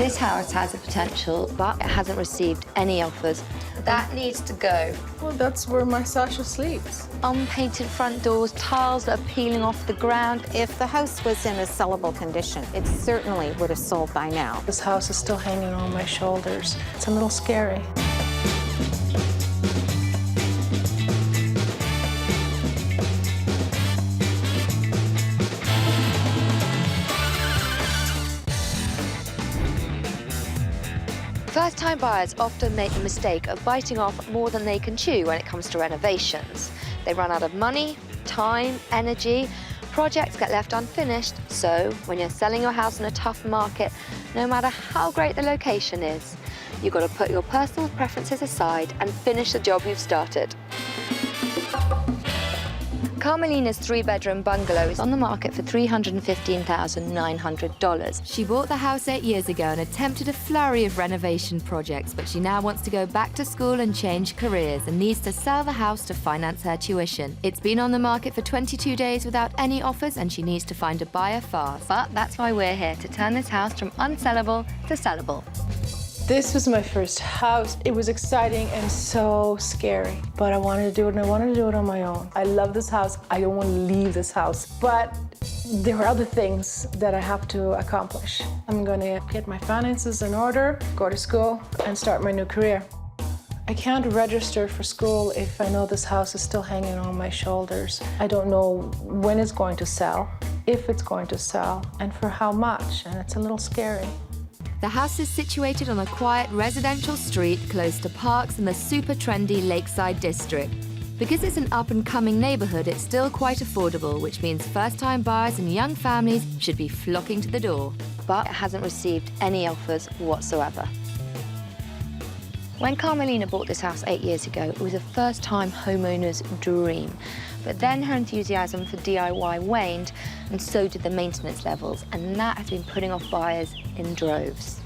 This house has the potential, but it hasn't received any offers. That needs to go. Well, that's where my Sasha sleeps. Unpainted front doors, tiles that are peeling off the ground. If the house was in a sellable condition, it certainly would have sold by now. This house is still hanging on my shoulders. It's a little scary. First-time buyers often make the mistake of biting off more than they can chew when it comes to renovations. They run out of money, time, energy, projects get left unfinished, so when you're selling your house in a tough market, no matter how great the location is, you've got to put your personal preferences aside and finish the job you've started. Carmelina's 3-bedroom bungalow is on the market for $315,900. She bought the house 8 years ago and attempted a flurry of renovation projects, but she now wants to go back to school and change careers and needs to sell the house to finance her tuition. It's been on the market for 22 days without any offers, and she needs to find a buyer fast. But that's why we're here, to turn this house from unsellable to sellable. This was my first house. It was exciting and so scary, but I wanted to do it, and I wanted to do it on my own. I love this house. I don't want to leave this house, but there are other things that I have to accomplish. I'm going to get my finances in order, go to school, and start my new career. I can't register for school if I know this house is still hanging on my shoulders. I don't know when it's going to sell, if it's going to sell, and for how much, and it's a little scary. The house is situated on a quiet residential street close to parks in the super trendy Lakeside district. Because it's an up-and-coming neighborhood, it's still quite affordable, which means first-time buyers and young families should be flocking to the door. But it hasn't received any offers whatsoever. When Carmelina bought this house 8 years ago, it was a first-time homeowner's dream. But then her enthusiasm for DIY waned, and so did the maintenance levels, and that has been putting off buyers in droves.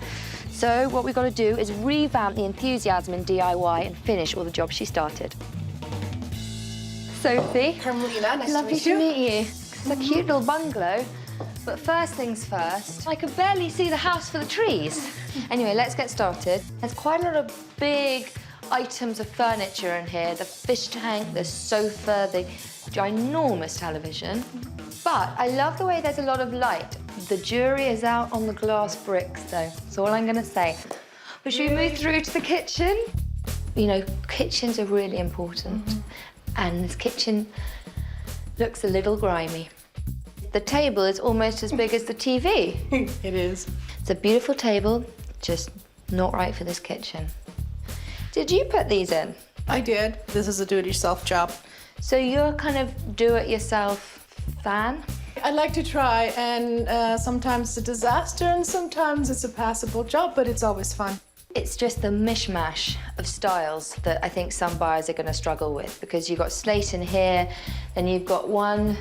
So what we've got to do is revamp the enthusiasm in DIY and finish all the jobs she started. Sophie. Carmelina, nice Lovely to meet you. It's a cute little bungalow. But first things first, I could barely see the house for the trees. Anyway, let's get started. There's quite a lot of big items of furniture in here. The fish tank, the sofa, the ginormous television. But I love the way there's a lot of light. The jury is out on the glass bricks, though. That's all I'm going to say. But should we move through to the kitchen? You know, kitchens are really important. And this kitchen looks a little grimy. The table is almost as big as the TV. It is. It's a beautiful table, just not right for this kitchen. Did you put these in? I did. This is a do-it-yourself job. So you're kind of do-it-yourself fan? I like to try, and sometimes it's a disaster, and sometimes it's a passable job, but it's always fun. It's just the mishmash of styles that I think some buyers are going to struggle with, because you've got slate in here, then you've got 1,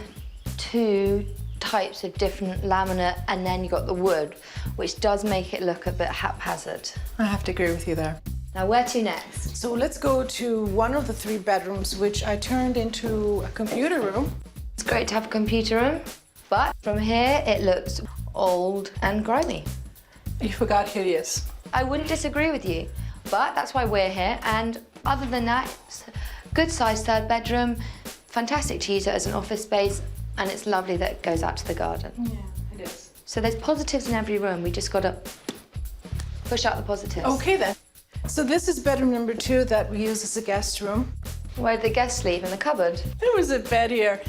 2 types of different laminate, and then you've got the wood, which does make it look a bit haphazard. I have to agree with you there. Now, where to next? So let's go to one of the 3 bedrooms, which I turned into a computer room. It's great to have a computer room, but from here it looks old and grimy. You forgot hideous. I wouldn't disagree with you, but that's why we're here. And other than that, it's a good-sized 3rd bedroom, fantastic to use it as an office space, and it's lovely that it goes out to the garden. Yeah, it is. So there's positives in every room. We just got to push out the positives. Okay, then. So this is bedroom number 2 that we use as a guest room. Where did the guests sleep? In the cupboard? There was a bed here,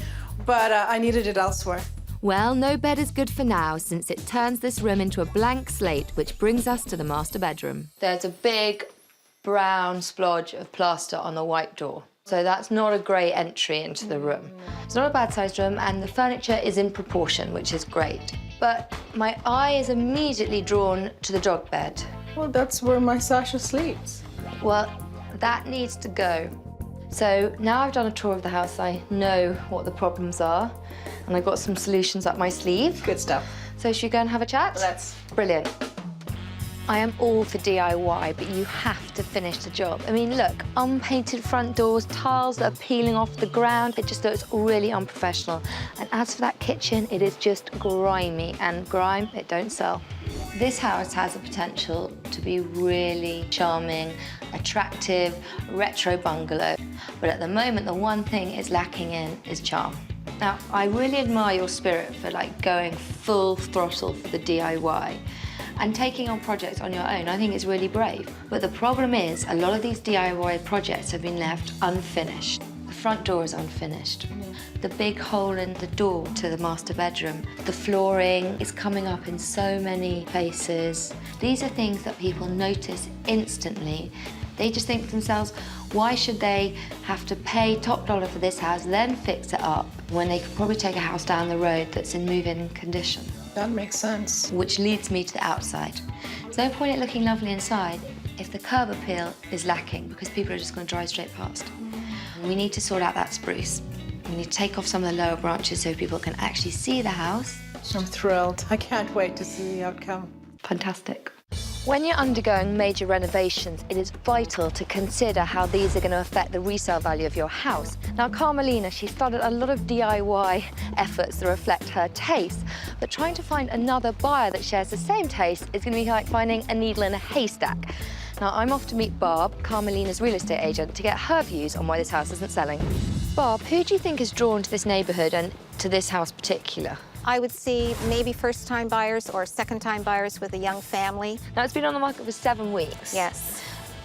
but I needed it elsewhere. Well, no bed is good for now, since it turns this room into a blank slate, which brings us to the master bedroom. There's a big brown splodge of plaster on the white door. So that's not a great entry into the room. It's not a bad-sized room, and the furniture is in proportion, which is great. But my eye is immediately drawn to the dog bed. Well, that's where my Sasha sleeps. Well, that needs to go. So now I've done a tour of the house, I know what the problems are, and I've got some solutions up my sleeve. Good stuff. So should we go and have a chat? Let's. Brilliant. I am all for DIY, but you have to finish the job. I mean, look, unpainted front doors, tiles that are peeling off the ground. It just looks really unprofessional. And as for that kitchen, it is just grimy, and grime, it don't sell. This house has the potential to be really charming, attractive, retro bungalow. But at the moment, the one thing it's lacking in is charm. Now, I really admire your spirit for going full throttle for the DIY and taking on projects on your own. I think it's really brave. But the problem is, a lot of these DIY projects have been left unfinished. The front door is unfinished. The big hole in the door to the master bedroom. The flooring is coming up in so many places. These are things that people notice instantly. They just think to themselves, why should they have to pay top dollar for this house, then fix it up, when they could probably take a house down the road that's in move-in condition? That makes sense. Which leads me to the outside. There's no point in looking lovely inside if the curb appeal is lacking, because people are just going to drive straight past. We need to sort out that spruce. We need to take off some of the lower branches so people can actually see the house. I'm thrilled. I can't wait to see the outcome. Fantastic. When you're undergoing major renovations, it is vital to consider how these are going to affect the resale value of your house. Now, Carmelina, she started a lot of DIY efforts that reflect her taste, but trying to find another buyer that shares the same taste is going to be like finding a needle in a haystack. Now, I'm off to meet Barb, Carmelina's real estate agent, to get her views on why this house isn't selling. Barb, who do you think is drawn to this neighbourhood and to this house particular? I would see maybe first-time buyers or second-time buyers with a young family. Now, it's been on the market for 7 weeks. Yes.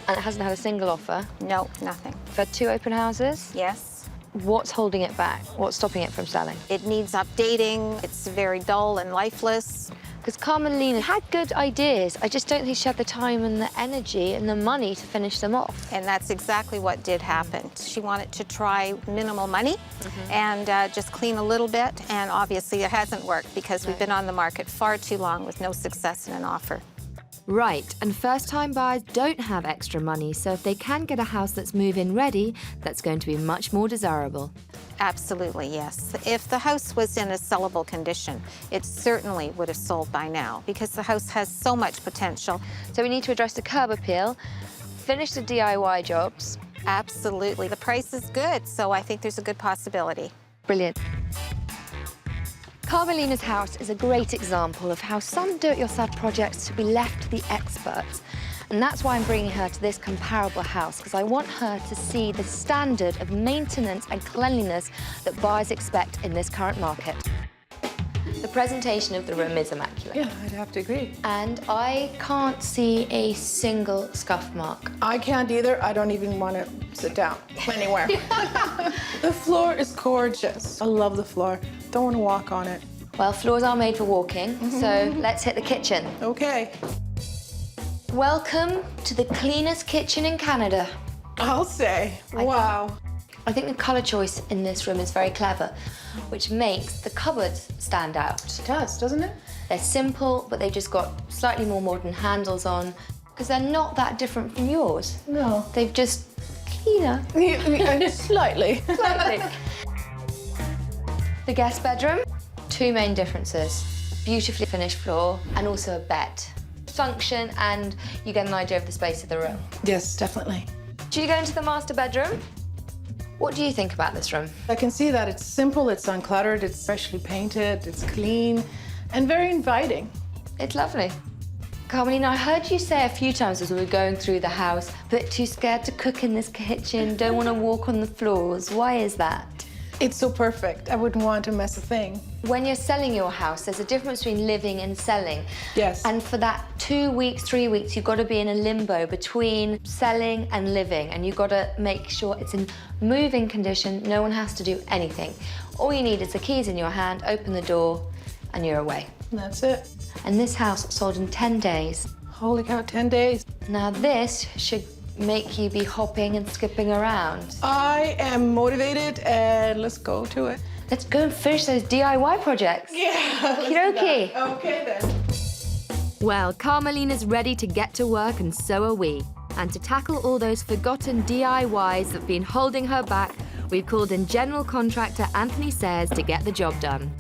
And it hasn't had a single offer. No, nothing. You've had 2 open houses. Yes. What's holding it back? What's stopping it from selling? It needs updating. It's very dull and lifeless. Because Carmelina had good ideas. I just don't think she had the time and the energy and the money to finish them off. And that's exactly what did happen. She wanted to try minimal money and just clean a little bit. And obviously it hasn't worked because we've been on the market far too long with no success in an offer. Right, and first-time buyers don't have extra money, so if they can get a house that's move-in ready, that's going to be much more desirable. Absolutely, yes. If the house was in a sellable condition, it certainly would have sold by now because the house has so much potential. So we need to address the curb appeal, finish the DIY jobs. Absolutely. The price is good, so I think there's a good possibility. Brilliant. Carmelina's house is a great example of how some do-it-yourself projects should be left to the experts. And that's why I'm bringing her to this comparable house, because I want her to see the standard of maintenance and cleanliness that buyers expect in this current market. The presentation of the room is immaculate. Yeah, I'd have to agree. And I can't see a single scuff mark. I can't either. I don't even want to sit down anywhere. The floor is gorgeous. I love the floor. Don't want to walk on it. Well, floors are made for walking, so let's hit the kitchen. Okay. Welcome to the cleanest kitchen in Canada. I'll say. Wow. I think the colour choice in this room is very clever, which makes the cupboards stand out. It does, doesn't it? They're simple, but they've just got slightly more modern handles on, because they're not that different from yours. No. They've just cleaner. Slightly. Slightly. The guest bedroom, 2 main differences. Beautifully finished floor and also a bed. Function, and you get an idea of the space of the room. Yes, definitely. Should you go into the master bedroom? What do you think about this room? I can see that it's simple, it's uncluttered, it's freshly painted, it's clean, and very inviting. It's lovely. Carmelina, I heard you say a few times as we were going through the house, a bit too scared to cook in this kitchen, don't want to walk on the floors. Why is that? It's so perfect. I wouldn't want to mess a thing. When you're selling your house, there's a difference between living and selling. Yes. And for that 2 weeks, 3 weeks, you've got to be in a limbo between selling and living, and you've got to make sure it's in moving condition. No one has to do anything. All you need is the keys in your hand, open the door, and you're away. That's it. And this house sold in 10 days. Holy cow, 10 days. Now this should make you be hopping and skipping around. I am motivated, and let's go to it. Let's go and finish those DIY projects. Yeah. Okie dokie. Okay then. Well, Carmelina's ready to get to work, and so are we. And to tackle all those forgotten DIYs that've been holding her back, we've called in general contractor Anthony Sayers to get the job done.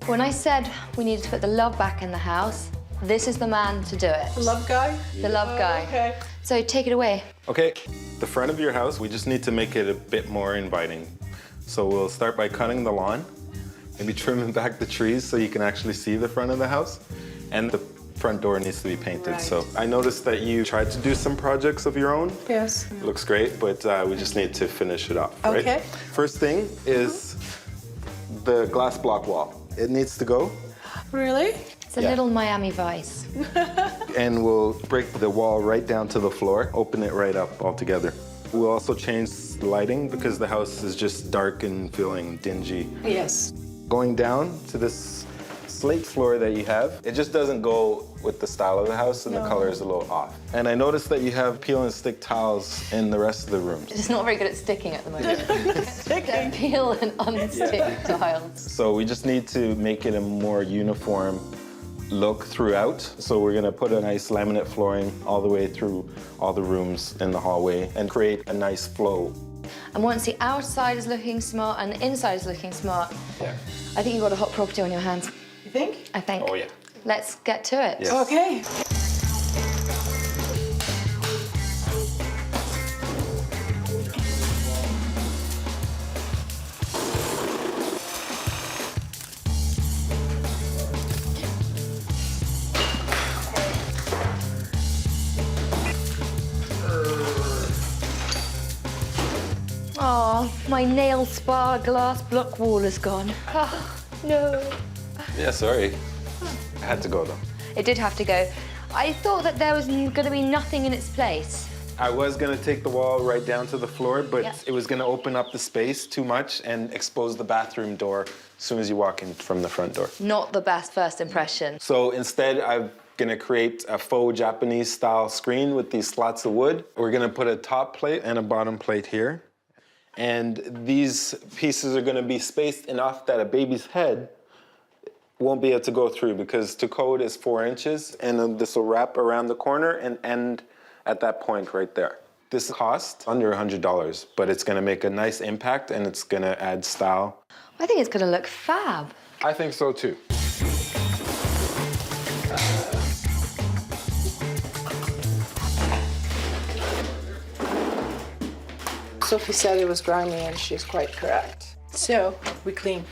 When I said we needed to put the love back in the house, this is the man to do it. The love guy? The love guy. Okay. So take it away. Okay, the front of your house, we just need to make it a bit more inviting. So we'll start by cutting the lawn, maybe trimming back the trees so you can actually see the front of the house. And the front door needs to be painted. Right. So I noticed that you tried to do some projects of your own. Yes. Looks great, but we just need to finish it off, right? Okay. First thing is the glass block wall. It needs to go, Really? It's a Yeah. little Miami Vice. and we'll break the wall right down to the floor, open it right up altogether. We'll also change the lighting because the house is just dark and feeling dingy. Yes. Going down to this slate floor that you have, it just doesn't go with the style of the house, and the color is a little off. And I noticed that you have peel and stick tiles in the rest of the rooms. It's not very good at sticking at the moment. They're peel and unstick tiles. So we just need to make it a more uniform look throughout. So we're gonna put a nice laminate flooring all the way through all the rooms in the hallway and create a nice flow. And once the outside is looking smart and the inside is looking smart, Yeah. I think you've got a hot property on your hands. You think? I think. Oh, yeah. Let's get to it. Yes. Okay. Oh, my nail spa glass block wall is gone. Oh, no. Yeah, sorry. I had to go though. It did have to go. I thought that there was going to be nothing in its place. I was gonna take the wall right down to the floor, but Yeah. it was gonna open up the space too much and expose the bathroom door as soon as you walk in from the front door. Not the best first impression. So instead, I'm gonna create a faux Japanese style screen with these slats of wood. We're gonna put a top plate and a bottom plate here. And these pieces are gonna be spaced enough that a baby's head won't be able to go through, because to code is 4 inches, and then this will wrap around the corner and end at that point right there. This costs under $100, but it's gonna make a nice impact and it's gonna add style. I think it's going to look fab. I think so too. Sophie said it was grimy, and she's quite correct. So we clean.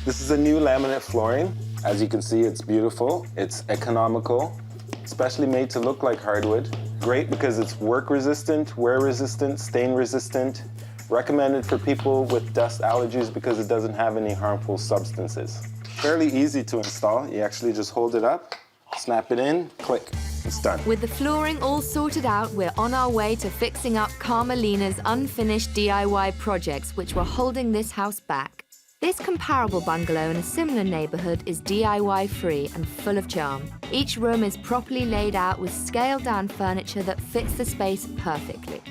This is a new laminate flooring. As you can see, it's beautiful. It's economical, especially made to look like hardwood. Great because it's work resistant, wear resistant, stain resistant. Recommended for people with dust allergies because it doesn't have any harmful substances. Fairly easy to install. You actually just hold it up, snap it in, click, it's done. With the flooring all sorted out, we're on our way to fixing up Carmelina's unfinished DIY projects which were holding this house back. This comparable bungalow in a similar neighborhood is DIY free and full of charm. Each room is properly laid out with scaled down furniture that fits the space perfectly.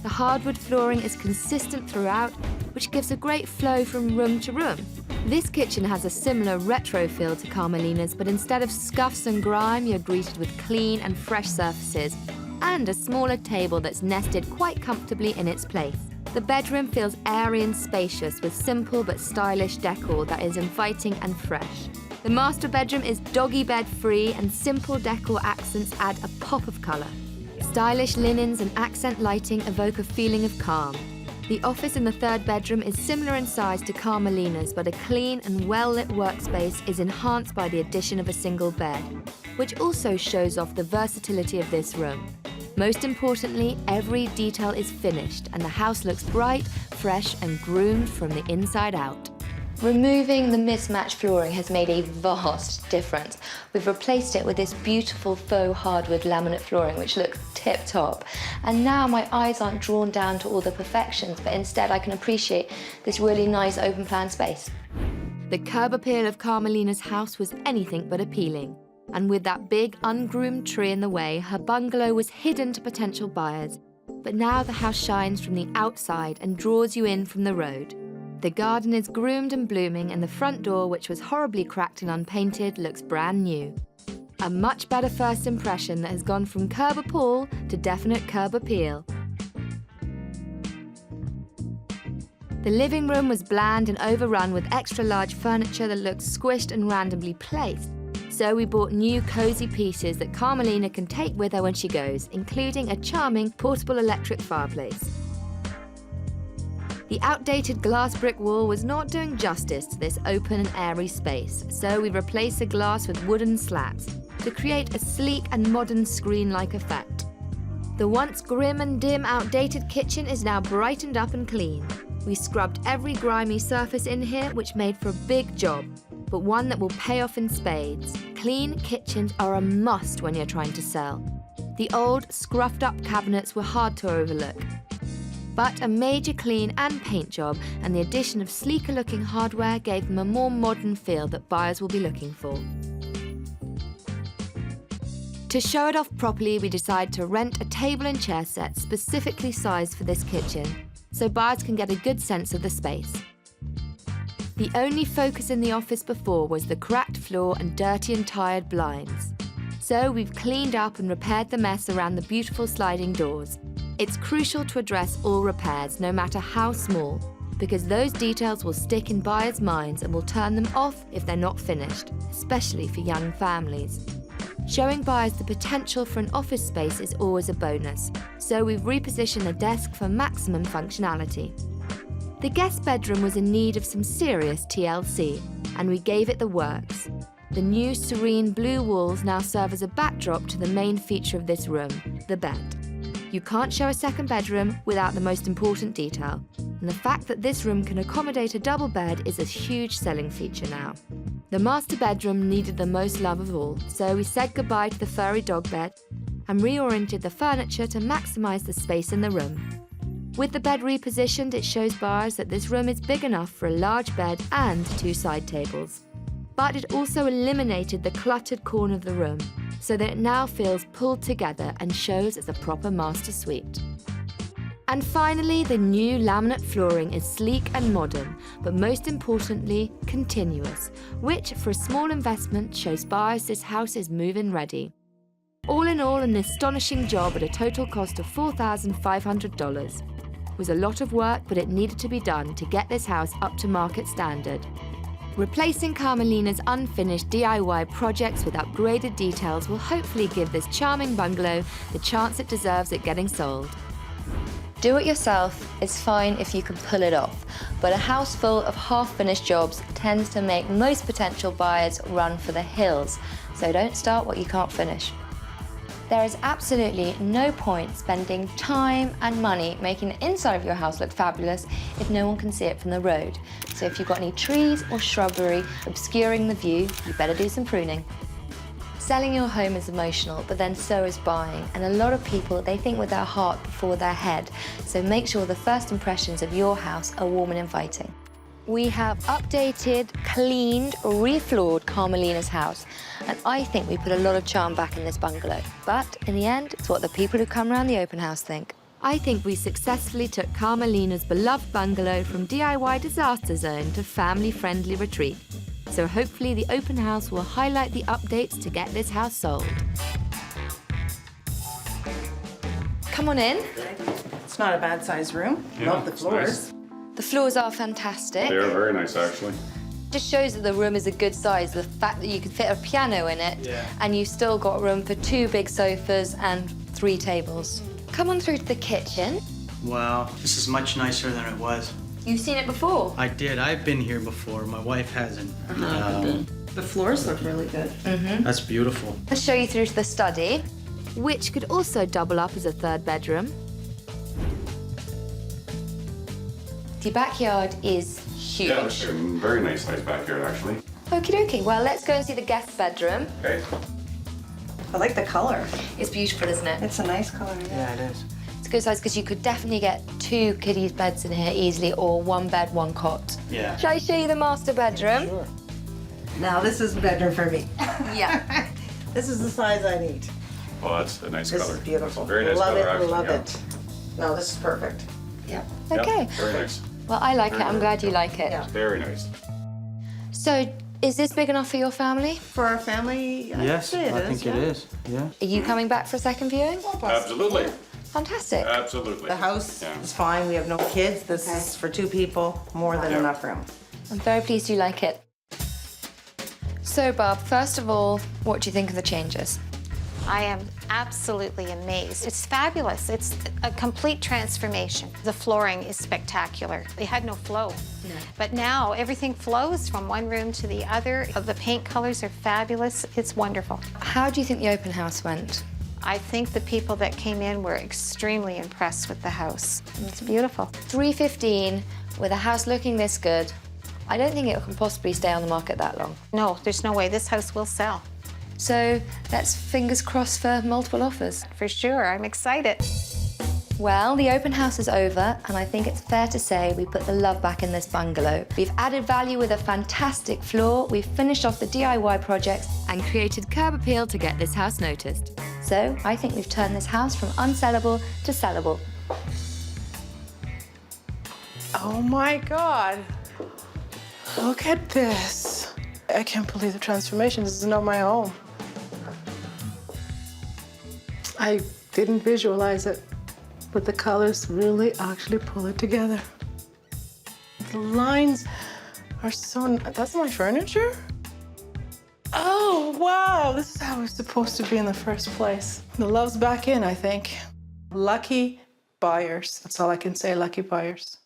The hardwood flooring is consistent throughout, which gives a great flow from room to room. This kitchen has a similar retro feel to Carmelina's, but instead of scuffs and grime, you're greeted with clean and fresh surfaces and a smaller table that's nested quite comfortably in its place. The bedroom feels airy and spacious with simple but stylish decor that is inviting and fresh. The master bedroom is doggy bed free, and simple decor accents add a pop of colour. Stylish linens and accent lighting evoke a feeling of calm. The office in the third bedroom is similar in size to Carmelina's, but a clean and well-lit workspace is enhanced by the addition of a single bed, which also shows off the versatility of this room. Most importantly, every detail is finished and the house looks bright, fresh and groomed from the inside out. Removing the mismatched flooring has made a vast difference. We've replaced it with this beautiful faux hardwood laminate flooring which looks tip-top. And now my eyes aren't drawn down to all the perfections, but instead I can appreciate this really nice open plan space. The curb appeal of Carmelina's house was anything but appealing. And with that big, ungroomed tree in the way, her bungalow was hidden to potential buyers. But now the house shines from the outside and draws you in from the road. The garden is groomed and blooming, and the front door, which was horribly cracked and unpainted, looks brand new. A much better first impression that has gone from curb appall to definite curb appeal. The living room was bland and overrun with extra large furniture that looked squished and randomly placed. So we bought new cozy pieces that Carmelina can take with her when she goes, including a charming portable electric fireplace. The outdated glass brick wall was not doing justice to this open and airy space, so we replaced the glass with wooden slats to create a sleek and modern screen-like effect. The once grim and dim outdated kitchen is now brightened up and clean. We scrubbed every grimy surface in here, which made for a big job, but one that will pay off in spades. Clean kitchens are a must when you're trying to sell. The old, scruffed-up cabinets were hard to overlook. But a major clean and paint job and the addition of sleeker-looking hardware gave them a more modern feel that buyers will be looking for. To show it off properly, we decided to rent a table and chair set specifically sized for this kitchen, so buyers can get a good sense of the space. The only focus in the office before was the cracked floor and dirty and tired blinds. So we've cleaned up and repaired the mess around the beautiful sliding doors. It's crucial to address all repairs, no matter how small, because those details will stick in buyers' minds and will turn them off if they're not finished, especially for young families. Showing buyers the potential for an office space is always a bonus, so we've repositioned the desk for maximum functionality. The guest bedroom was in need of some serious TLC, and we gave it the works. The new serene blue walls now serve as a backdrop to the main feature of this room, the bed. You can't show a second bedroom without the most important detail, and the fact that this room can accommodate a double bed is a huge selling feature now. The master bedroom needed the most love of all, so we said goodbye to the furry dog bed and reoriented the furniture to maximise the space in the room. With the bed repositioned, it shows buyers that this room is big enough for a large bed and 2 side tables. But it also eliminated the cluttered corner of the room, so that it now feels pulled together and shows as a proper master suite. And finally, the new laminate flooring is sleek and modern, but most importantly, continuous, which for a small investment shows buyers this house is move-in ready. All in all, an astonishing job at a total cost of $4,500. It was a lot of work, but it needed to be done to get this house up to market standard. Replacing Carmelina's unfinished DIY projects with upgraded details will hopefully give this charming bungalow the chance it deserves at getting sold. Do it yourself is fine if you can pull it off, but a house full of half-finished jobs tends to make most potential buyers run for the hills, so don't start what you can't finish. There is absolutely no point spending time and money making the inside of your house look fabulous if no one can see it from the road. So if you've got any trees or shrubbery obscuring the view, you better do some pruning. Selling your home is emotional, but then so is buying. And a lot of people, they think with their heart before their head. So make sure the first impressions of your house are warm and inviting. We have updated, cleaned, refloored Carmelina's house, and I think we put a lot of charm back in this bungalow. But in the end, it's what the people who come around the open house think. I think we successfully took Carmelina's beloved bungalow from DIY disaster zone to family-friendly retreat. So hopefully the open house will highlight the updates to get this house sold. Come on in. It's not a bad sized room. Yeah, Love the it's floors. nice. The floors are fantastic. They are very nice, actually. Just shows that the room is a good size, the fact that you can fit a piano in it, and you've still got room for 2 big sofas and 3 tables. Come on through to the kitchen. Wow, this is much nicer than it was. You've seen it before. I did. I've been here before. My wife hasn't. The floors look really good. That's beautiful. Let's show you through to the study. Which could also double up as a 3rd bedroom. The backyard is huge. Yeah, it's a very nice sized backyard, actually. Okie dokie, well, let's go and see the guest bedroom. Okay. I like the color. It's beautiful, isn't it? It's a nice color. Yeah, it is. It's a good size because you could definitely get 2 kiddies' beds in here easily, or 1 bed, 1 cot. Yeah. Shall I show you the master bedroom? Sure. Now this is a bedroom for me. Yeah. This is the size I need. Well, that's a nice This color. is beautiful. That's a very nice love color, it, actually. love yeah. it. No, this is perfect. Yep. Yeah, Okay. very nice. Well, I like it. I'm glad you like it. Yeah. Very nice. So, is this big enough for your family? For our family, Yes, I think it is. Yeah. Are you coming back for a second viewing? Absolutely. Fantastic. Absolutely. The house Yeah. is fine. We have no kids. This is for 2 people. More than Yeah. enough room. I'm very pleased you like it. So, Bob, first of all, what do you think of the changes? I am absolutely amazed. It's fabulous. It's a complete transformation. The flooring is spectacular. They had no flow. No. But now everything flows from one room to the other. The paint colors are fabulous. It's wonderful. How do you think the open house went? I think the people that came in were extremely impressed with the house. It's beautiful. $315 with a house looking this good. I don't think it can possibly stay on the market that long. No, there's no way. This house will sell. So let's fingers crossed for multiple offers. For sure. I'm excited. Well, the open house is over, and I think it's fair to say we put the love back in this bungalow. We've added value with a fantastic floor, we've finished off the DIY projects, And created curb appeal to get this house noticed. so I think we've turned this house from unsellable to sellable. Oh my God. Look at this. I can't believe the transformation. This is not my home. I didn't visualize it, but the colors really actually pull it together. The lines are so... That's my furniture? Oh, wow. This is how it's supposed to be in the first place. The love's back in, I think. Lucky buyers. That's all I can say, lucky buyers.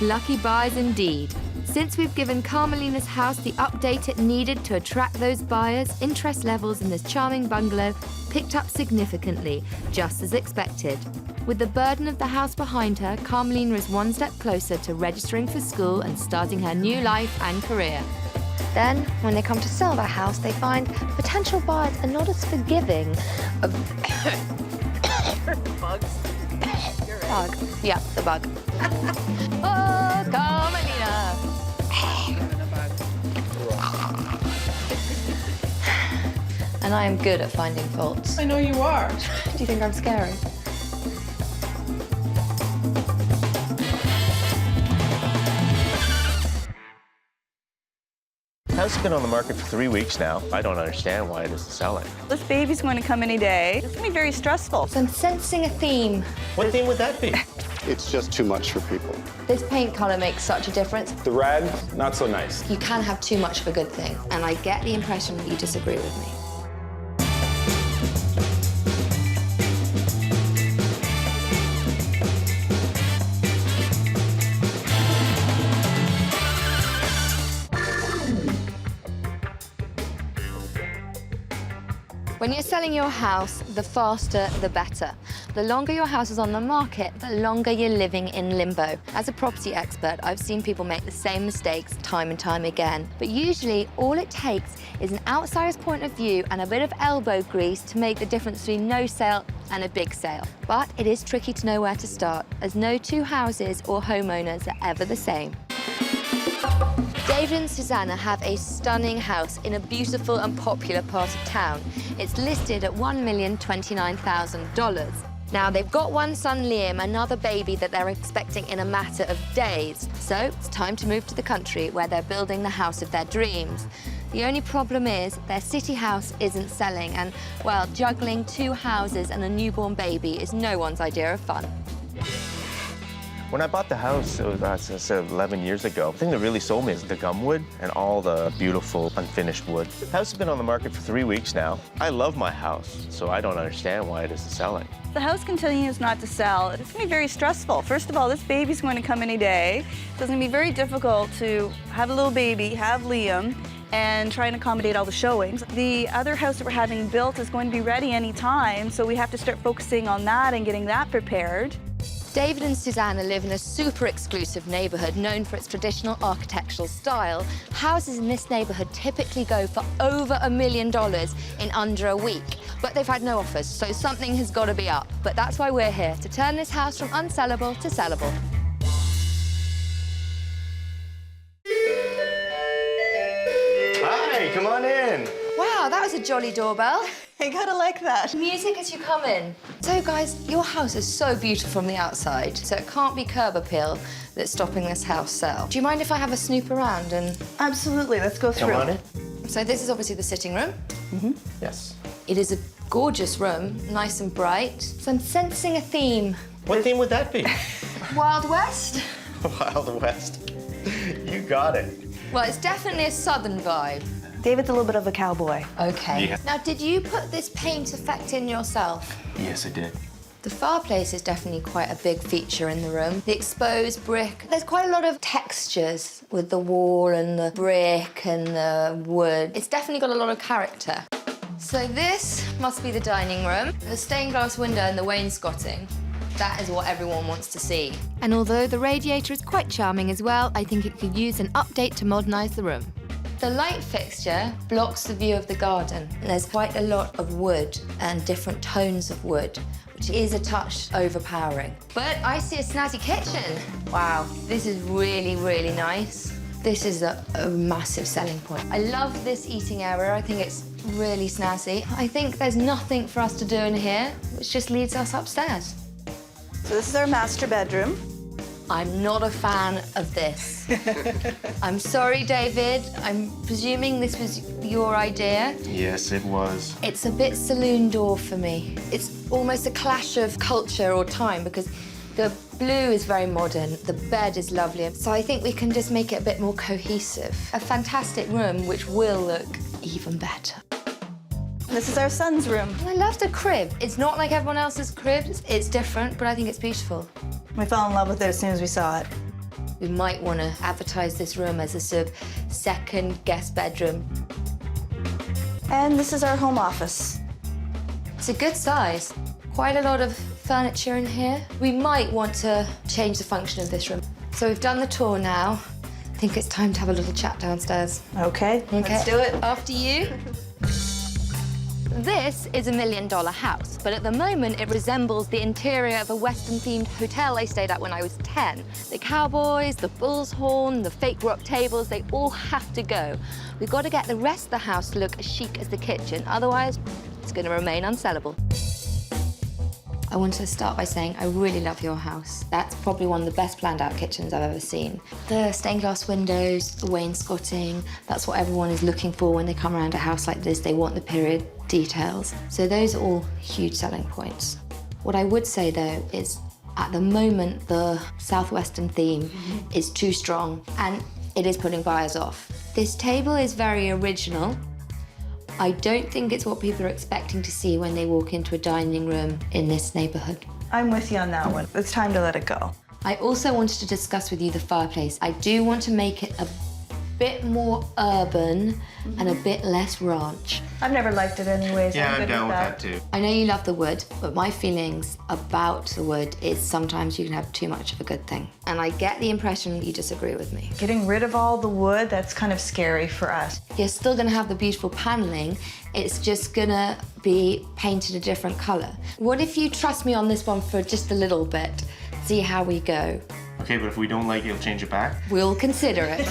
Lucky buys indeed. Since we've given Carmelina's house the update it needed to attract those buyers, interest levels in this charming bungalow picked up significantly, just as expected. With the burden of the house behind her, Carmelina is one step closer to registering for school and starting her new life and career. Then, when they come to sell their house, they find potential buyers are not as forgiving of... Bugs. Bug. Yeah, the bug. Oh, Carmelina! And I am good at finding faults. I know you are. Do you think I'm scary? The house has been on the market for 3 weeks now. I don't understand why it isn't selling. This baby's going to come any day. It's going to be very stressful. So I'm sensing a theme. What theme would that be? It's just too much for people. This paint color makes such a difference. The red, not so nice. You can have too much of a good thing, and I get the impression that you disagree with me. When you're selling your house, the faster, the better. The longer your house is on the market, the longer you're living in limbo. As a property expert, I've seen people make the same mistakes time and time again. But usually, all it takes is an outsider's point of view and a bit of elbow grease to make the difference between no sale and a big sale. But it is tricky to know where to start, as no two houses or homeowners are ever the same. David and Susanna have a stunning house in a beautiful and popular part of town. It's listed at $1,029,000. Now, they've got one son, Liam, another baby that they're expecting in a matter of days. So it's time to move to the country where they're building the house of their dreams. The only problem is their city house isn't selling and, well, juggling two houses and a newborn baby is no one's idea of fun. When I bought the house, it was 11 years ago. The thing that really sold me is the gum wood and all the beautiful unfinished wood. The house has been on the market for 3 weeks now. I love my house, so I don't understand why it isn't selling. The house continues not to sell. It's going to be very stressful. First of all, this baby's going to come any day. So it's going to be very difficult to have a little baby, have Liam, and try and accommodate all the showings. The other house that we're having built is going to be ready any time, so we have to start focusing on that and getting that prepared. David and Susanna live in a super exclusive neighborhood known for its traditional architectural style. Houses in this neighborhood typically go for over $1 million in under a week. But they've had no offers, so something has got to be up. But that's why we're here, to turn this house from unsellable to sellable. Hi, come on in. Wow, that was a jolly doorbell. I gotta like that. Music as you come in. So guys, your house is so beautiful from the outside, so it can't be curb appeal that's stopping this house sell. Do you mind if I have a snoop around and... Absolutely, let's go through. Come on in. So this is obviously the sitting room. Yes. It is a gorgeous room, nice and bright. So I'm sensing a theme. What theme would that be? Wild West? Wild West. You got it. Well, it's definitely a southern vibe. David's a little bit of a cowboy. Okay. Yeah. Now, did you put this paint effect in yourself? Yes, I did. The fireplace is definitely quite a big feature in the room. The exposed brick. There's quite a lot of textures with the wall and the brick and the wood. It's definitely got a lot of character. So this must be the dining room. The stained glass window and the wainscoting. That is what everyone wants to see. And although the radiator is quite charming as well, I think it could use an update to modernise the room. The light fixture blocks the view of the garden. There's quite a lot of wood and different tones of wood, which is a touch overpowering. But I see a snazzy kitchen. Wow, this is really, really nice. This is a massive selling point. I love this eating area. I think it's really snazzy. I think there's nothing for us to do in here, which just leads us upstairs. So this is our master bedroom. I'm not a fan of this. I'm sorry, David. I'm presuming this was your idea. Yes, it was. It's a bit saloon door for me. It's almost a clash of culture or time because the blue is very modern, the bed is lovely, so I think we can just make it a bit more cohesive. A fantastic room which will look even better. This is our son's room. I love the crib. It's not like everyone else's cribs. It's different, but I think it's beautiful. We fell in love with it as soon as we saw it. We might want to advertise this room as a sort of second guest bedroom. And this is our home office. It's a good size. Quite a lot of furniture in here. We might want to change the function of this room. So we've done the tour now. I think it's time to have a little chat downstairs. Okay, let's do it. After you. This is $1 million house, but at the moment it resembles the interior of a Western-themed hotel I stayed at when I was 10. The cowboys, the bull's horn, the fake rock tables, they all have to go. We've got to get the rest of the house to look as chic as the kitchen, otherwise it's going to remain unsellable. I want to start by saying I really love your house. That's probably one of the best planned out kitchens I've ever seen. The stained glass windows, the wainscoting, that's what everyone is looking for when they come around a house like this. They want the period details. So those are all huge selling points. What I would say though is at the moment the Southwestern theme is too strong and it is putting buyers off. This table is very original. I don't think it's what people are expecting to see when they walk into a dining room in this neighborhood. I'm with you on that one. It's time to let it go. I also wanted to discuss with you the fireplace. I do want to make it a bit more urban and a bit less ranch. I've never liked it anyways. Yeah, I'm good down with that too. I know you love the wood, but my feelings about the wood is sometimes you can have too much of a good thing. And I get the impression you disagree with me. Getting rid of all the wood, that's kind of scary for us. You're still gonna have the beautiful paneling, it's just gonna be painted a different color. What if you trust me on this one for just a little bit? See how we go. Okay, but if we don't like it, you'll change it back? We'll consider it.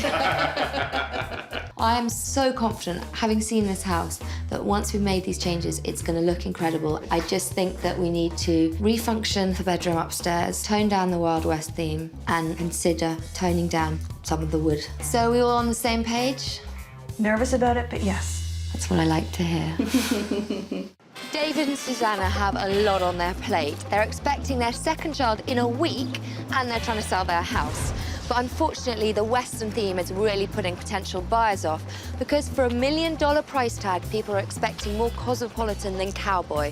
I am so confident, having seen this house, that once we've made these changes, it's going to look incredible. I just think that we need to refunction the bedroom upstairs, tone down the Wild West theme, and consider toning down some of the wood. So are we all on the same page? Nervous about it, but yes. That's what I like to hear. David and Susanna have a lot on their plate. They're expecting their second child in a week and they're trying to sell their house. But unfortunately, the Western theme is really putting potential buyers off because for $1 million price tag, people are expecting more cosmopolitan than cowboy.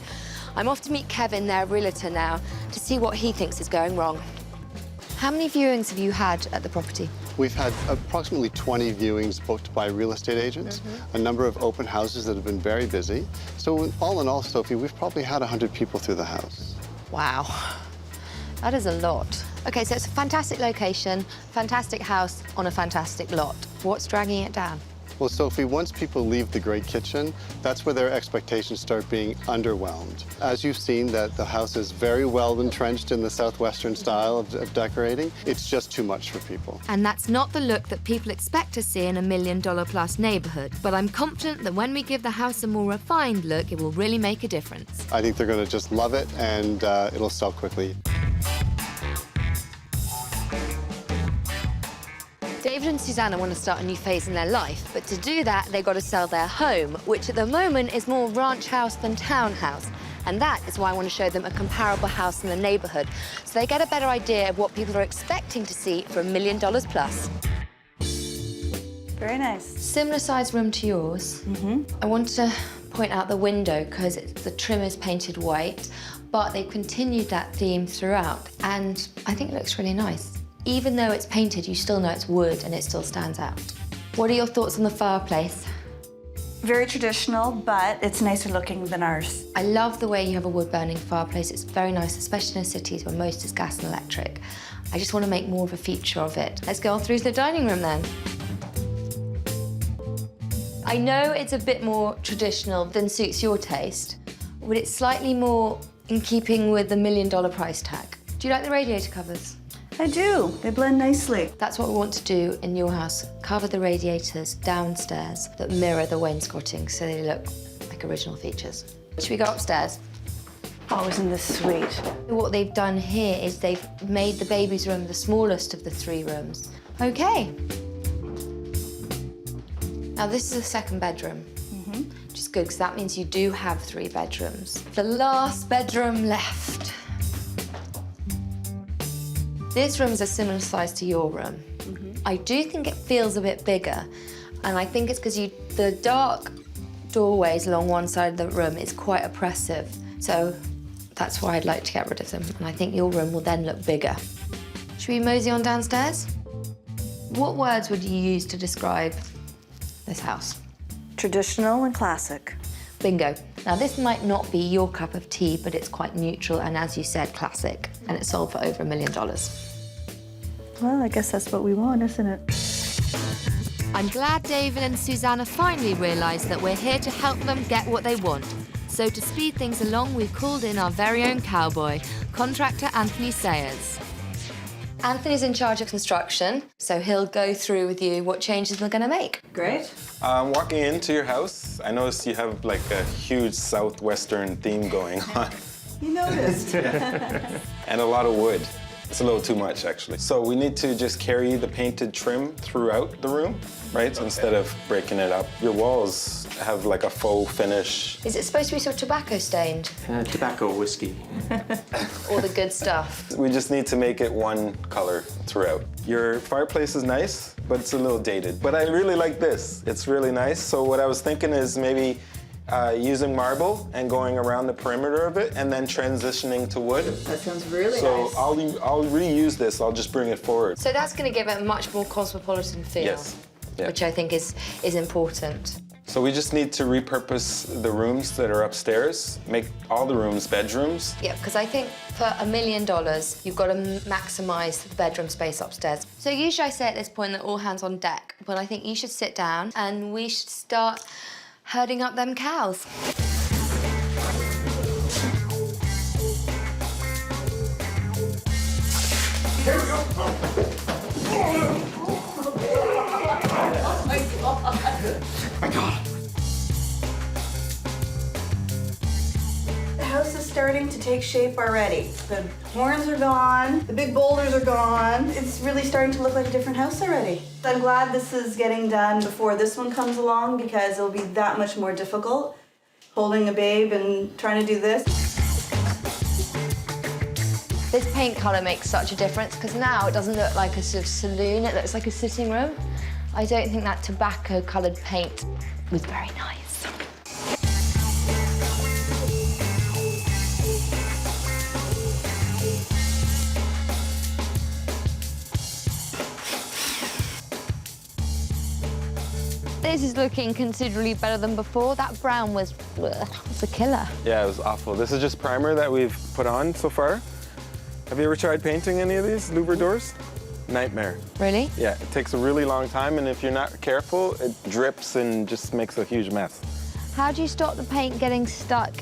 I'm off to meet Kevin, their realtor now, to see what he thinks is going wrong. How many viewings have you had at the property? We've had approximately 20 viewings booked by real estate agents, a number of open houses that have been very busy. So all in all, Sophie, we've probably had 100 people through the house. Wow, that is a lot. Okay, so it's a fantastic location, fantastic house on a fantastic lot. What's dragging it down? Well, Sophie, once people leave the great kitchen, that's where their expectations start being underwhelmed. As you've seen, that the house is very well entrenched in the Southwestern style of decorating. It's just too much for people. And that's not the look that people expect to see in a $1 million plus neighborhood. But I'm confident that when we give the house a more refined look, it will really make a difference. I think they're going to just love it, and it'll sell quickly. David and Susanna want to start a new phase in their life, but to do that, they've got to sell their home, which at the moment is more ranch house than townhouse. And that is why I want to show them a comparable house in the neighborhood, so they get a better idea of what people are expecting to see for $1 million plus. Very nice. Similar size room to yours. I wanted to point out the window because the trim is painted white, but they've continued that theme throughout, and I think it looks really nice. Even though it's painted, you still know it's wood and it still stands out. What are your thoughts on the fireplace? Very traditional, but it's nicer looking than ours. I love the way you have a wood-burning fireplace. It's very nice, especially in cities where most is gas and electric. I just want to make more of a feature of it. Let's go on through to the dining room then. I know it's a bit more traditional than suits your taste, but it's slightly more in keeping with the $1 million price tag. Do you like the radiator covers? I do. They blend nicely. That's what we want to do in your house. Cover the radiators downstairs that mirror the wainscoting so they look like original features. Should we go upstairs? Oh, isn't this sweet? What they've done here is they've made the baby's room the smallest of the 3 rooms. Okay. Now this is the second bedroom, which is good because that means you do have 3 bedrooms. The last bedroom left. This room is a similar size to your room. I do think it feels a bit bigger, and I think it's because the dark doorways along one side of the room is quite oppressive, so that's why I'd like to get rid of them, and I think your room will then look bigger. Should we mosey on downstairs? What words would you use to describe this house? Traditional and classic. Bingo. Now this might not be your cup of tea, but it's quite neutral and, as you said, classic, and it sold for over $1 million. Well, I guess that's what we want, isn't it? I'm glad David and Susanna finally realised that we're here to help them get what they want. So to speed things along, we've called in our very own cowboy, contractor Anthony Sayers. Anthony's in charge of construction, so he'll go through with you what changes we're going to make. Great. Walking into your house, I noticed you have like a huge Southwestern theme going on. You noticed. And a lot of wood. It's a little too much, actually. So we need to just carry the painted trim throughout the room, right? So instead of breaking it up. Your walls have like a faux finish. Is it supposed to be sort of tobacco stained? Tobacco whiskey. All the good stuff? We just need to make it one color throughout. Your fireplace is nice, but it's a little dated. But I really like this. It's really nice. So what I was thinking is maybe using marble and going around the perimeter of it and then transitioning to wood. That sounds really nice. So I'll reuse this, I'll just bring it forward. So that's going to give it a much more cosmopolitan feel. Yes. Yeah. Which I think is important. So we just need to repurpose the rooms that are upstairs, make all the rooms bedrooms. Yeah, because I think for $1 million, you've got to maximise the bedroom space upstairs. So usually I say at this point that all hands on deck, but I think you should sit down and we should start herding up them cows. Here we go. Oh my God. My God. The house is starting to take shape already. The horns are gone, the big boulders are gone. It's really starting to look like a different house already. I'm glad this is getting done before this one comes along because it'll be that much more difficult holding a babe and trying to do this. This paint colour makes such a difference because now it doesn't look like a sort of saloon, it looks like a sitting room. I don't think that tobacco-coloured paint was very nice. This is looking considerably better than before. That brown was a killer. Yeah, it was awful. This is just primer that we've put on so far. Have you ever tried painting any of these louver doors? Nightmare. Really? Yeah, it takes a really long time, and if you're not careful, it drips and just makes a huge mess. How do you stop the paint getting stuck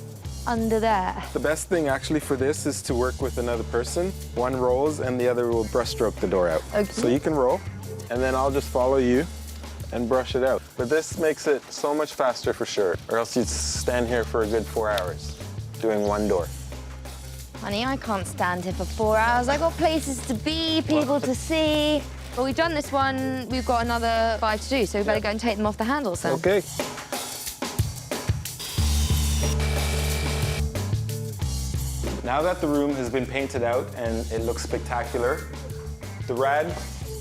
under there? The best thing actually for this is to work with another person. One rolls and the other will brush stroke the door out. Okay. So you can roll, and then I'll just follow you and brush it out. But this makes it so much faster for sure, or else you'd stand here for a good 4 hours doing one door. Honey, I can't stand here for 4 hours. I've got places to be, people to see. Well, we've done this one, we've got another 5 to do, so we better go and take them off the handles then. Okay. Now that the room has been painted out and it looks spectacular, the rad,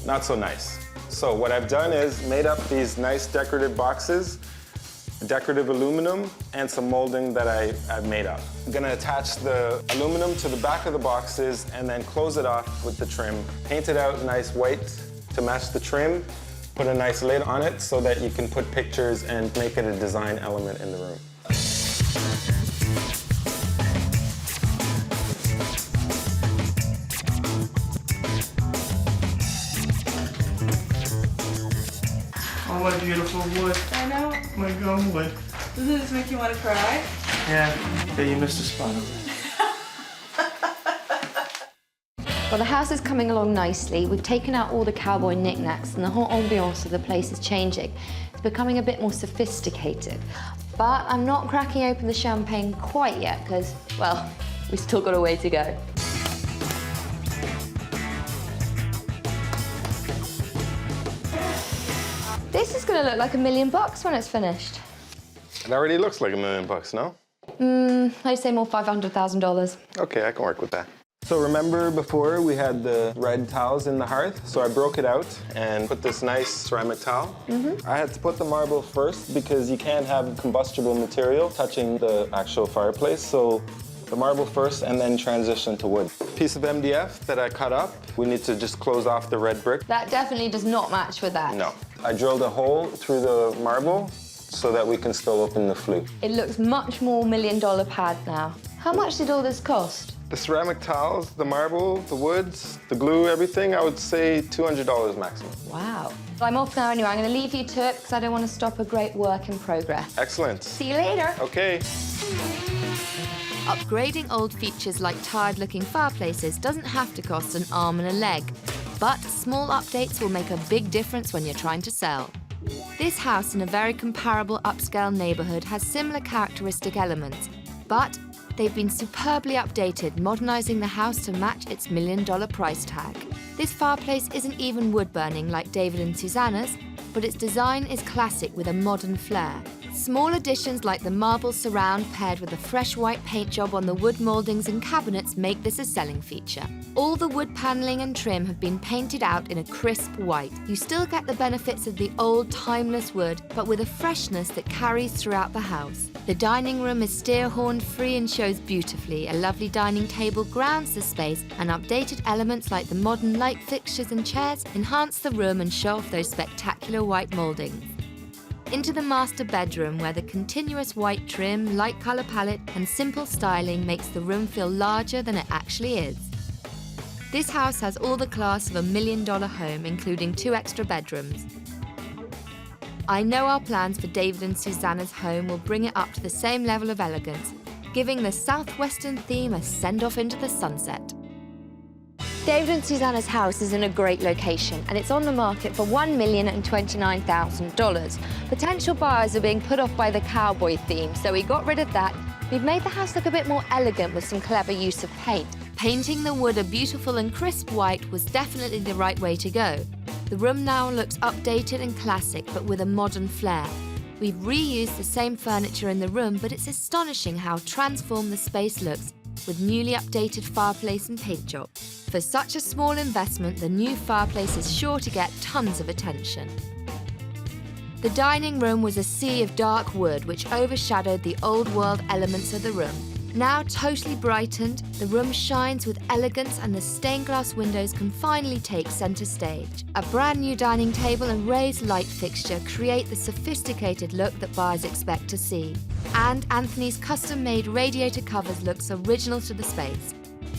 not so nice. So what I've done is made up these nice decorative boxes, decorative aluminum, and some molding that I've made up. I'm gonna attach the aluminum to the back of the boxes and then close it off with the trim. Paint it out nice white to match the trim, put a nice lid on it so that you can put pictures and make it a design element in the room. Oh, my beautiful wood. I know. My gum wood. Doesn't this make you want to cry? Yeah, you missed a spot over there. Well, the house is coming along nicely. We've taken out all the cowboy knickknacks and the whole ambiance of the place is changing. It's becoming a bit more sophisticated. But I'm not cracking open the champagne quite yet because, well, we've still got a way to go. This is going to look like $1 million when it's finished. It already looks like $1 million, no? I'd say more $500,000. Okay, I can work with that. So remember before we had the red tiles in the hearth? So I broke it out and put this nice ceramic tile. I had to put the marble first because you can't have combustible material touching the actual fireplace. So the marble first and then transition to wood. Piece of MDF that I cut up. We need to just close off the red brick. That definitely does not match with that. No. I drilled a hole through the marble so that we can still open the flue. It looks much more $1 million pad now. How much did all this cost? The ceramic tiles, the marble, the woods, the glue, everything, I would say $200 maximum. Wow. I'm off now anyway. I'm going to leave you to it because I don't want to stop a great work in progress. Excellent. See you later. Okay. Upgrading old features like tired-looking fireplaces doesn't have to cost an arm and a leg, but small updates will make a big difference when you're trying to sell. This house in a very comparable upscale neighborhood has similar characteristic elements, but they've been superbly updated, modernizing the house to match its $1 million price tag. This fireplace isn't even wood-burning like David and Susanna's, but its design is classic with a modern flair. Small additions like the marble surround paired with a fresh white paint job on the wood moldings and cabinets make this a selling feature. All the wood paneling and trim have been painted out in a crisp white. You still get the benefits of the old, timeless wood, but with a freshness that carries throughout the house. The dining room is steer-horn-free and shows beautifully. A lovely dining table grounds the space, and updated elements like the modern light fixtures and chairs enhance the room and show off those spectacular white moldings. Into the master bedroom, where the continuous white trim, light colour palette and simple styling makes the room feel larger than it actually is. This house has all the class of $1 million home, including 2 extra bedrooms. I know our plans for David and Susanna's home will bring it up to the same level of elegance, giving the Southwestern theme a send-off into the sunset. David and Susanna's house is in a great location and it's on the market for $1,029,000. Potential buyers are being put off by the cowboy theme, so we got rid of that. We've made the house look a bit more elegant with some clever use of paint. Painting the wood a beautiful and crisp white was definitely the right way to go. The room now looks updated and classic, but with a modern flair. We've reused the same furniture in the room, but it's astonishing how transformed the space looks with newly updated fireplace and paint job. For such a small investment, the new fireplace is sure to get tons of attention. The dining room was a sea of dark wood which overshadowed the old-world elements of the room. Now totally brightened, the room shines with elegance and the stained glass windows can finally take centre stage. A brand new dining table and raised light fixture create the sophisticated look that buyers expect to see. And Anthony's custom-made radiator covers looks original to the space.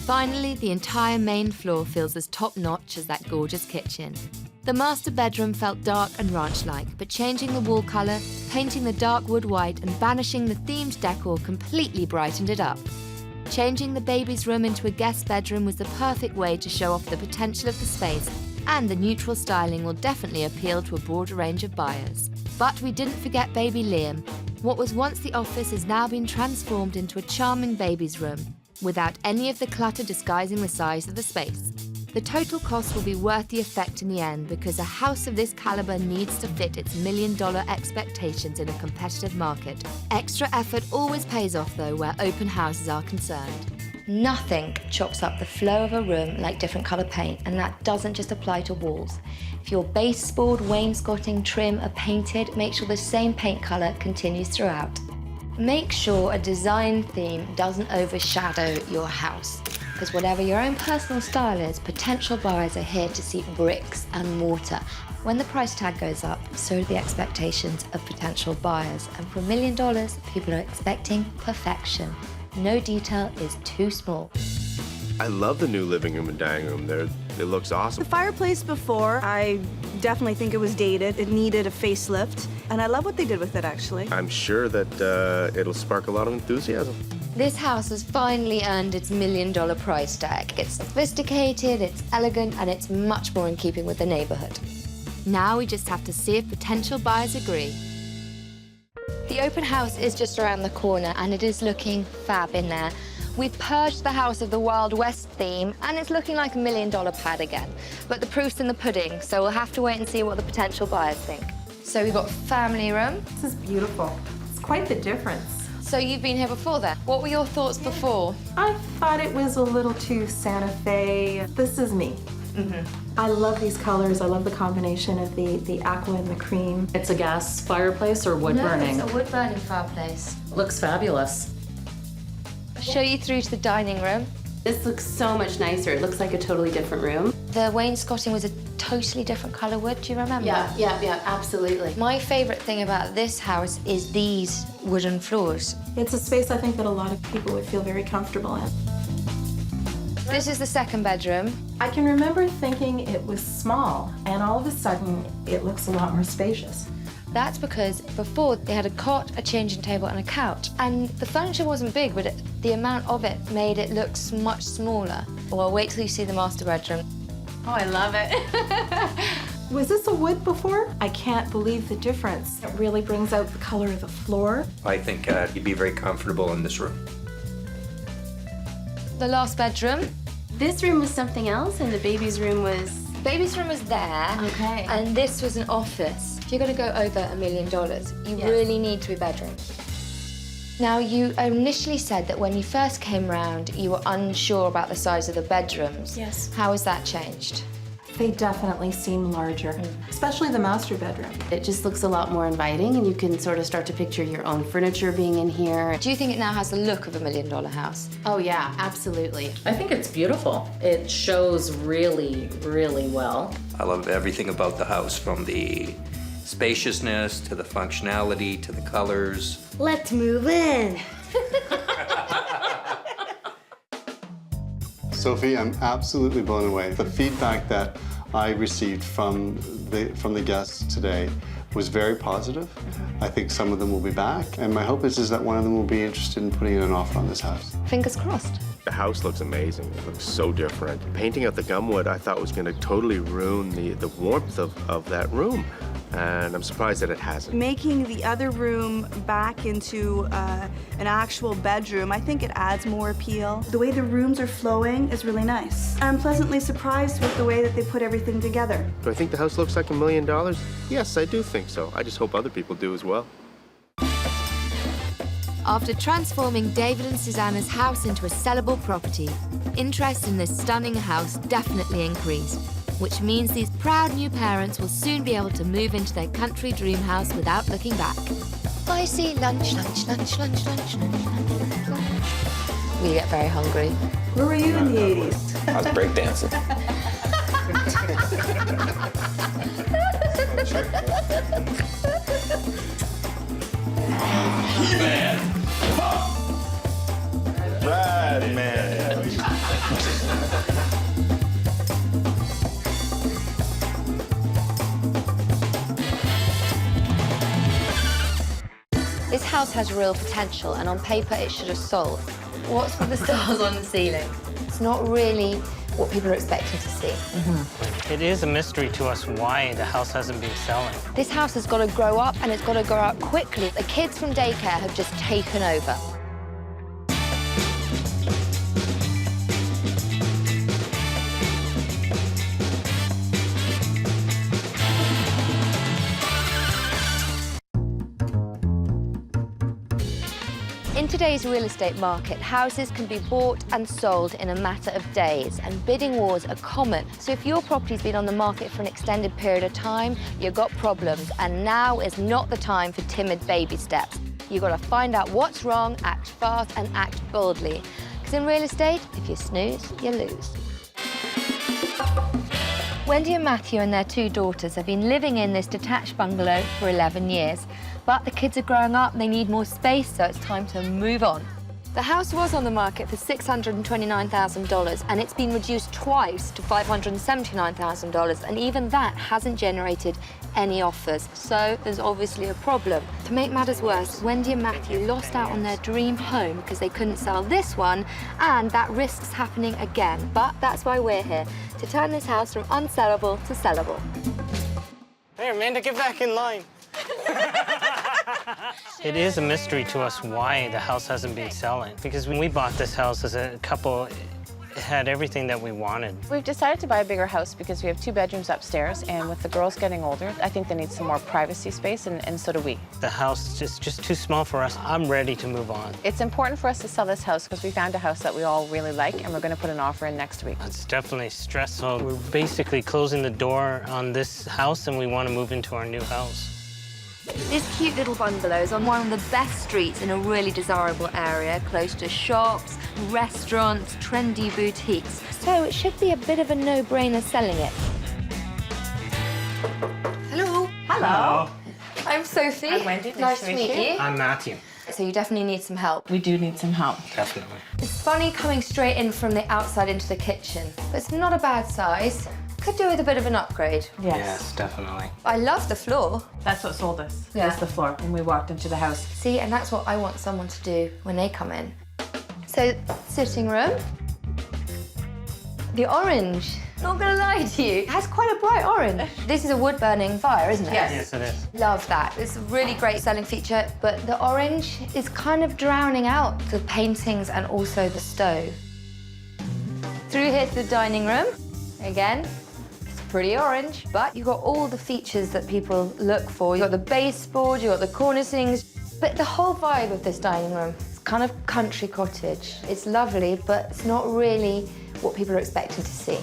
Finally, the entire main floor feels as top-notch as that gorgeous kitchen. The master bedroom felt dark and ranch-like, but changing the wall colour, painting the dark wood white and banishing the themed decor completely brightened it up. Changing the baby's room into a guest bedroom was the perfect way to show off the potential of the space, and the neutral styling will definitely appeal to a broader range of buyers. But we didn't forget baby Liam. What was once the office has now been transformed into a charming baby's room, without any of the clutter disguising the size of the space. The total cost will be worth the effect in the end because a house of this caliber needs to fit its $1 million expectations in a competitive market. Extra effort always pays off though where open houses are concerned. Nothing chops up the flow of a room like different colour paint, and that doesn't just apply to walls. If your baseboard, wainscoting, trim are painted, make sure the same paint color continues throughout. Make sure a design theme doesn't overshadow your house, because whatever your own personal style is, potential buyers are here to see bricks and mortar. When the price tag goes up, so do the expectations of potential buyers. And for $1 million, people are expecting perfection. No detail is too small. I love the new living room and dining room there. It looks awesome. The fireplace before, I definitely think it was dated. It needed a facelift, and I love what they did with it, actually. I'm sure that it'll spark a lot of enthusiasm. This house has finally earned its $1 million price tag. It's sophisticated, it's elegant, and it's much more in keeping with the neighborhood. Now we just have to see if potential buyers agree. The open house is just around the corner, and it is looking fab in there. We've purged the house of the Wild West theme, and it's looking like $1 million pad again. But the proof's in the pudding, so we'll have to wait and see what the potential buyers think. So we've got family room. This is beautiful. It's quite the difference. So you've been here before then. What were your thoughts before? I thought it was a little too Santa Fe. This is me. I love these colors. I love the combination of the aqua and the cream. It's a gas fireplace or wood burning? No, it's a wood burning fireplace. Looks fabulous. I'll show you through to the dining room. This looks so much nicer. It looks like a totally different room. The wainscoting was a totally different color wood, do you remember? Yeah, absolutely. My favorite thing about this house is these wooden floors. It's a space I think that a lot of people would feel very comfortable in. This is the second bedroom. I can remember thinking it was small, and all of a sudden, it looks a lot more spacious. That's because before they had a cot, a changing table, and a couch. And the furniture wasn't big, but the amount of it made it look much smaller. Well, wait till you see the master bedroom. Oh, I love it. Was this a wood before? I can't believe the difference. It really brings out the color of the floor. I think you'd be very comfortable in this room. The last bedroom. This room was something else, and the baby's room was... Baby's room was there. Okay. And this was an office. If you're going to go over $1 million, you really need 3 bedrooms. Now, you initially said that when you first came round, you were unsure about the size of the bedrooms. Yes. How has that changed? They definitely seem larger, especially the master bedroom. It just looks a lot more inviting, and you can sort of start to picture your own furniture being in here. Do you think it now has the look of $1 million house? Oh, yeah, absolutely. I think it's beautiful. It shows really, really well. I love everything about the house, from the spaciousness to the functionality to the colors. Let's move in. Sophie, I'm absolutely blown away. The feedback that I received from the guests today was very positive. I think some of them will be back, and my hope is that one of them will be interested in putting in an offer on this house. Fingers crossed. The house looks amazing. It looks so different. Painting out the gumwood I thought was going to totally ruin the warmth of that room. And I'm surprised that it hasn't. Making the other room back into an actual bedroom, I think it adds more appeal. The way the rooms are flowing is really nice. I'm pleasantly surprised with the way that they put everything together. Do I think the house looks like $1 million? Yes, I do think so. I just hope other people do as well. After transforming David and Susanna's house into a sellable property, interest in this stunning house definitely increased, which means these proud new parents will soon be able to move into their country dream house without looking back. I see lunch, lunch, lunch, lunch, lunch, lunch, lunch, lunch. We get very hungry. Where were you in the 80s? I was breakdancing. Rad man. This house has real potential, and on paper it should have sold. What's with the stars on the ceiling? It's not really what people are expecting to see. It is a mystery to us why the house hasn't been selling. This house has got to grow up, and it's got to grow up quickly. The kids from Daycare have just taken over. In today's real estate market, houses can be bought and sold in a matter of days, and bidding wars are common. So if your property's been on the market for an extended period of time, you've got problems, and now is not the time for timid baby steps. You've got to find out what's wrong, act fast, and act boldly. Because in real estate, if you snooze, you lose. Wendy and Matthew and their 2 daughters have been living in this detached bungalow for 11 years. But the kids are growing up, they need more space, so it's time to move on. The house was on the market for $629,000, and it's been reduced twice to $579,000, and even that hasn't generated any offers. So there's obviously a problem. To make matters worse, Wendy and Matthew lost out on their dream home because they couldn't sell this one, and that risks happening again. But that's why we're here, to turn this house from unsellable to sellable. Hey, Amanda, get back in line. It is a mystery to us why the house hasn't been selling. Because when we bought this house as a couple, it had everything that we wanted. We've decided to buy a bigger house because we have 2 bedrooms upstairs, and with the girls getting older, I think they need some more privacy space, and so do we. The house is just too small for us. I'm ready to move on. It's important for us to sell this house because we found a house that we all really like, and we're going to put an offer in next week. It's definitely stressful. We're basically closing the door on this house, and we want to move into our new house. This cute little bungalow is on one of the best streets in a really desirable area, close to shops, restaurants, trendy boutiques. So it should be a bit of a no-brainer selling it. Hello. Hello. I'm Sophie. I'm Wendy. Nice to meet you. I'm Matthew. So you definitely need some help. We do need some help. Definitely. It's funny coming straight in from the outside into the kitchen, but it's not a bad size. Could do with a bit of an upgrade. Yes, definitely. I love the floor. That's what sold us. Yeah. Was the floor when we walked into the house. See, and that's what I want someone to do when they come in. So, sitting room. The orange, not gonna lie to you, it has quite a bright orange. This is a wood-burning fire, isn't it? Yes, it is. Love that. It's a really great selling feature, but the orange is kind of drowning out the paintings and also the stove. Through here to the dining room. Again, it's pretty orange, but you've got all the features that people look for. You've got the baseboard, you've got the cornicings, but the whole vibe of this dining room is kind of country cottage. It's lovely, but it's not really what people are expecting to see.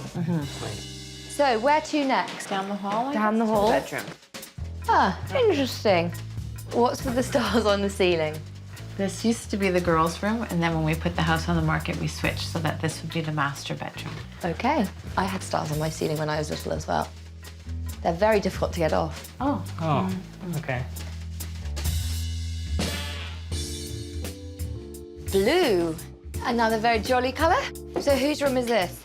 So, where to next? Down the hall? Down the hall. Bedroom. Ah, interesting. What's with the stars on the ceiling? This used to be the girls' room, and then when we put the house on the market, we switched so that this would be the master bedroom. Okay. I had stars on my ceiling when I was little as well. They're very difficult to get off. Oh. Oh, okay. Blue. Another very jolly colour. So whose room is this?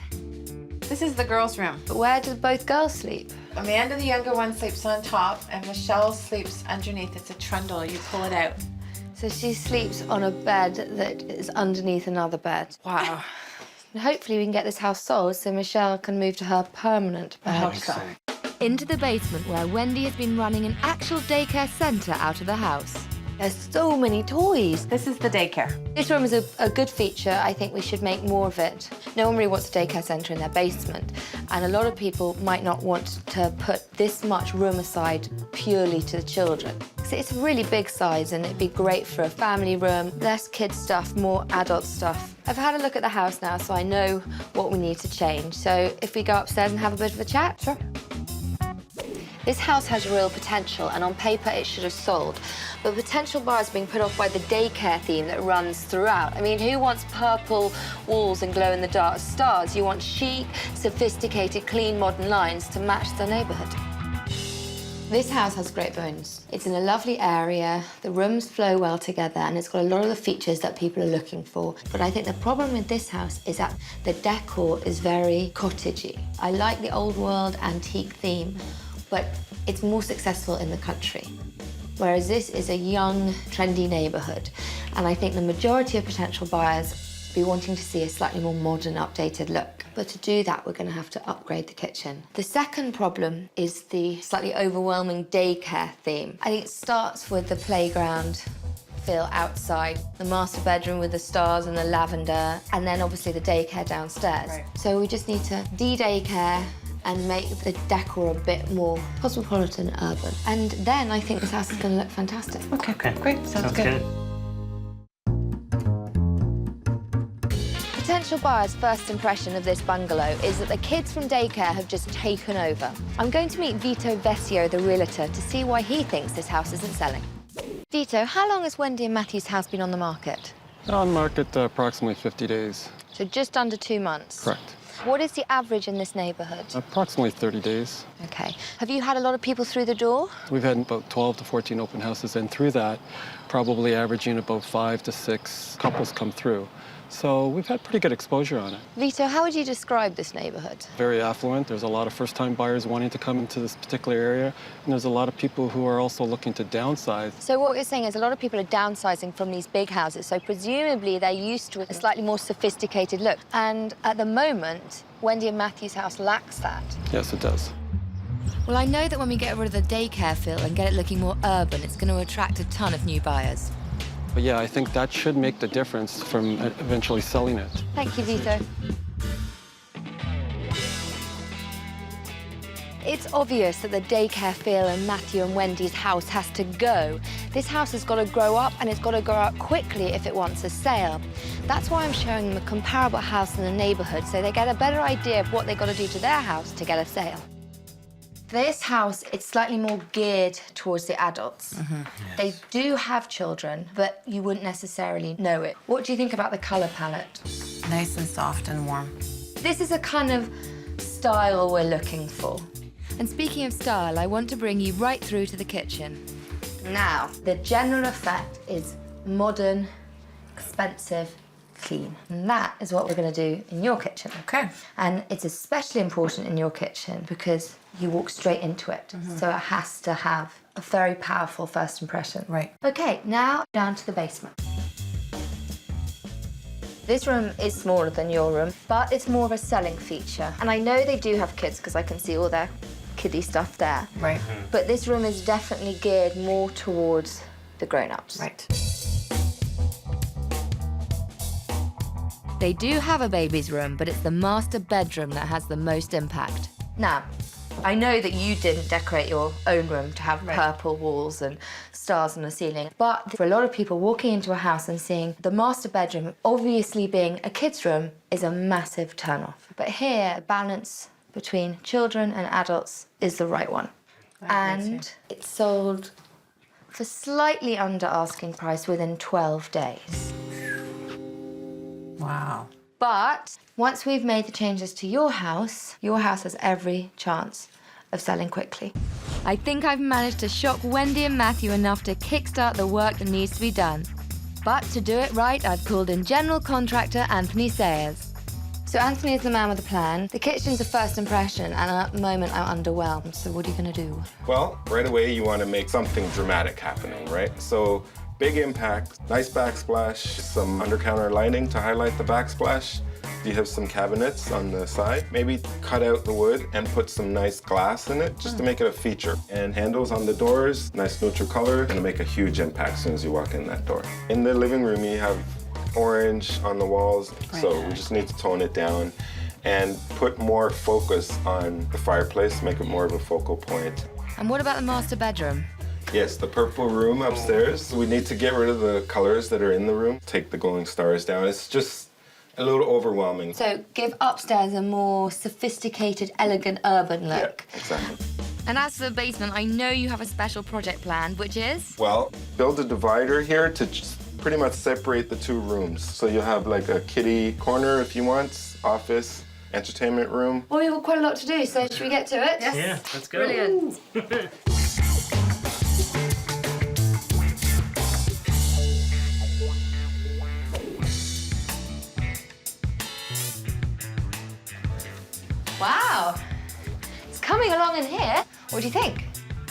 This is the girls' room. But where do both girls sleep? Amanda, the younger one, sleeps on top, and Michelle sleeps underneath. It's a trundle. You pull it out. So she sleeps on a bed that is underneath another bed. Wow. And hopefully we can get this house sold so Michelle can move to her permanent bed. I hope so. Into the basement where Wendy has been running an actual daycare centre out of the house. There's so many toys. This is the daycare. This room is a good feature. I think we should make more of it. No one really wants a daycare centre in their basement. And a lot of people might not want to put this much room aside purely to the children. So it's a really big size and it'd be great for a family room, less kids stuff, more adult stuff. I've had a look at the house now, so I know what we need to change. So if we go upstairs and have a bit of a chat? Sure. This house has real potential, and on paper it should have sold. But potential buyers are being put off by the daycare theme that runs throughout. I mean, who wants purple walls and glow-in-the-dark stars? You want chic, sophisticated, clean, modern lines to match the neighbourhood. This house has great bones. It's in a lovely area, the rooms flow well together, and it's got a lot of the features that people are looking for. But I think the problem with this house is that the decor is very cottagey. I like the old world antique theme, but it's more successful in the country. Whereas this is a young, trendy neighbourhood. And I think the majority of potential buyers will be wanting to see a slightly more modern, updated look. But to do that, we're going to have to upgrade the kitchen. The second problem is the slightly overwhelming daycare theme. I think it starts with the playground feel outside, the master bedroom with the stars and the lavender, and then obviously the daycare downstairs. Right. So we just need to de-daycare and make the decor a bit more cosmopolitan, urban. And then I think this house is going to look fantastic. Okay, great. Sounds good. Potential buyers' first impression of this bungalow is that the kids from Daycare have just taken over. I'm going to meet Vito Vesio, the realtor, to see why he thinks this house isn't selling. Vito, how long has Wendy and Matthew's house been on the market? On market approximately 50 days. So just under 2 months? Correct. What is the average in this neighborhood? Approximately 30 days. Okay. Have you had a lot of people through the door? We've had about 12 to 14 open houses, and through that, probably averaging about 5 to 6 couples come through. So we've had pretty good exposure on it. Vito, how would you describe this neighborhood? Very affluent. There's a lot of first-time buyers wanting to come into this particular area, and there's a lot of people who are also looking to downsize. So what you're saying is a lot of people are downsizing from these big houses, so presumably they're used to a slightly more sophisticated look. And at the moment, Wendy and Matthew's house lacks that. Yes, it does. Well, I know that when we get rid of the daycare feel and get it looking more urban, it's going to attract a ton of new buyers. But yeah, I think that should make the difference from eventually selling it. Thank you, Vito. It's obvious that the daycare feel in Matthew and Wendy's house has to go. This house has got to grow up, and it's got to grow up quickly if it wants a sale. That's why I'm showing them a comparable house in the neighborhood, so they get a better idea of what they've got to do to their house to get a sale. This house, it's slightly more geared towards the adults. Yes. They do have children, but you wouldn't necessarily know it. What do you think about the color palette? Nice and soft and warm. This is a kind of style we're looking for. And speaking of style, I want to bring you right through to the kitchen. Now, the general effect is modern, expensive, clean. And that is what we're going to do in your kitchen. Okay. And it's especially important in your kitchen because you walk straight into it. So it has to have a very powerful first impression. Right. Okay, now down to the basement. This room is smaller than your room, but it's more of a selling feature. And I know they do have kids because I can see all their kiddie stuff there. Right. But this room is definitely geared more towards the grown-ups. Right. They do have a baby's room, but it's the master bedroom that has the most impact. Now, I know that you didn't decorate your own room to have purple walls and stars on the ceiling, but for a lot of people walking into a house and seeing the master bedroom obviously being a kid's room is a massive turn-off. But here, the balance between children and adults is the right one. And it's sold for slightly under asking price within 12 days. Wow. But once we've made the changes to your house has every chance of selling quickly. I think I've managed to shock Wendy and Matthew enough to kickstart the work that needs to be done. But to do it right, I've called in general contractor Anthony Sayers. So Anthony is the man with the plan. The kitchen's a first impression, and at the moment I'm underwhelmed. So what are you gonna do? Well, right away you want to make something dramatic happening, right? So big impact, nice backsplash, some under-counter lighting to highlight the backsplash. You have some cabinets on the side. Maybe cut out the wood and put some nice glass in it just to make it a feature. And handles on the doors, nice neutral color, gonna make a huge impact as soon as you walk in that door. In the living room, you have orange on the walls, so we just need to tone it down and put more focus on the fireplace, make it more of a focal point. And what about the master bedroom? Yes, the purple room upstairs. We need to get rid of the colors that are in the room. Take the glowing stars down. It's just a little overwhelming. So give upstairs a more sophisticated, elegant, urban look. Yeah, exactly. And as for the basement, I know you have a special project planned, which is? Well, build a divider here to just pretty much separate the two rooms. So you'll have like a kiddie corner if you want, office, entertainment room. Well, we've got quite a lot to do, so should we get to it? Yes. Yeah, let's go. Brilliant. Wow, it's coming along in here. What do you think?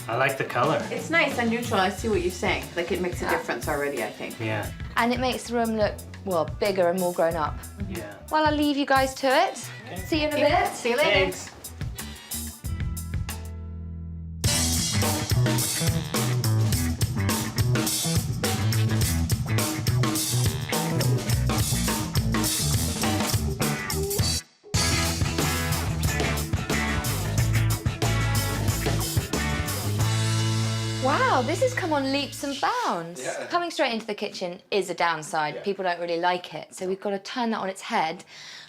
I like the color. It's nice and neutral. I see what you're saying. Like, it makes a difference already, I think. Yeah. And it makes the room look, well, bigger and more grown up. Yeah. Well, I'll leave you guys to it. Okay. See you in a bit. See you later. Thanks. Wow, Wow, this has come on leaps and bounds. Yeah. Coming straight into the kitchen is a downside. Yeah. People don't really like it. So we've got to turn that on its head,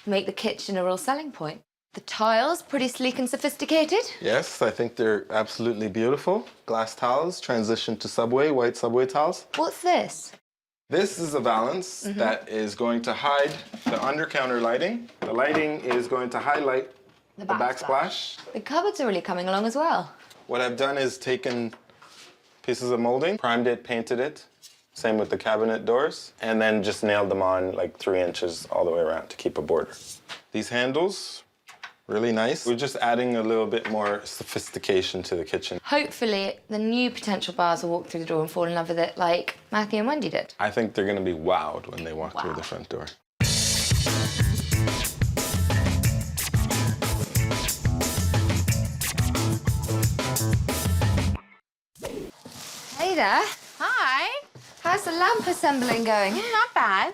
make the kitchen a real selling point. The tiles, pretty sleek and sophisticated. Yes, I think they're absolutely beautiful. Glass tiles, transition to white subway tiles. What's this? This is a valance that is going to hide the under-counter lighting. The lighting is going to highlight the backsplash. The cupboards are really coming along as well. What I've done is taken pieces of molding, primed it, painted it. Same with the cabinet doors. And then just nailed them on like 3 inches all the way around to keep a border. These handles, really nice. We're just adding a little bit more sophistication to the kitchen. Hopefully, the new potential buyers will walk through the door and fall in love with it like Matthew and Wendy did. I think they're gonna be wowed when they walk through the front door. Hey there. Hi. How's the lamp assembling going? Not bad.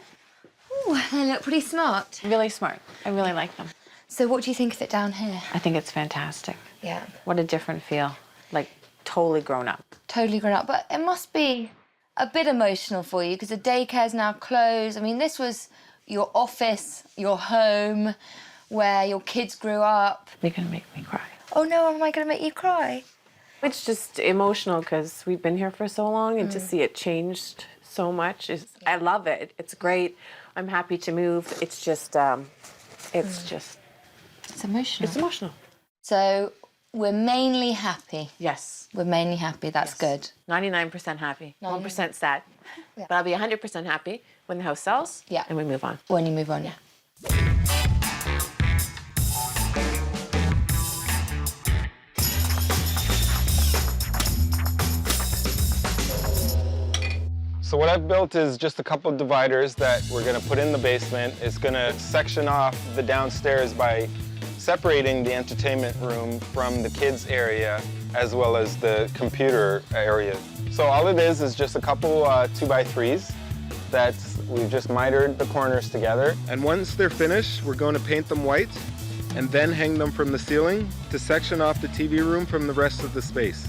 Ooh, they look pretty smart. Really smart. I really like them. So what do you think of it down here? I think it's fantastic. Yeah. What a different feel. Like, totally grown up. Totally grown up, but it must be a bit emotional for you because the daycare's now closed. I mean, this was your office, your home, where your kids grew up. You're gonna make me cry. Oh no, am I gonna make you cry? It's just emotional because we've been here for so long, and to see it changed so much I love it. It's great. I'm happy to move. It's just, It's emotional. It's emotional. So we're mainly happy. Yes. We're mainly happy. That's good. 99% happy. 1% sad. But I'll be 100% happy when the house sells. Yeah. And we move on. When you move on, yeah. So what I've built is just a couple of dividers that we're gonna put in the basement. It's gonna section off the downstairs by separating the entertainment room from the kids area as well as the computer area. So all it is just a couple 2x3s that we've just mitered the corners together. And once they're finished, we're going to paint them white and then hang them from the ceiling to section off the TV room from the rest of the space.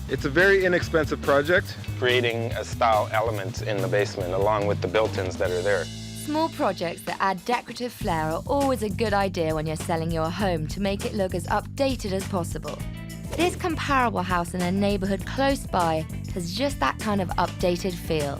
It's a very inexpensive project, creating a style element in the basement along with the built-ins that are there. Small projects that add decorative flair are always a good idea when you're selling your home to make it look as updated as possible. This comparable house in a neighborhood close by has just that kind of updated feel.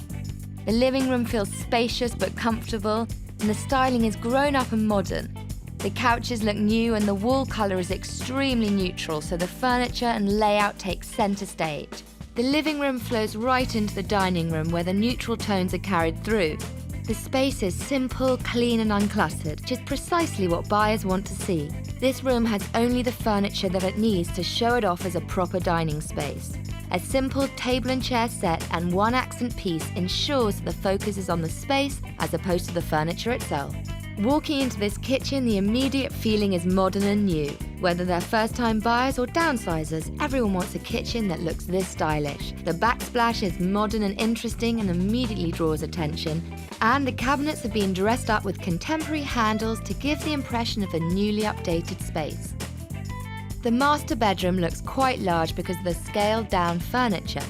The living room feels spacious but comfortable, and the styling is grown up and modern. The couches look new and the wall color is extremely neutral, so the furniture and layout take center stage. The living room flows right into the dining room where the neutral tones are carried through. The space is simple, clean and uncluttered, which is precisely what buyers want to see. This room has only the furniture that it needs to show it off as a proper dining space. A simple table and chair set and one accent piece ensures that the focus is on the space as opposed to the furniture itself. Walking into this kitchen, the immediate feeling is modern and new. Whether they're first-time buyers or downsizers, everyone wants a kitchen that looks this stylish. The backsplash is modern and interesting and immediately draws attention. And the cabinets have been dressed up with contemporary handles to give the impression of a newly updated space. The master bedroom looks quite large because of the scaled-down furniture.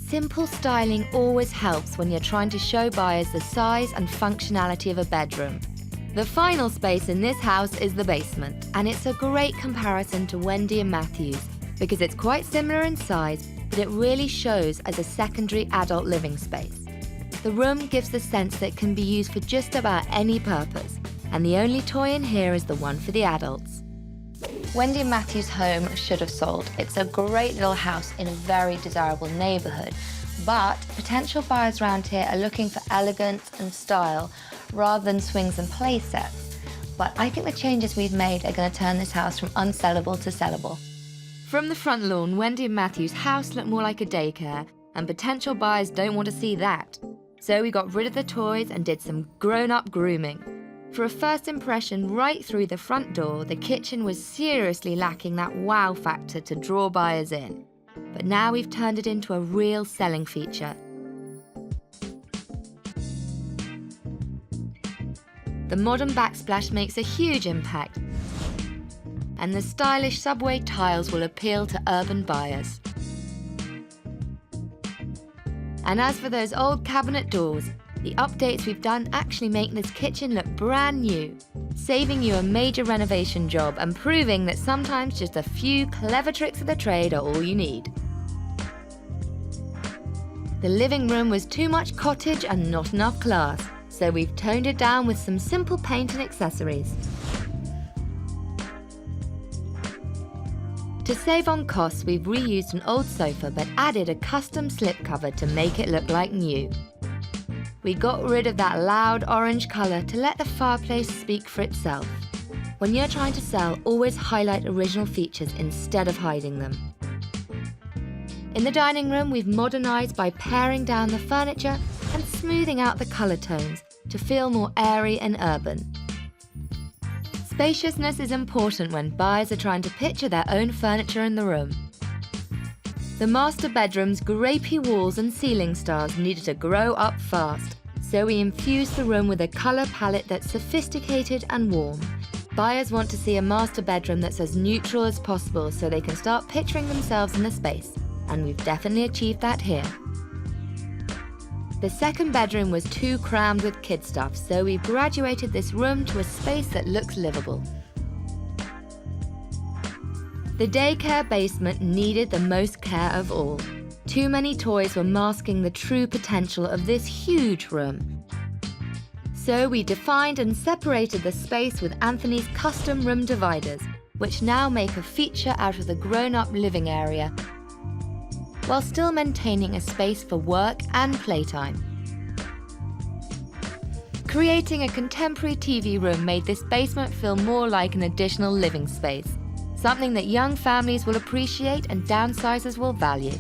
Simple styling always helps when you're trying to show buyers the size and functionality of a bedroom. The final space in this house is the basement, and it's a great comparison to Wendy and Matthew's because it's quite similar in size, but it really shows as a secondary adult living space. The room gives the sense that it can be used for just about any purpose, and the only toy in here is the one for the adults. Wendy and Matthew's home should have sold. It's a great little house in a very desirable neighborhood, but potential buyers around here are looking for elegance and style rather than swings and play sets. But I think the changes we've made are going to turn this house from unsellable to sellable. From the front lawn, Wendy and Matthew's house looked more like a daycare, and potential buyers don't want to see that. So we got rid of the toys and did some grown-up grooming. For a first impression right through the front door, the kitchen was seriously lacking that wow factor to draw buyers in. But now we've turned it into a real selling feature. The modern backsplash makes a huge impact, and the stylish subway tiles will appeal to urban buyers. And as for those old cabinet doors, the updates we've done actually make this kitchen look brand new, saving you a major renovation job and proving that sometimes just a few clever tricks of the trade are all you need. The living room was too much cottage and not enough class, so we've toned it down with some simple paint and accessories. To save on costs, we've reused an old sofa but added a custom slipcover to make it look like new. We got rid of that loud orange colour to let the fireplace speak for itself. When you're trying to sell, always highlight original features instead of hiding them. In the dining room, we've modernised by paring down the furniture and smoothing out the colour tones to feel more airy and urban. Spaciousness is important when buyers are trying to picture their own furniture in the room. The master bedroom's grapey walls and ceiling stars needed to grow up fast, so we infused the room with a colour palette that's sophisticated and warm. Buyers want to see a master bedroom that's as neutral as possible so they can start picturing themselves in the space, and we've definitely achieved that here. The second bedroom was too crammed with kid stuff, so we've graduated this room to a space that looks livable. The daycare basement needed the most care of all. Too many toys were masking the true potential of this huge room. So we defined and separated the space with Anthony's custom room dividers, which now make a feature out of the grown-up living area, while still maintaining a space for work and playtime. Creating a contemporary TV room made this basement feel more like an additional living space, something that young families will appreciate and downsizers will value.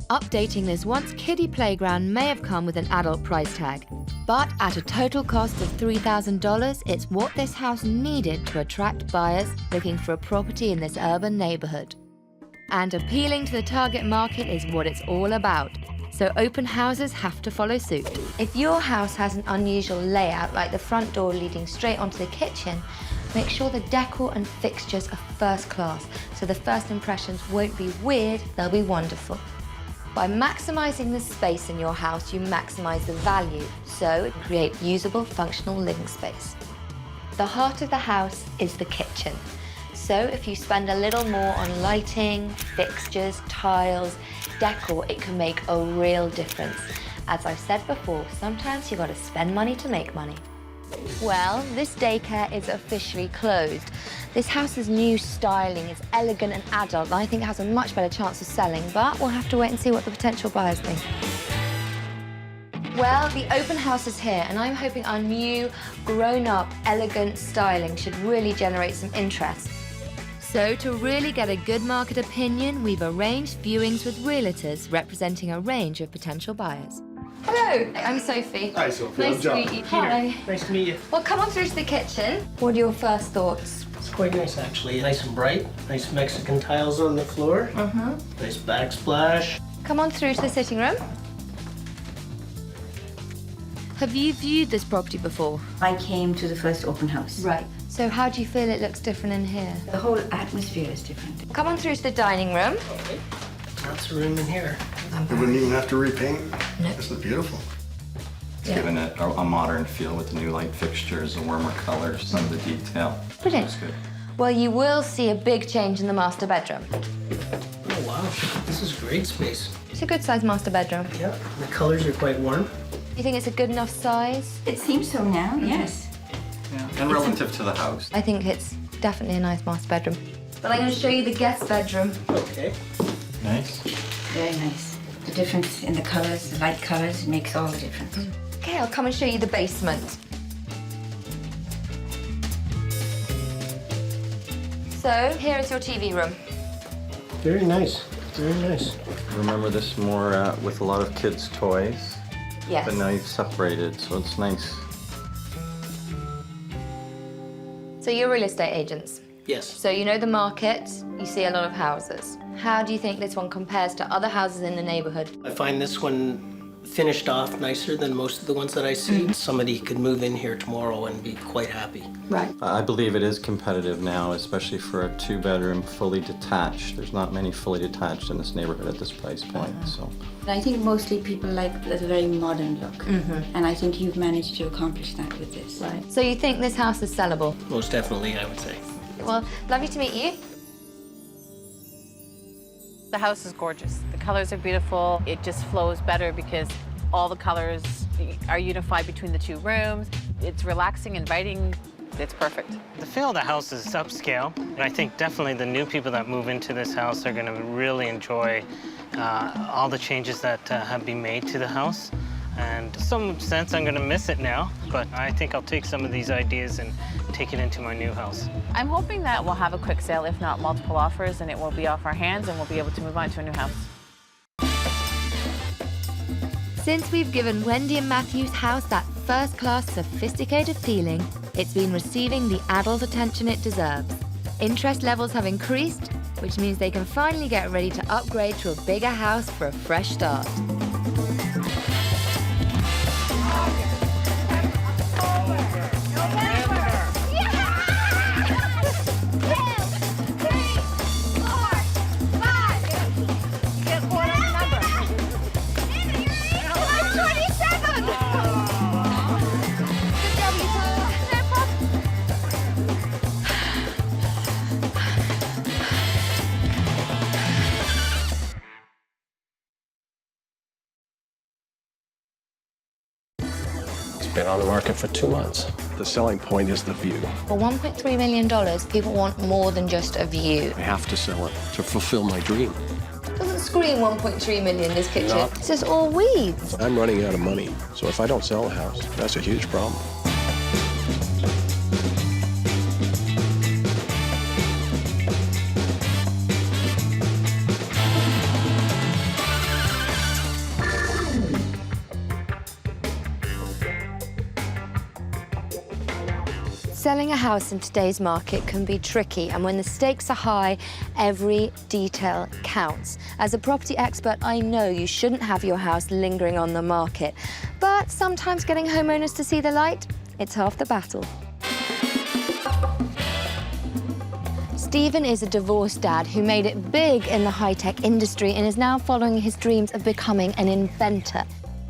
Updating this once kiddie playground may have come with an adult price tag, but at a total cost of $3,000, it's what this house needed to attract buyers looking for a property in this urban neighborhood. And appealing to the target market is what it's all about, so open houses have to follow suit. If your house has an unusual layout, like the front door leading straight onto the kitchen, make sure the decor and fixtures are first class, so the first impressions won't be weird, they'll be wonderful. By maximising the space in your house, you maximise the value, so create usable, functional living space. The heart of the house is the kitchen. So if you spend a little more on lighting, fixtures, tiles, decor, it can make a real difference. As I've said before, sometimes you've got to spend money to make money. Well, this daycare is officially closed. This house's new styling is elegant and adult, and I think it has a much better chance of selling, but we'll have to wait and see what the potential buyers think. Well, the open house is here, and I'm hoping our new, grown-up, elegant styling should really generate some interest. So to really get a good market opinion, we've arranged viewings with realtors representing a range of potential buyers. Hello, I'm Sophie. Hi, Sophie. Nice I'm to John. meet you. Hi. Nice to meet you. Well, come on through to the kitchen. What are your first thoughts? It's quite nice, actually. Nice and bright. Nice Mexican tiles on the floor. Nice backsplash. Come on through to the sitting room. Have you viewed this property before? I came to the first open house. Right. So how do you feel it looks different in here? The whole atmosphere is different. Come on through to the dining room. Okay. Lots of room in here. It wouldn't even have to repaint. No. This is beautiful. It's given it a modern feel with the new light fixtures, the warmer colors, some of the detail. Brilliant. It's good. Well, you will see a big change in the master bedroom. Oh, wow. This is great space. It's a good-sized master bedroom. Yeah, the colors are quite warm. You think it's a good enough size? It seems so now, yes. Yeah, and relative to the house. I think it's definitely a nice master bedroom. But I'm going to show you the guest bedroom. Okay. Nice. Very nice. The difference in the colors, the light colors, makes all the difference. Okay, I'll come and show you the basement. So, here is your TV room. Very nice. Very nice. Remember this more with a lot of kids' toys. Yes. But now you've separated, so it's nice. So you're real estate agents? Yes. So you know the market, you see a lot of houses. How do you think this one compares to other houses in the neighborhood? I find this one finished off nicer than most of the ones that I see. Somebody could move in here tomorrow and be quite happy. Right. I believe it is competitive now, especially for a 2-bedroom fully detached. There's not many fully detached in this neighborhood at this price point, so. And I think mostly people like the very modern look. And I think you've managed to accomplish that with this. Right. So you think this house is sellable? Most definitely, I would say. Well, lovely to meet you. The house is gorgeous. The colors are beautiful. It just flows better because all the colors are unified between the 2 rooms. It's relaxing, inviting. It's perfect. The feel of the house is upscale, and I think definitely the new people that move into this house are going to really enjoy all the changes that have been made to the house. And in some sense, I'm going to miss it now, but I think I'll take some of these ideas and take it into my new house. I'm hoping that we'll have a quick sale, if not multiple offers, and it will be off our hands and we'll be able to move on to a new house. Since we've given Wendy and Matthew's house that first-class sophisticated feeling, it's been receiving the adult attention it deserves. Interest levels have increased, which means they can finally get ready to upgrade to a bigger house for a fresh start. Been on the market for 2 months. The selling point is the view. For $1.3 million, people want more than just a view. I have to sell it to fulfill my dream. Doesn't scream 1.3 million, this kitchen. Not- It's just all weeds. I'm running out of money, so if I don't sell the house, that's a huge problem. Selling a house in today's market can be tricky, and when the stakes are high, every detail counts. As a property expert, I know you shouldn't have your house lingering on the market, but sometimes getting homeowners to see the light, it's half the battle. Stephen is a divorced dad who made it big in the high-tech industry and is now following his dreams of becoming an inventor.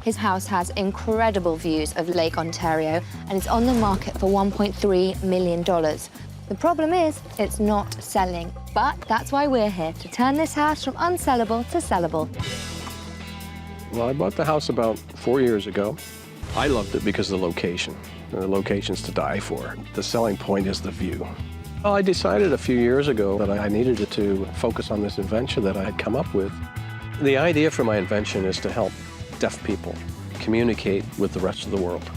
His house has incredible views of Lake Ontario and is on the market for $1.3 million. The problem is, it's not selling. But that's why we're here, to turn this house from unsellable to sellable. Well, I bought the house about 4 years ago. I loved it because of the location. The location's to die for. The selling point is the view. Well, I decided a few years ago that I needed to focus on this invention that I had come up with. The idea for my invention is to help deaf people communicate with the rest of the world.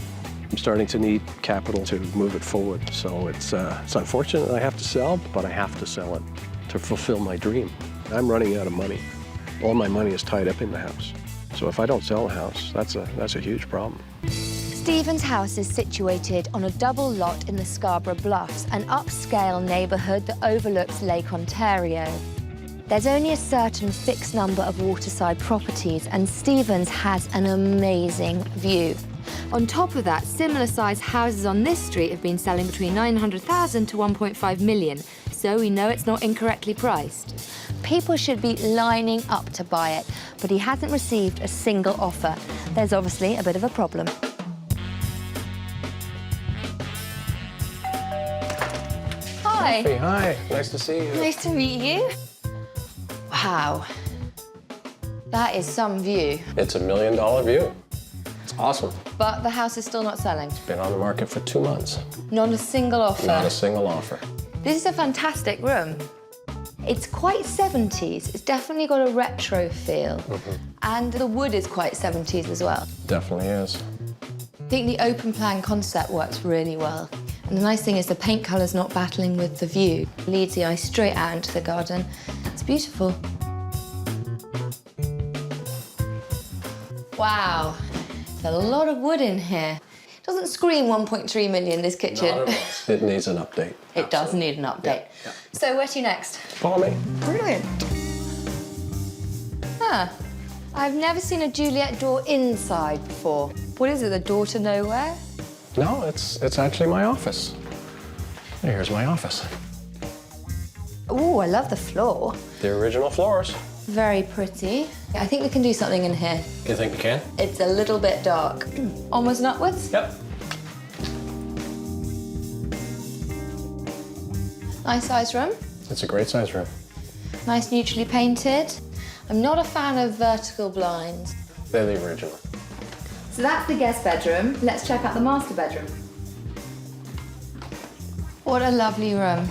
I'm starting to need capital to move it forward, so it's unfortunate I have to sell, but I have to sell it to fulfill my dream. I'm running out of money. All my money is tied up in the house. So if I don't sell the house, that's a huge problem. Stephen's house is situated on a double lot in the Scarborough Bluffs, an upscale neighbourhood that overlooks Lake Ontario. There's only a certain fixed number of waterside properties, and Stephen's has an amazing view. On top of that, similar-sized houses on this street have been selling between $900,000 to $1.5 million, so we know it's not incorrectly priced. People should be lining up to buy it, but he hasn't received a single offer. There's obviously a bit of a problem. Hi. Hey, hi. Nice to see you. Nice to meet you. Wow. That is some view. It's $1 million view. It's awesome. But the house is still not selling. Been on the market for 2 months. Not a single offer. Not a single offer. This is a fantastic room. It's quite 70s. It's definitely got a retro feel. And the wood is quite 70s as well. Definitely is. I think the open plan concept works really well. And the nice thing is the paint colour's not battling with the view. It leads the eye straight out into the garden. It's beautiful. Wow, there's a lot of wood in here. Doesn't scream 1.3 million, this kitchen. Not at all. It needs an update. It does need an update. Yeah. So where to next? Follow me. Brilliant. Ah, I've never seen a Juliet door inside before. What is it, the door to nowhere? No, it's actually my office. Here's my office. Ooh, I love the floor. The original floors. Very pretty. I think we can do something in here. You think we can? It's a little bit dark. Onwards and upwards? Yep. Nice size room. It's a great size room. Nice neutrally painted. I'm not a fan of vertical blinds. They're the original. So that's the guest bedroom. Let's check out the master bedroom. What a lovely room.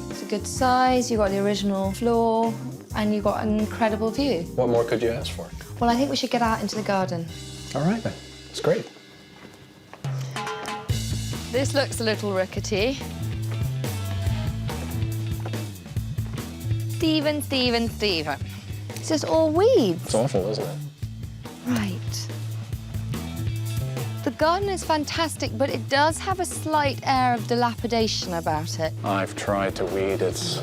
It's a good size, you've got the original floor, and you've got an incredible view. What more could you ask for? Well, I think we should get out into the garden. All right, then. It's great. This looks a little rickety. Stephen. It's just all weeds. It's awful, isn't it? Right. The garden is fantastic, but it does have a slight air of dilapidation about it. I've tried to weed. It's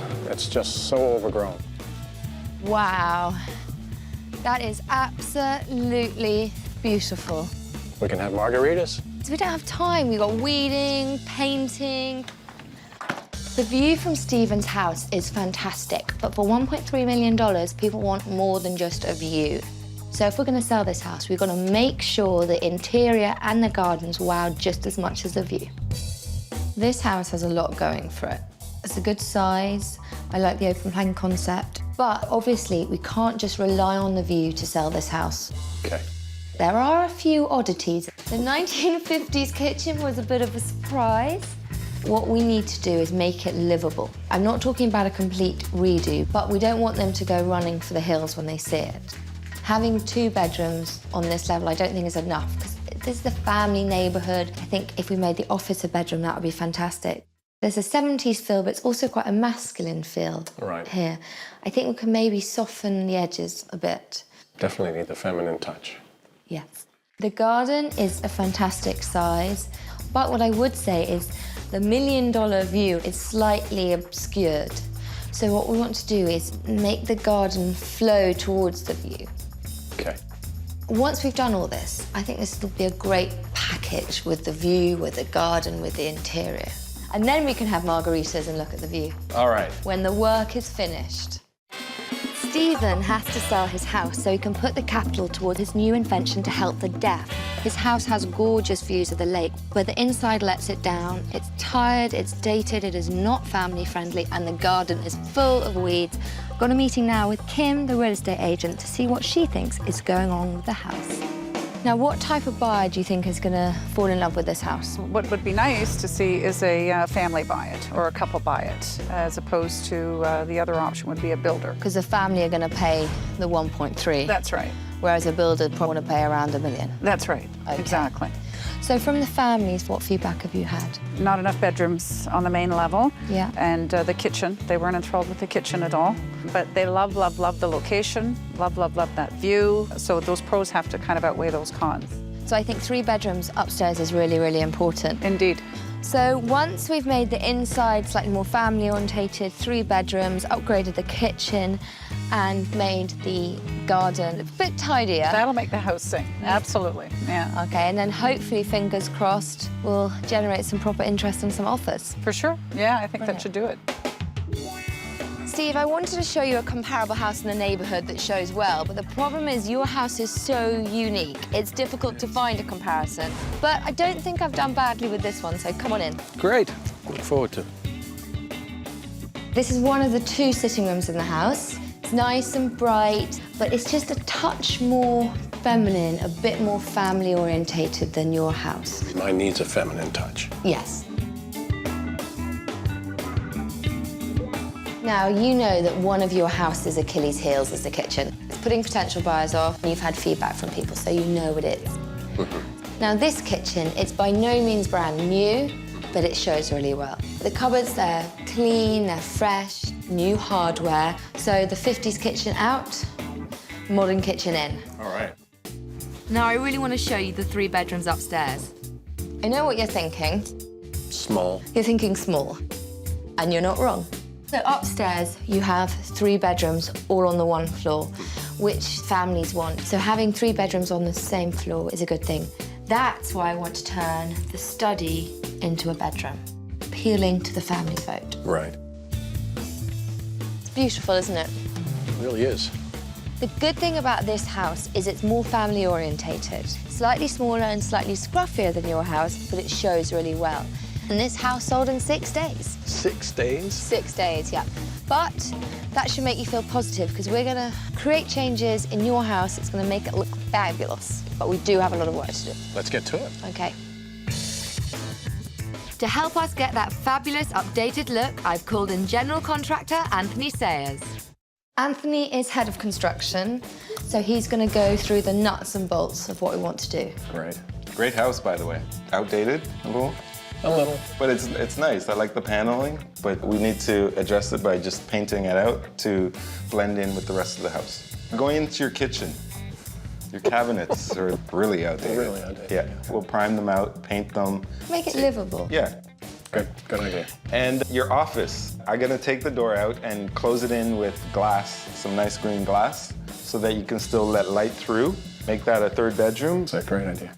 just so overgrown. Wow. That is absolutely beautiful. We can have margaritas. So we don't have time. We've got weeding, painting. The view from Stephen's house is fantastic, but for $1.3 million, people want more than just a view. So if we're going to sell this house, we've got to make sure the interior and the gardens wow just as much as the view. This house has a lot going for it. It's a good size. I like the open plan concept. But obviously, we can't just rely on the view to sell this house. Okay. There are a few oddities. The 1950s kitchen was a bit of a surprise. What we need to do is make it livable. I'm not talking about a complete redo, but we don't want them to go running for the hills when they see it. Having 2 bedrooms on this level I don't think is enough, because this is a family neighbourhood. I think if we made the office a bedroom, that would be fantastic. There's a 70s feel, but it's also quite a masculine feel here. I think we can maybe soften the edges a bit. Definitely need the feminine touch. Yes. The garden is a fantastic size, but what I would say is the $1 million view is slightly obscured. So what we want to do is make the garden flow towards the view. Okay. Once we've done all this, I think this will be a great package with the view, with the garden, with the interior. And then we can have margaritas and look at the view. All right. When the work is finished. Stephen has to sell his house so he can put the capital toward his new invention to help the deaf. His house has gorgeous views of the lake, but the inside lets it down. It's tired, it's dated, it is not family friendly, and the garden is full of weeds. I've got a meeting now with Kim, the real estate agent, to see what she thinks is going on with the house. Now, what type of buyer do you think is going to fall in love with this house? What would be nice to see is a family buy it or a couple buy it, as opposed to the other option would be a builder. Because the family are going to pay the 1.3. That's right. Whereas a builder would probably want to pay around $1 million. That's right. Okay. Exactly. So from the families, what feedback have you had? Not enough bedrooms on the main level. Yeah. And the kitchen, they weren't enthralled with the kitchen at all. But they love the location, love that view. So those pros have to kind of outweigh those cons. So I think 3 bedrooms upstairs is really, really important. Indeed. So once we've made the inside slightly more family-orientated, 3 bedrooms, upgraded the kitchen, and made the garden a bit tidier. That'll make the house sing, absolutely, yeah. Okay, and then hopefully, fingers crossed, we'll generate some proper interest and some offers. For sure, yeah, I think that should do it. Steve, I wanted to show you a comparable house in the neighbourhood that shows well, but the problem is your house is so unique. It's difficult to find a comparison. But I don't think I've done badly with this one, so come on in. Great. Look forward to it. This is one of the 2 sitting rooms in the house. It's nice and bright, but it's just a touch more feminine, a bit more family-orientated than your house. Mine needs a feminine touch. Yes. Now, you know that one of your house's Achilles' heels is the kitchen. It's putting potential buyers off, and you've had feedback from people, so you know what it is. Now, this kitchen, it's by no means brand new, but it shows really well. The cupboards, they're clean, they're fresh, new hardware. So the 50s kitchen out, modern kitchen in. All right. Now, I really want to show you the 3 bedrooms upstairs. I know what you're thinking. Small. You're thinking small, and you're not wrong. So upstairs, you have 3 bedrooms all on the one floor. which families want. So having 3 bedrooms on the same floor is a good thing. That's why I want to turn the study into a bedroom, appealing to the family vote. Right. It's beautiful, isn't it? It really is. The good thing about this house is it's more family orientated. Slightly smaller and slightly scruffier than your house, but it shows really well. And this house sold in 6 days. 6 days? 6 days, yeah. But that should make you feel positive because we're gonna create changes in your house. It's gonna make it look fabulous. But we do have a lot of work to do. Let's get to it. Okay. To help us get that fabulous updated look, I've called in general contractor Anthony Sayers. Anthony is head of construction, so he's gonna go through the nuts and bolts of what we want to do. Great. Great house, by the way. Outdated a little. A little. But it's nice. I like the paneling, but we need to address it by just painting it out to blend in with the rest of the house. Going into your kitchen, your cabinets are really outdated. Really outdated. Yeah. We'll prime them out, paint them. Make it livable. Yeah. Good idea. And your office, I'm gonna take the door out and close it in with glass, some nice green glass, so that you can still let light through. Make that a 3rd bedroom. That's a great idea.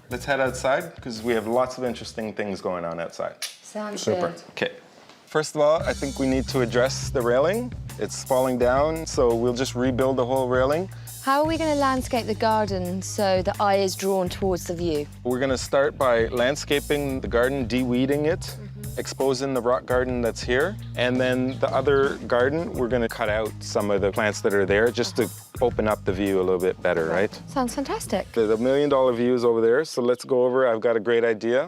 Let's head outside, because we have lots of interesting things going on outside. Sounds Super. good. Okay. First of all, I think we need to address the railing. It's falling down, so we'll just rebuild the whole railing. How are we gonna landscape the garden so the eye is drawn towards the view? We're gonna start by landscaping the garden, de-weeding it, exposing the rock garden that's here, and then the other garden, we're gonna cut out some of the plants that are there just to open up the view a little bit better, right? Sounds fantastic. The $1 million view is over there, so let's go over. I've got a great idea.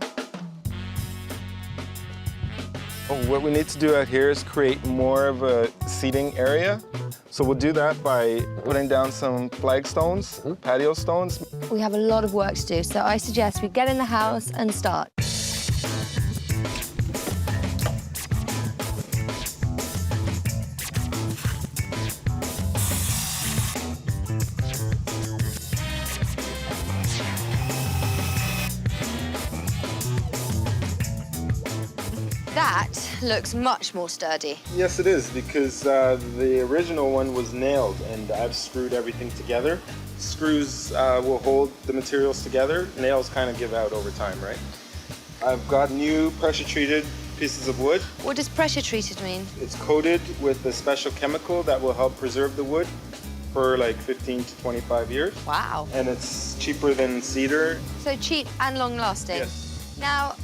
What we need to do out here is create more of a seating area. So we'll do that by putting down some flagstones, patio stones. We have a lot of work to do, so I suggest we get in the house and start. That looks much more sturdy. Yes, it is, because the original one was nailed, and I've screwed everything together. Screws will hold the materials together. Nails kind of give out over time, right? I've got new pressure-treated pieces of wood. What does pressure treated mean? It's coated with a special chemical that will help preserve the wood for like 15 to 25 years. Wow. And it's cheaper than cedar. So cheap and long lasting. Yes. Now,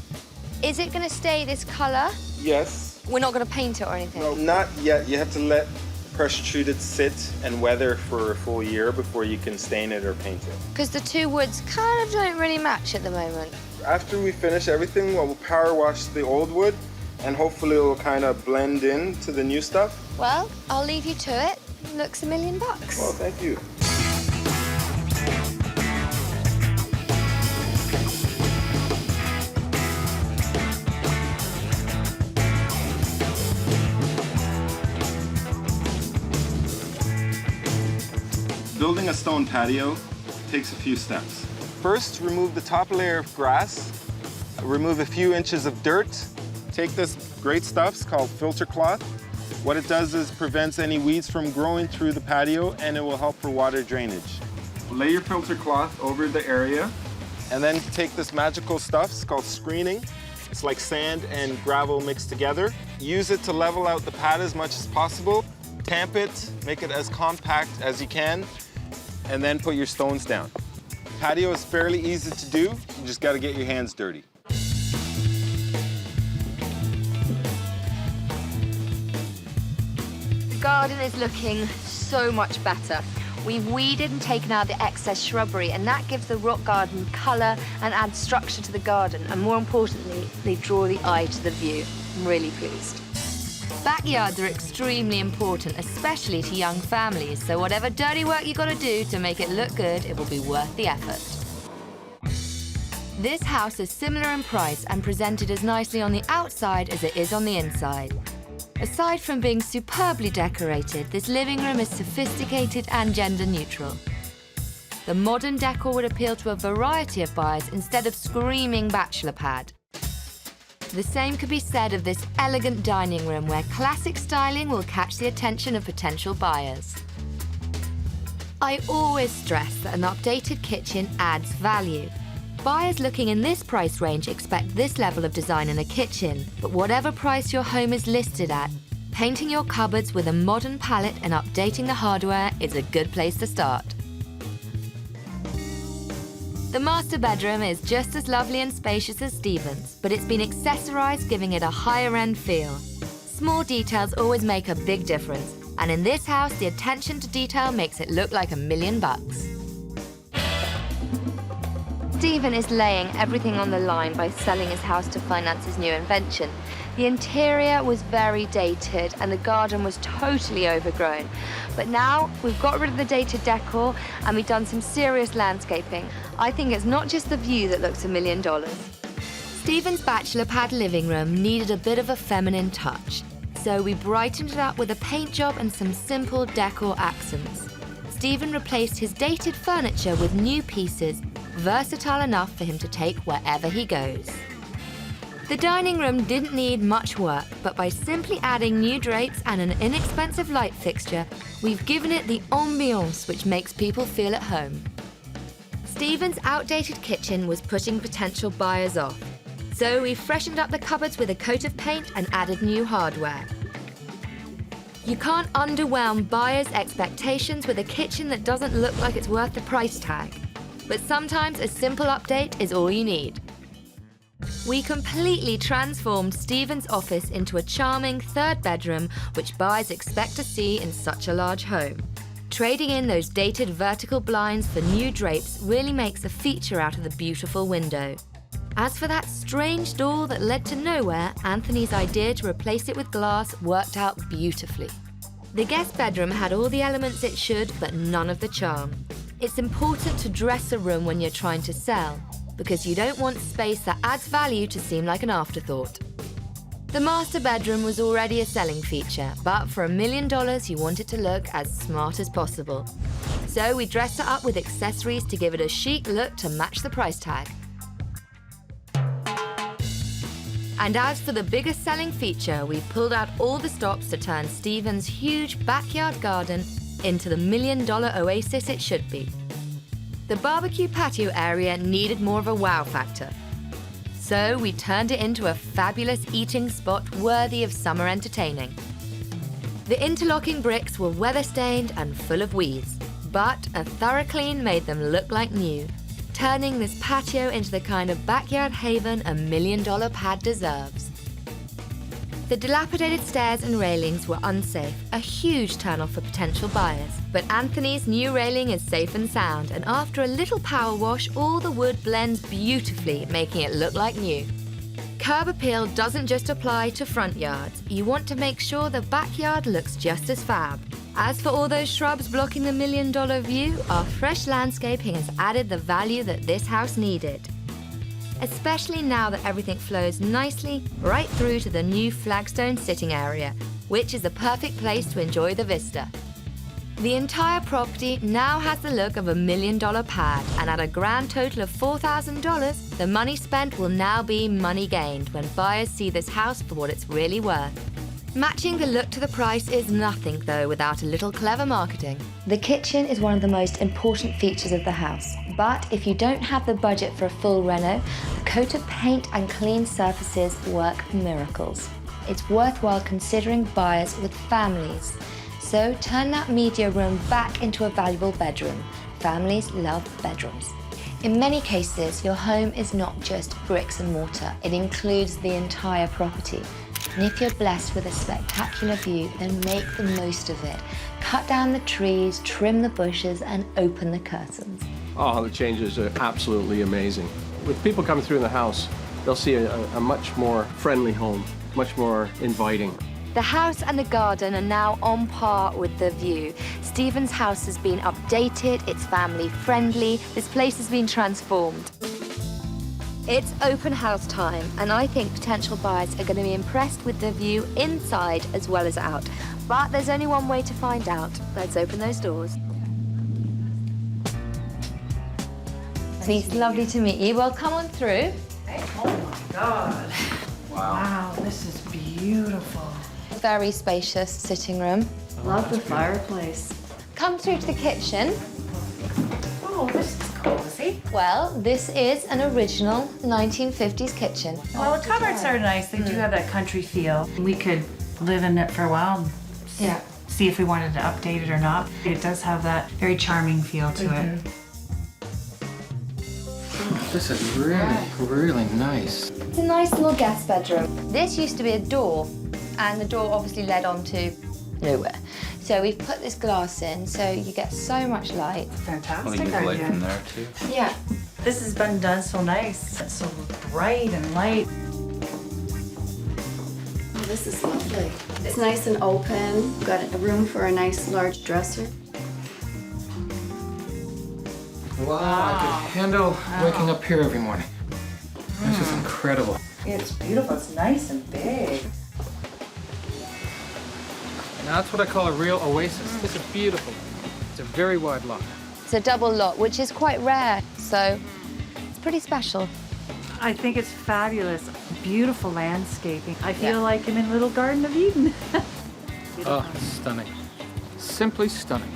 is it gonna stay this color? Yes. We're not gonna paint it or anything? No, not yet. You have to let pressure treated sit and weather for a full year before you can stain it or paint it. Because the two woods kind of don't really match at the moment. After we finish everything, we'll power wash the old wood and hopefully it will kind of blend in to the new stuff. Well, I'll leave you to it. Looks $1 million. Well, thank you. Building a stone patio takes a few steps. First, remove the top layer of grass, remove a few inches of dirt. Take this great stuff, it's called filter cloth. What it does is prevents any weeds from growing through the patio, and it will help for water drainage. Lay your filter cloth over the area, and then take this magical stuff, it's called screening. It's like sand and gravel mixed together. Use it to level out the pad as much as possible. Tamp it, make it as compact as you can, and then put your stones down. Patio is fairly easy to do, you just gotta get your hands dirty. The garden is looking so much better. We've weeded and taken out the excess shrubbery, and that gives the rock garden colour and adds structure to the garden, and more importantly, they draw the eye to the view. I'm really pleased. Backyards are extremely important, especially to young families, so whatever dirty work you gotta do to make it look good, it will be worth the effort. This house is similar in price and presented as nicely on the outside as it is on the inside. Aside from being superbly decorated, this living room is sophisticated and gender neutral. The modern decor would appeal to a variety of buyers instead of screaming bachelor pad. The same could be said of this elegant dining room where classic styling will catch the attention of potential buyers. I always stress that an updated kitchen adds value. Buyers looking in this price range expect this level of design in a kitchen, but whatever price your home is listed at, painting your cupboards with a modern palette and updating the hardware is a good place to start. The master bedroom is just as lovely and spacious as Stephen's, but it's been accessorized, giving it a higher-end feel. Small details always make a big difference, and in this house, the attention to detail makes it look like $1 million. Stephen is laying everything on the line by selling his house to finance his new invention. The interior was very dated and the garden was totally overgrown. But now we've got rid of the dated decor and we've done some serious landscaping. I think it's not just the view that looks $1 million. Stephen's bachelor pad living room needed a bit of a feminine touch, so we brightened it up with a paint job and some simple decor accents. Stephen replaced his dated furniture with new pieces, versatile enough for him to take wherever he goes. The dining room didn't need much work, but by simply adding new drapes and an inexpensive light fixture, we've given it the ambiance which makes people feel at home. Stephen's outdated kitchen was putting potential buyers off, so we freshened up the cupboards with a coat of paint and added new hardware. You can't underwhelm buyers' expectations with a kitchen that doesn't look like it's worth the price tag. But sometimes a simple update is all you need. We completely transformed Stephen's office into a charming third bedroom, which buyers expect to see in such a large home. Trading in those dated vertical blinds for new drapes really makes a feature out of the beautiful window. As for that strange door that led to nowhere, Anthony's idea to replace it with glass worked out beautifully. The guest bedroom had all the elements it should, but none of the charm. It's important to dress a room when you're trying to sell, because you don't want space that adds value to seem like an afterthought. The master bedroom was already a selling feature, but for $1 million, you want it to look as smart as possible. So we dressed it up with accessories to give it a chic look to match the price tag. And as for the biggest selling feature, we pulled out all the stops to turn Stephen's huge backyard garden into the $1 million oasis it should be. The barbecue patio area needed more of a wow factor. So we turned it into a fabulous eating spot worthy of summer entertaining. The interlocking bricks were weather-stained and full of weeds, but a thorough clean made them look like new, turning this patio into the kind of backyard haven a $1 million pad deserves. The dilapidated stairs and railings were unsafe, a huge turn-off for potential buyers. But Anthony's new railing is safe and sound, and after a little power wash, all the wood blends beautifully, making it look like new. Curb appeal doesn't just apply to front yards. You want to make sure the backyard looks just as fab. As for all those shrubs blocking the $1 million view, our fresh landscaping has added the value that this house needed. Especially now that everything flows nicely right through to the new flagstone sitting area, which is the perfect place to enjoy the vista. The entire property now has the look of a $1 million pad, and at a grand total of $4,000, the money spent will now be money gained when buyers see this house for what it's really worth. Matching the look to the price is nothing, though, without a little clever marketing. The kitchen is one of the most important features of the house, but if you don't have the budget for a full reno, a coat of paint and clean surfaces work miracles. It's worthwhile considering buyers with families. So turn that media room back into a valuable bedroom. Families love bedrooms. In many cases, your home is not just bricks and mortar, it includes the entire property. And if you're blessed with a spectacular view, then make the most of it. Cut down the trees, trim the bushes, and open the curtains. Oh, the changes are absolutely amazing. With people coming through in the house, they'll see a much more friendly home, much more inviting. The house and the garden are now on par with the view. Stephen's house has been updated, it's family friendly, this place has been transformed. It's open house time, and I think potential buyers are going to be impressed with the view inside as well as out. But there's only one way to find out. Let's open those doors. It's lovely to meet you. Well, come on through. Oh my God. Wow, this is beautiful. Very spacious sitting room. Love the fireplace. Come through to the kitchen. Oh, this is cozy. Well, this is an original 1950s kitchen. Well, the cupboards are nice. They do have that country feel. We could live in it for a while and see if we wanted to update it or not. It does have that very charming feel to it. This is really nice. It's a nice little guest bedroom. This used to be a door, and the door obviously led on to nowhere. So we've put this glass in, so you get so much light. Fantastic you get light idea. from there too. Yeah. This has been done so nice. It's so bright and light. Oh, this is lovely. It's nice and open. Got a room for a nice large dresser. Wow, I could handle waking up here every morning. This is incredible. It's beautiful. It's nice and big. Now that's what I call a real oasis. This is beautiful. It's a very wide lot. It's a double lot, which is quite rare, so it's pretty special. I think it's fabulous. Beautiful landscaping. I feel like I'm in Little Garden of Eden. Oh, stunning. Simply stunning.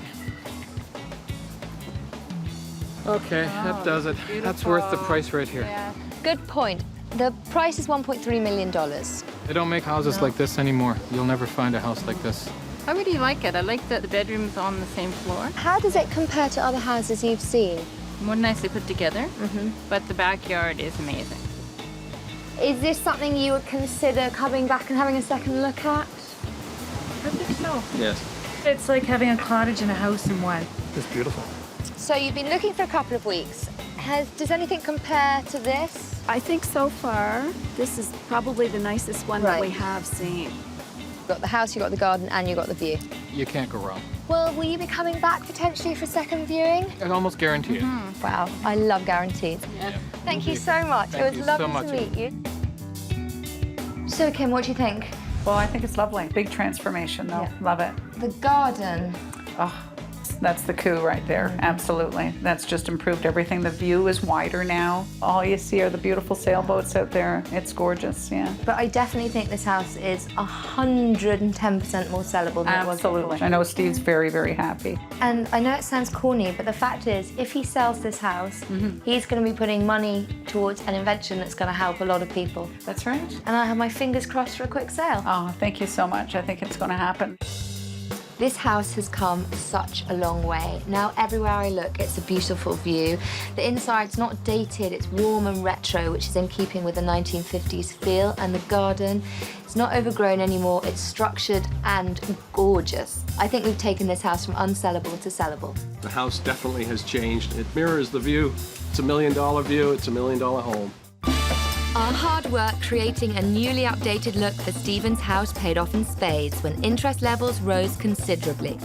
Okay, that does it. That's worth the price right here. Yeah. Good point. The price is $1.3 million. They don't make houses like this anymore. You'll never find a house like this. I really like it. I like that the bedroom's on the same floor. How does it compare to other houses you've seen? More nicely put together, but the backyard is amazing. Is this something you would consider coming back and having a second look at? I think so. Yes. It's like having a cottage and a house in one. It's beautiful. So you've been looking for a couple of weeks. Does anything compare to this? I think so far, this is probably the nicest one that we have seen. You've got the house, you've got the garden, and you've got the view. You can't go wrong. Well, will you be coming back potentially for a second viewing? I can almost guarantee it. Wow, I love guarantees. Yeah. Thank you so much. Thank It was you so lovely much. to meet you. So, Kim, what do you think? Well, I think it's lovely. Big transformation, though. Love it. The garden. Oh, that's the coup right there. Absolutely. That's just improved everything. The view is wider now. All you see are the beautiful sailboats out there. It's gorgeous, yeah. But I definitely think this house is 110% more sellable than it was before. Absolutely. I know Steve's very, very happy. And I know it sounds corny, but the fact is, if he sells this house, he's going to be putting money towards an invention that's going to help a lot of people. That's right. And I have my fingers crossed for a quick sale. Oh, thank you so much. I think it's going to happen. This house has come such a long way. Now everywhere I look, it's a beautiful view. The inside's not dated, it's warm and retro, which is in keeping with the 1950s feel. And the garden, it's not overgrown anymore, it's structured and gorgeous. I think we've taken this house from unsellable to sellable. The house definitely has changed. It mirrors the view. It's $1 million view, it's $1 million home. Our hard work creating a newly updated look for Stephen's house paid off in spades when interest levels rose considerably.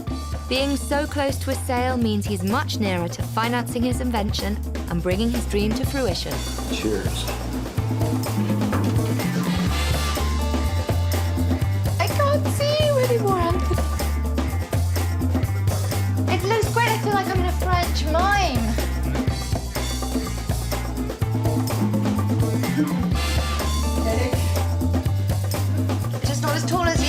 Being so close to a sale means he's much nearer to financing his invention and bringing his dream to fruition. Cheers. I can't see you anymore, Anthony. It looks great. I feel like I'm in a French mime. Just not as tall as you.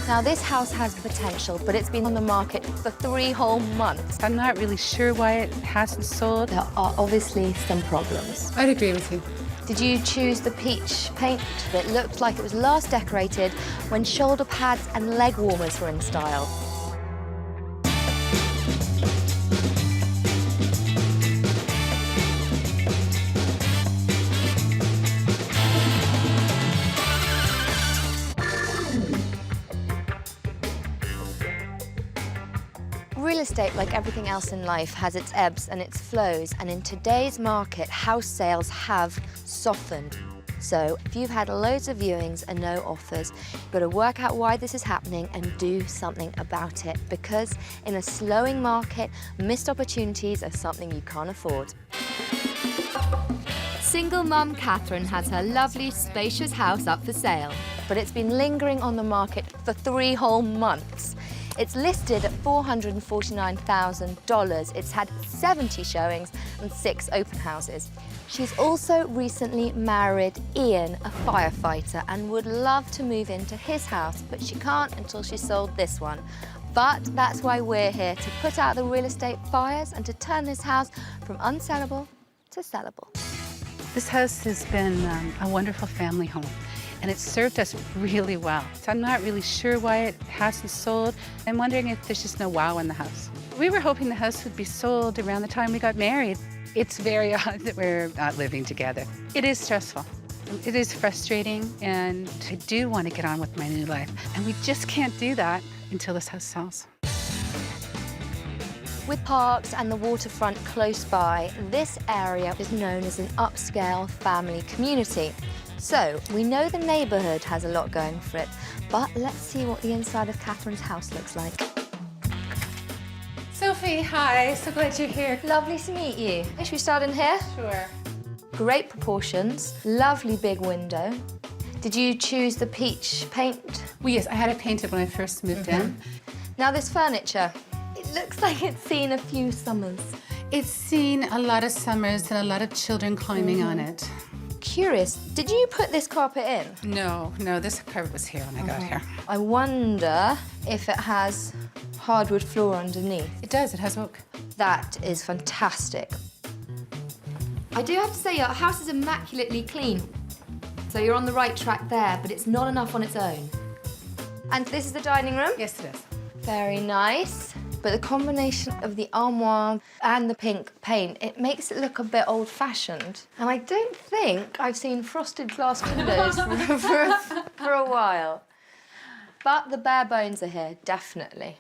Now, this house has potential, but it's been on the market for 3 whole months. I'm not really sure why it hasn't sold. There are obviously some problems. I'd agree with you. Did you choose the peach paint that looked like it was last decorated when shoulder pads and leg warmers were in style? Real estate, like everything else in life, has its ebbs and its flows, and in today's market, house sales have softened. So if you've had loads of viewings and no offers, you've got to work out why this is happening and do something about it, because in a slowing market, missed opportunities are something you can't afford. Single mum Catherine has her lovely, spacious house up for sale. But it's been lingering on the market for 3 whole months. It's listed at $449,000. It's had 70 showings and 6 open houses. She's also recently married Ian, a firefighter, and would love to move into his house, but she can't until she's sold this one. But that's why we're here, to put out the real estate fires and to turn this house from unsellable to sellable. This house has been a wonderful family home, and it's served us really well. So I'm not really sure why it hasn't sold. I'm wondering if there's just no wow in the house. We were hoping the house would be sold around the time we got married. It's very odd that we're not living together. It is stressful. It is frustrating, and I do want to get on with my new life. And we just can't do that until this house sells. With parks and the waterfront close by, this area is known as an upscale family community. So we know the neighbourhood has a lot going for it, but let's see what the inside of Catherine's house looks like. Sophie, hi. So glad you're here. Lovely to meet you. Should we start in here? Sure. Great proportions, lovely big window. Did you choose the peach paint? Well, yes, I had it painted when I first moved in. Now this furniture, it looks like it's seen a few summers. It's seen a lot of summers and a lot of children climbing on it. Curious, did you put this carpet in? No, this carpet was here when I got here. I wonder if it has hardwood floor underneath. It does, it has oak. That is fantastic. I do have to say, your house is immaculately clean. So you're on the right track there, but it's not enough on its own. And this is the dining room? Yes, it is. Very nice. But the combination of the armoire and the pink paint, it makes it look a bit old-fashioned. And I don't think I've seen frosted glass windows for a while. But the bare bones are here, definitely.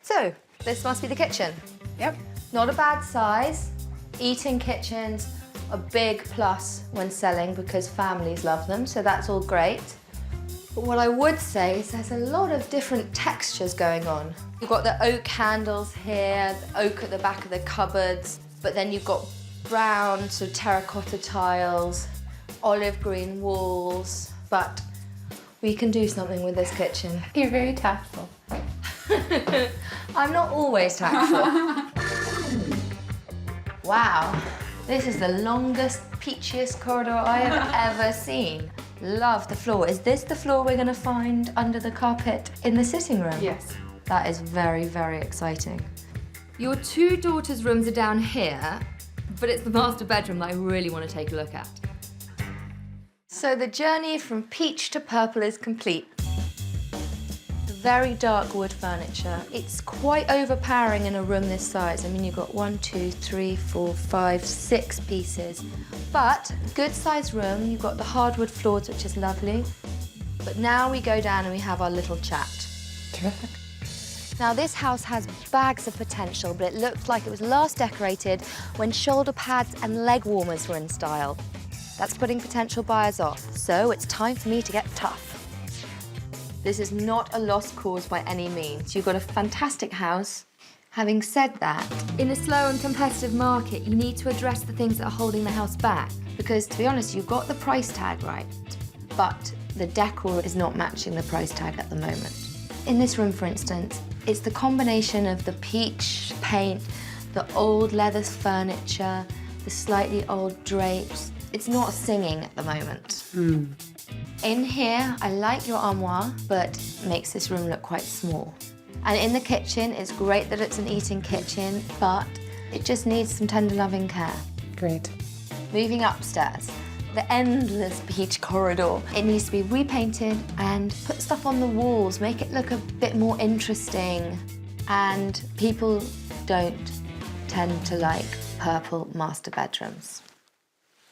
So, this must be the kitchen. Yep. Not a bad size. Eating kitchens, a big plus when selling because families love them, so that's all great. But what I would say is there's a lot of different textures going on. You've got the oak handles here, the oak at the back of the cupboards, but then you've got brown, sort of terracotta tiles, olive green walls, but we can do something with this kitchen. You're very tactful. I'm not always tactful. Wow, this is the longest, peachiest corridor I have ever seen. Love the floor. Is this the floor we're going to find under the carpet in the sitting room? Yes. That is very, very exciting. Your two daughters' rooms are down here, but it's the master bedroom that I really want to take a look at. So the journey from peach to purple is complete. The very dark wood furniture. It's quite overpowering in a room this size. I mean, you've got 1, 2, 3, 4, 5, 6 pieces. But good sized room, you've got the hardwood floors, which is lovely. But now we go down and we have our little chat. Terrific. Now this house has bags of potential, but it looks like it was last decorated when shoulder pads and leg warmers were in style. That's putting potential buyers off, so it's time for me to get tough. This is not a lost cause by any means. You've got a fantastic house. Having said that, in a slow and competitive market, you need to address the things that are holding the house back. Because, to be honest, you've got the price tag right, but the decor is not matching the price tag at the moment. In this room, for instance, it's the combination of the peach paint, the old leather furniture, the slightly old drapes. It's not singing at the moment. In here, I like your armoire, but it makes this room look quite small. And in the kitchen, it's great that it's an eating kitchen, but it just needs some tender loving care. Great. Moving upstairs, the endless beach corridor. It needs to be repainted and put stuff on the walls, make it look a bit more interesting. And people don't tend to like purple master bedrooms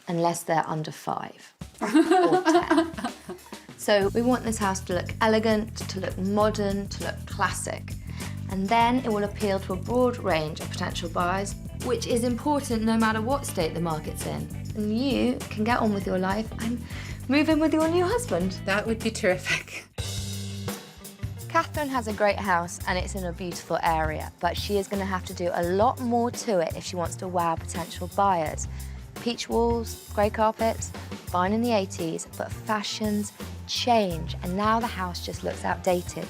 unless they're under 5 or 10. So we want this house to look elegant, to look modern, to look classic. And then it will appeal to a broad range of potential buyers, which is important no matter what state the market's in. And you can get on with your life and move in with your new husband. That would be terrific. Catherine has a great house and it's in a beautiful area, but she is going to have to do a lot more to it if she wants to wow potential buyers. Peach walls, grey carpets, fine in the 80s, but fashions change, and now the house just looks outdated.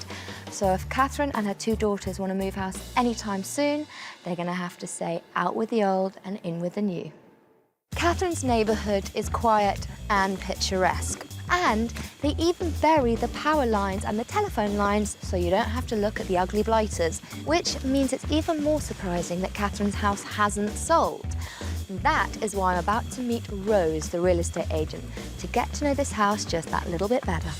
So if Catherine and her 2 daughters want to move house anytime soon, they're going to have to say out with the old and in with the new. Catherine's neighbourhood is quiet and picturesque, and they even bury the power lines and the telephone lines so you don't have to look at the ugly blighters, which means it's even more surprising that Catherine's house hasn't sold. That is why I'm about to meet Rose, the real estate agent, to get to know this house just that little bit better.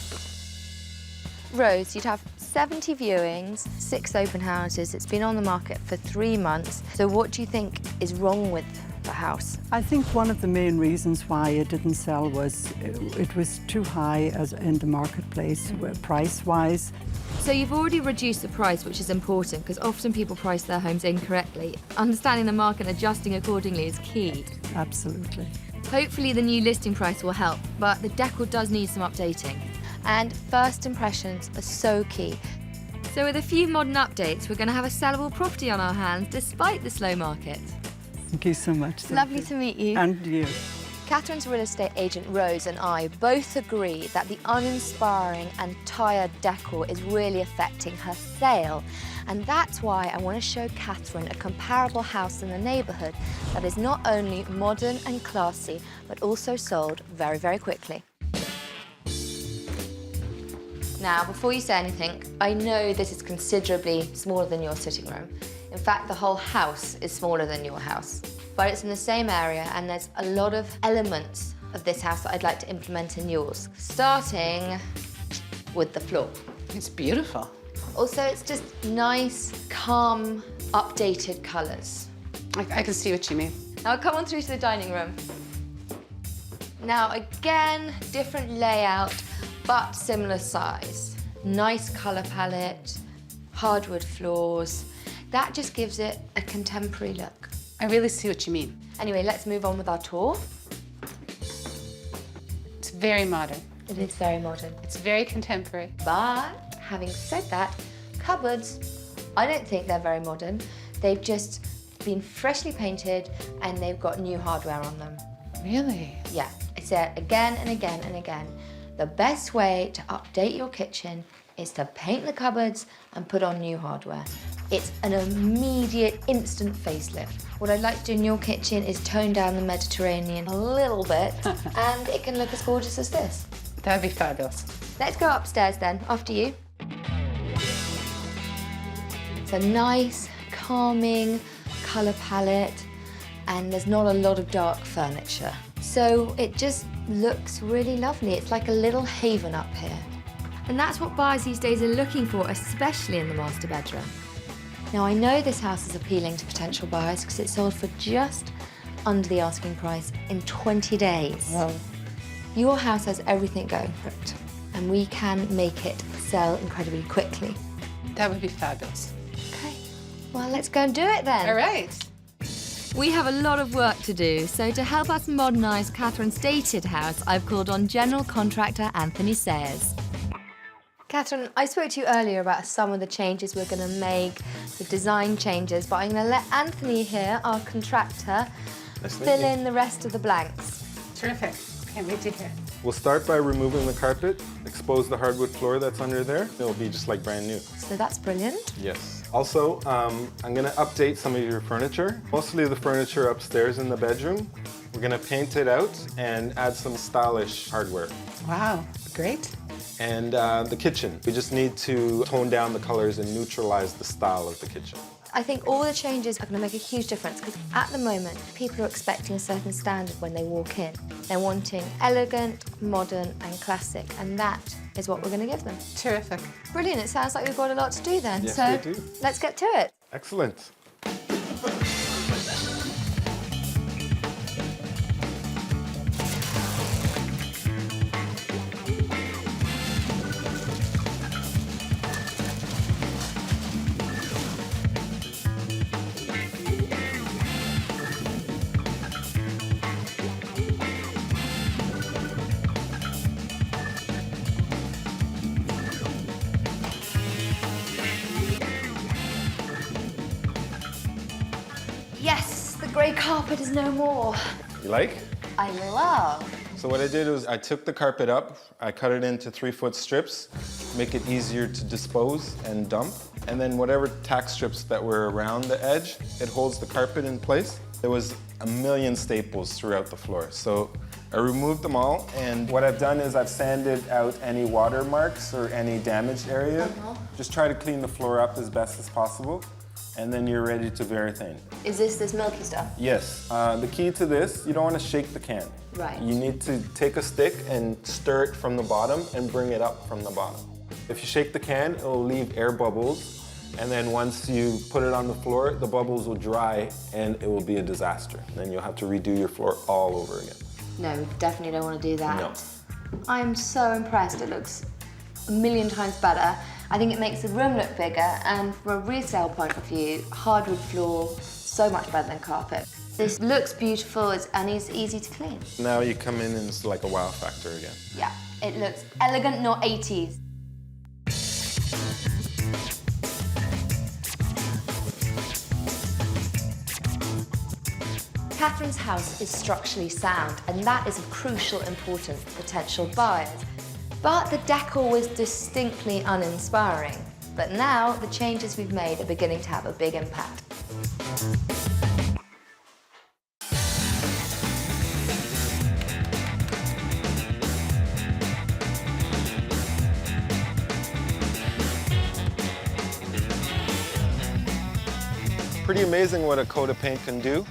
Rose, you'd have 70 viewings, 6 open houses. It's been on the market for 3 months. So what do you think is wrong with the house? I think one of the main reasons why it didn't sell was it was too high as in the marketplace, price-wise. So you've already reduced the price, which is important because often people price their homes incorrectly. Understanding the market and adjusting accordingly is key. Absolutely. Hopefully the new listing price will help, but the decor does need some updating. And first impressions are so key. So with a few modern updates, we're going to have a sellable property on our hands despite the slow market. Thank you so much. Lovely to meet you. And you. Catherine's real estate agent Rose and I both agree that the uninspiring and tired decor is really affecting her sale. And that's why I want to show Catherine a comparable house in the neighbourhood that is not only modern and classy, but also sold very, very quickly. Now, before you say anything, I know this is considerably smaller than your sitting room. In fact, the whole house is smaller than your house. But it's in the same area, and there's a lot of elements of this house that I'd like to implement in yours, starting with the floor. It's beautiful. Also, it's just nice, calm, updated colours. I can see what you mean. Now, come on through to the dining room. Now, again, different layout, but similar size. Nice colour palette, hardwood floors. That just gives it a contemporary look. I really see what you mean. Anyway, let's move on with our tour. It's very modern. It is very modern. It's very contemporary. But having said that, cupboards, I don't think they're very modern. They've just been freshly painted and they've got new hardware on them. Really? Yeah, I say it again and again and again. The best way to update your kitchen is to paint the cupboards and put on new hardware. It's an immediate, instant facelift. What I'd like to do in your kitchen is tone down the Mediterranean a little bit, and it can look as gorgeous as this. That'd be fabulous. Let's go upstairs then, after you. It's a nice, calming colour palette, and there's not a lot of dark furniture. So it just looks really lovely. It's like a little haven up here. And that's what buyers these days are looking for, especially in the master bedroom. Now, I know this house is appealing to potential buyers because it sold for just under the asking price in 20 days. Wow. Your house has everything going for it, and we can make it sell incredibly quickly. That would be fabulous. Okay, well, let's go and do it then. All right. We have a lot of work to do, so to help us modernise Catherine's dated house, I've called on general contractor Anthony Sayers. Catherine, I spoke to you earlier about some of the changes we're going to make, the design changes, but I'm going to let Anthony here, our contractor, fill in the rest of the blanks. Terrific. Can't wait to hear. We'll start by removing the carpet, expose the hardwood floor that's under there. It'll be just like brand new. So that's brilliant. Yes. Also, I'm going to update some of your furniture. Mostly the furniture upstairs in the bedroom. We're going to paint it out and add some stylish hardware. Wow, great. And the kitchen. We just need to tone down the colors and neutralize the style of the kitchen. I think all the changes are going to make a huge difference because at the moment, people are expecting a certain standard when they walk in. They're wanting elegant, modern and classic, and that is what we're going to give them. Terrific. Brilliant. It sounds like we've got a lot to do then. Yes, so we do. Let's get to it. Excellent. Yes, the grey carpet is no more. You like? I love. So what I did was I took the carpet up I cut it into 3-foot strips, make it easier to dispose and dump. And then whatever tack strips that were around the edge, it holds the carpet in place. There was a million staples throughout the floor. So I removed them all, and what I've done is I've sanded out any water marks or any damaged area. Just try to clean the floor up as best as possible, and then you're ready to verathane. Is this milky stuff? Yes. The key to this, you don't want to shake the can. Right. You need to take a stick and stir it from the bottom and bring it up from the bottom. If you shake the can, it'll leave air bubbles, and then once you put it on the floor, the bubbles will dry and it will be a disaster. Then you'll have to redo your floor all over again. No, definitely don't want to do that. No. I'm so impressed. It looks a million times better. I think it makes the room look bigger, and from a resale point of view, hardwood floor, so much better than carpet. This looks beautiful and it's easy to clean. Now you come in and it's like a wow factor again. Yeah, it looks elegant, not 80s. Catherine's house is structurally sound, and that is of crucial importance for potential buyers. But the decor was distinctly uninspiring. But now, the changes we've made are beginning to have a big impact. Pretty amazing what a coat of paint can do.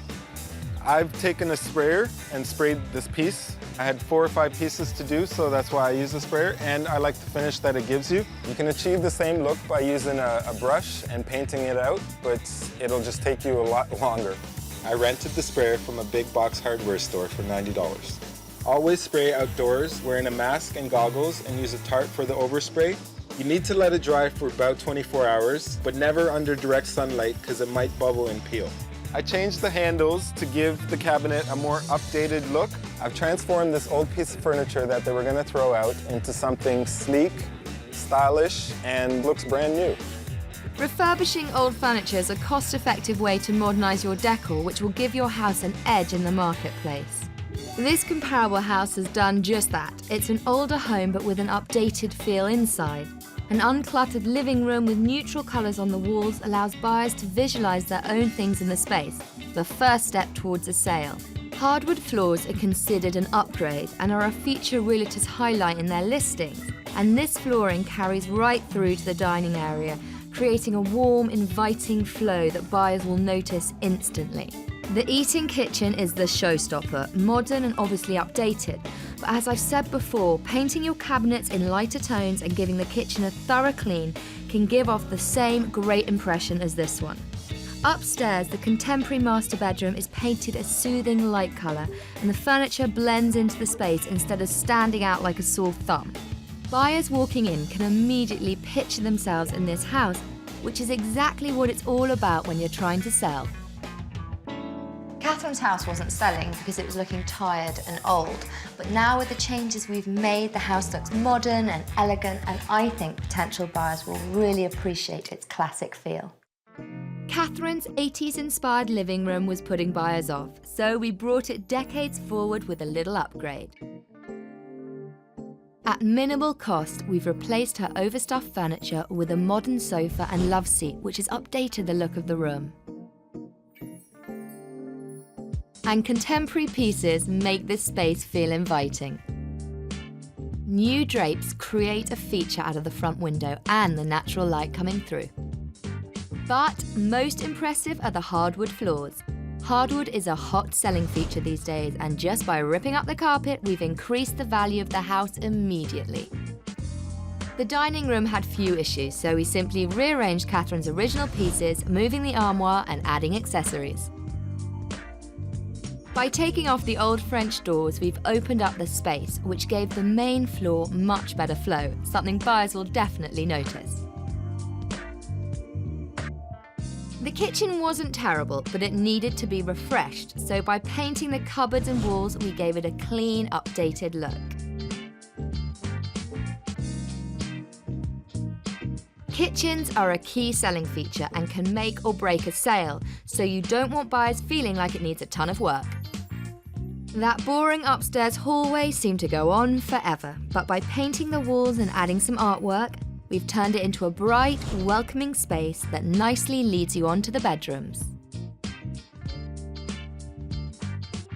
I've taken a sprayer and sprayed this piece. I had 4 or 5 pieces to do, so that's why I use a sprayer, and I like the finish that it gives you. You can achieve the same look by using a brush and painting it out, but it'll just take you a lot longer. I rented the sprayer from a big box hardware store for $90. Always spray outdoors, wearing a mask and goggles, and use a tarp for the overspray. You need to let it dry for about 24 hours, but never under direct sunlight because it might bubble and peel. I changed the handles to give the cabinet a more updated look. I've transformed this old piece of furniture that they were going to throw out into something sleek, stylish, and looks brand new. Refurbishing old furniture is a cost-effective way to modernise your decor, which will give your house an edge in the marketplace. This comparable house has done just that. It's an older home but with an updated feel inside. An uncluttered living room with neutral colours on the walls allows buyers to visualise their own things in the space, the first step towards a sale. Hardwood floors are considered an upgrade and are a feature realtors highlight in their listings. And this flooring carries right through to the dining area, creating a warm, inviting flow that buyers will notice instantly. The eating kitchen is the showstopper, modern and obviously updated. But as I've said before, painting your cabinets in lighter tones and giving the kitchen a thorough clean can give off the same great impression as this one. Upstairs, the contemporary master bedroom is painted a soothing light colour, and the furniture blends into the space instead of standing out like a sore thumb. Buyers walking in can immediately picture themselves in this house, which is exactly what it's all about when you're trying to sell. Catherine's house wasn't selling because it was looking tired and old, but now with the changes we've made, the house looks modern and elegant, and I think potential buyers will really appreciate its classic feel. Catherine's 80s-inspired living room was putting buyers off, so we brought it decades forward with a little upgrade. At minimal cost, we've replaced her overstuffed furniture with a modern sofa and loveseat, which has updated the look of the room. And contemporary pieces make this space feel inviting. New drapes create a feature out of the front window and the natural light coming through. But most impressive are the hardwood floors. Hardwood is a hot selling feature these days, and just by ripping up the carpet, we've increased the value of the house immediately. The dining room had few issues, so we simply rearranged Catherine's original pieces, moving the armoire and adding accessories. By taking off the old French doors, we've opened up the space, which gave the main floor much better flow, something buyers will definitely notice. The kitchen wasn't terrible, but it needed to be refreshed, so by painting the cupboards and walls, we gave it a clean, updated look. Kitchens are a key selling feature and can make or break a sale, so you don't want buyers feeling like it needs a ton of work. That boring upstairs hallway seemed to go on forever, but by painting the walls and adding some artwork, we've turned it into a bright, welcoming space that nicely leads you on to the bedrooms.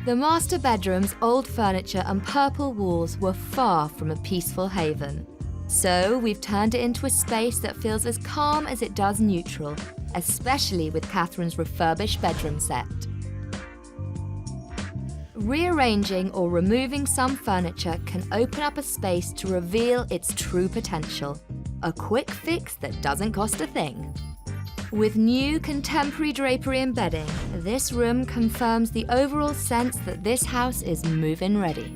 The master bedroom's old furniture and purple walls were far from a peaceful haven. So we've turned it into a space that feels as calm as it does neutral, especially with Catherine's refurbished bedroom set. Rearranging or removing some furniture can open up a space to reveal its true potential. A quick fix that doesn't cost a thing. With new contemporary drapery and bedding, this room confirms the overall sense that this house is move-in ready.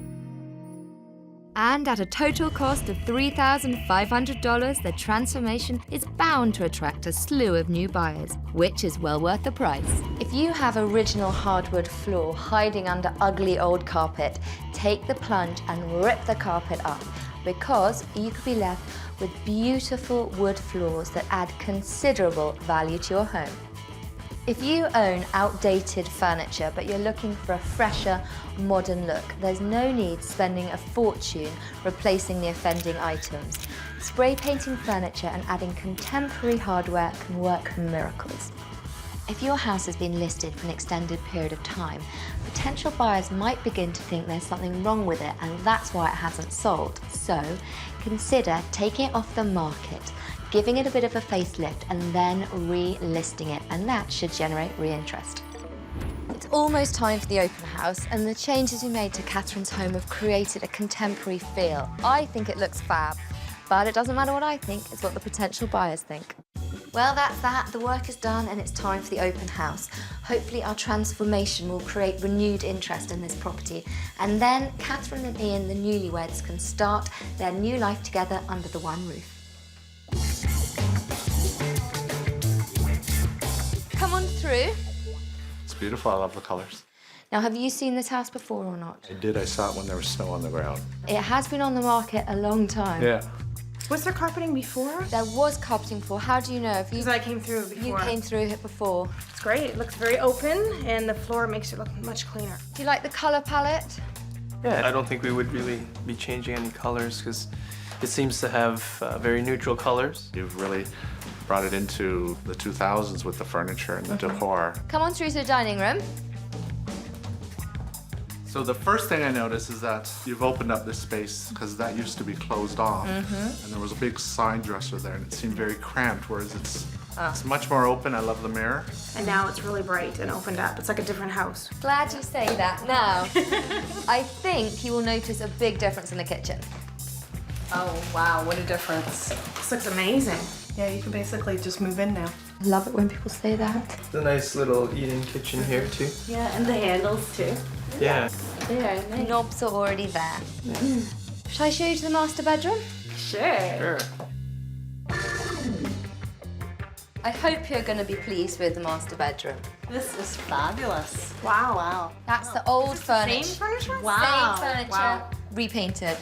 And at a total cost of $3,500, the transformation is bound to attract a slew of new buyers, which is well worth the price. If you have original hardwood floor hiding under ugly old carpet, take the plunge and rip the carpet up, because you could be left with beautiful wood floors that add considerable value to your home. If you own outdated furniture but you're looking for a fresher, modern look, there's no need spending a fortune replacing the offending items. Spray painting furniture and adding contemporary hardware can work miracles. If your house has been listed for an extended period of time, potential buyers might begin to think there's something wrong with it, and that's why it hasn't sold. So consider taking it off the market, giving it a bit of a facelift, and then relisting it, and that should generate re-interest. It's almost time for the open house, and the changes we made to Catherine's home have created a contemporary feel. I think it looks fab, but it doesn't matter what I think, it's what the potential buyers think. Well, that's that. The work is done and it's time for the open house. Hopefully our transformation will create renewed interest in this property. And then Catherine and Ian, the newlyweds, can start their new life together under the one roof. Come on through. It's beautiful. I love the colors. Now, have you seen this house before or not? I did. I saw it when there was snow on the ground. It has been on the market a long time. Yeah. Was there carpeting before? There was carpeting before. How do you know? Because I came through before. You came through it before. It's great. It looks very open, and the floor makes it look much cleaner. Do you like the color palette? Yeah, I don't think we would really be changing any colors because it seems to have very neutral colors. You've really brought it into the 2000s with the furniture and the decor. Come on through to the dining room. So the first thing I noticed is that you've opened up this space because that used to be closed off. And there was a big side dresser there and it seemed very cramped, whereas it's much more open. I love the mirror. And now it's really bright and opened up. It's like a different house. Glad you say that. Now, I think you will notice a big difference in the kitchen. Oh, wow, what a difference. This looks amazing. Yeah, you can basically just move in now. I love it when people say that. It's a nice little eat-in kitchen here too. Yeah, and the handles too. Yeah. There, the knobs are already there. Shall I show you to the master bedroom? Sure. I hope you're going to be pleased with the master bedroom. This is fabulous. Wow. Wow. That's the old furniture. Same furniture? Wow. Same furniture, Wow. repainted.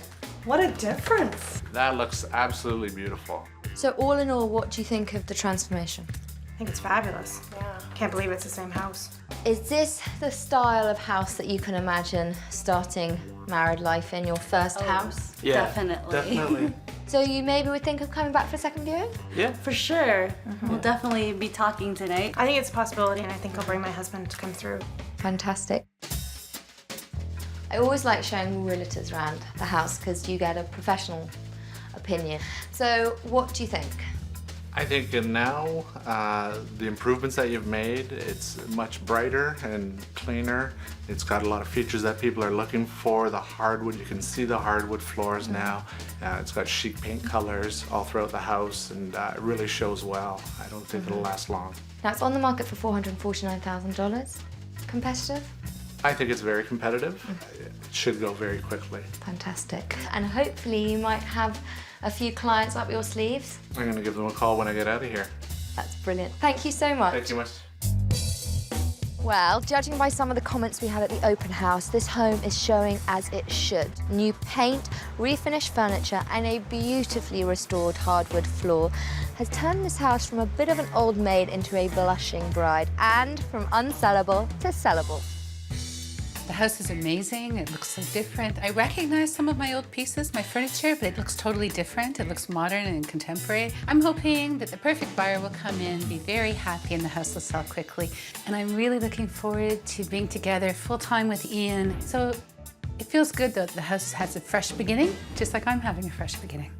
What a difference. That looks absolutely beautiful. So all in all, what do you think of the transformation? I think it's fabulous. Yeah. Can't believe it's the same house. Is this the style of house that you can imagine starting married life in, your first house? Yeah, Definitely. So you maybe would think of coming back for a second viewing? Yeah. For sure. We'll definitely be talking tonight. I think it's a possibility, and I think I'll bring my husband to come through. Fantastic. I always like showing realtors around the house because you get a professional opinion. So what do you think? I think now the improvements that you've made, it's much brighter and cleaner. It's got a lot of features that people are looking for. The hardwood, you can see the hardwood floors now. It's got chic paint colors all throughout the house, and it really shows well. I don't think it'll last long. Now it's on the market for $449,000. Competitive? I think it's very competitive. It should go very quickly. Fantastic. And hopefully you might have a few clients up your sleeves. I'm going to give them a call when I get out of here. That's brilliant. Thank you so much. Thank you much. Well, judging by some of the comments we had at the open house, this home is showing as it should. New paint, refinished furniture, and a beautifully restored hardwood floor has turned this house from a bit of an old maid into a blushing bride, and from unsellable to sellable. The house is amazing. It looks so different. I recognize some of my old pieces, my furniture, but it looks totally different. It looks modern and contemporary. I'm hoping that the perfect buyer will come in, be very happy, and the house will sell quickly. And I'm really looking forward to being together full-time with Ian. So it feels good that the house has a fresh beginning, just like I'm having a fresh beginning.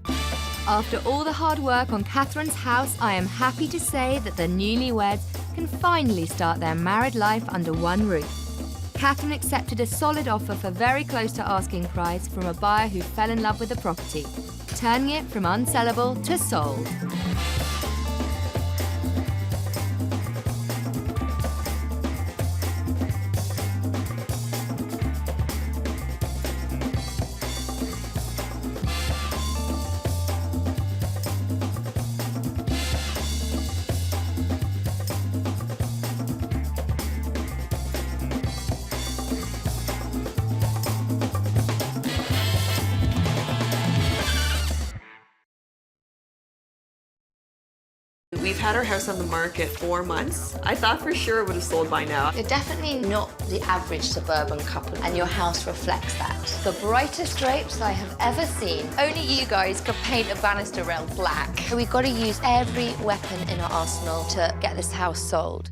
After all the hard work on Catherine's house, I am happy to say that the newlyweds can finally start their married life under one roof. Catherine accepted a solid offer for very close to asking price from a buyer who fell in love with the property, turning it from unsellable to sold. We've had our house on the market 4 months. I thought for sure it would have sold by now. You're definitely not the average suburban couple, and your house reflects that. The brightest drapes I have ever seen. Only you guys could paint a banister rail black. We've got to use every weapon in our arsenal to get this house sold.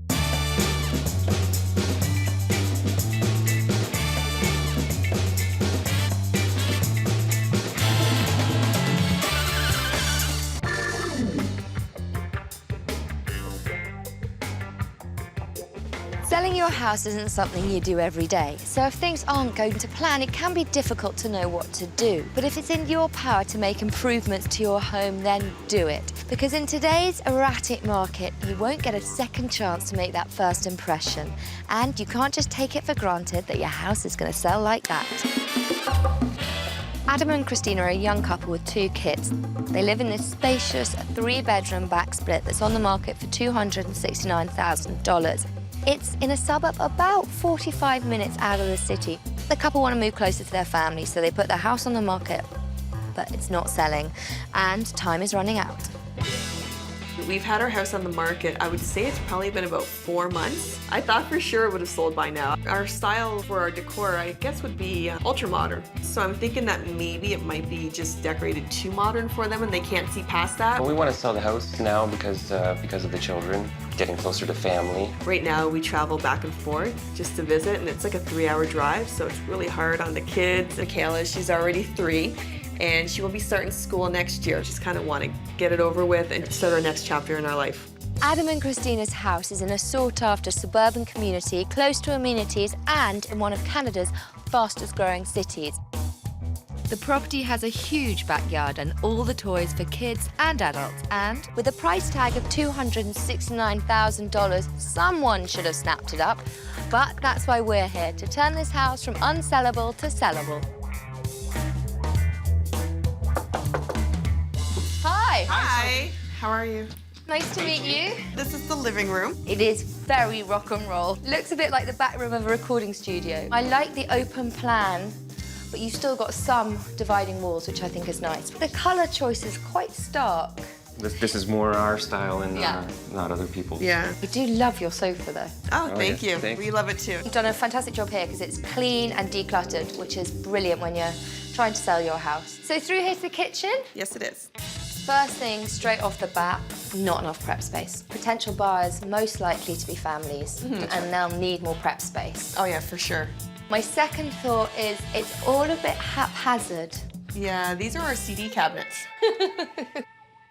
Selling your house isn't something you do every day, so if things aren't going to plan, it can be difficult to know what to do. But if it's in your power to make improvements to your home, then do it. Because in today's erratic market, you won't get a second chance to make that first impression. And you can't just take it for granted that your house is going to sell like that. Adam and Christina are a young couple with 2 kids. They live in this spacious 3-bedroom back split that's on the market for $269,000. It's in a suburb about 45 minutes out of the city. The couple want to move closer to their family, so they put their house on the market, but it's not selling, and time is running out. We've had our house on the market, I would say it's probably been about 4 months. I thought for sure it would have sold by now. Our style for our decor, I guess, would be ultra modern. So I'm thinking that maybe it might be just decorated too modern for them and they can't see past that. Well, we want to sell the house now because of the children, getting closer to family. Right now we travel back and forth just to visit, and it's like a 3-hour drive, so it's really hard on the kids. Michaela, she's already 3. And she will be starting school next year. Just kind of want to get it over with and start our next chapter in our life. Adam and Christina's house is in a sought-after suburban community, close to amenities and in one of Canada's fastest-growing cities. The property has a huge backyard and all the toys for kids and adults. And with a price tag of $269,000, someone should have snapped it up. But that's why we're here, to turn this house from unsellable to sellable. Hi. Hi. How are you? Nice to meet you. This is the living room. It is very rock and roll. Looks a bit like the back room of a recording studio. I like the open plan, but you've still got some dividing walls, which I think is nice. The colour choice is quite stark. This is more our style and not other people's. Yeah. I do love your sofa, though. Oh, thank you. Thanks. We love it too. You've done a fantastic job here because it's clean and decluttered, which is brilliant when you're trying to sell your house. So through here to the kitchen. Yes, it is. First thing, straight off the bat, not enough prep space. Potential buyers, most likely to be families, and they'll need more prep space. Oh yeah, for sure. My second thought is it's all a bit haphazard. Yeah, these are our CD cabinets.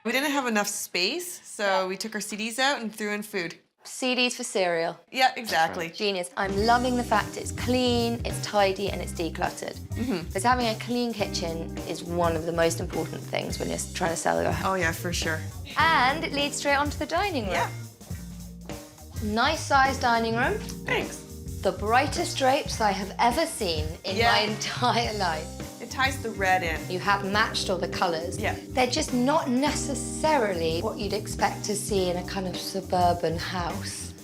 We didn't have enough space, so we took our CDs out and threw in food. CDs for cereal. Yeah, exactly. Genius. I'm loving the fact it's clean, it's tidy, and it's decluttered. Because having a clean kitchen is one of the most important things when you're trying to sell your house. Oh yeah, for sure. And it leads straight onto the dining room. Yeah. Nice sized dining room. Thanks. The brightest drapes I have ever seen in my entire life. It ties the red in. You have matched all the colours. Yeah. They're just not necessarily what you'd expect to see in a kind of suburban house.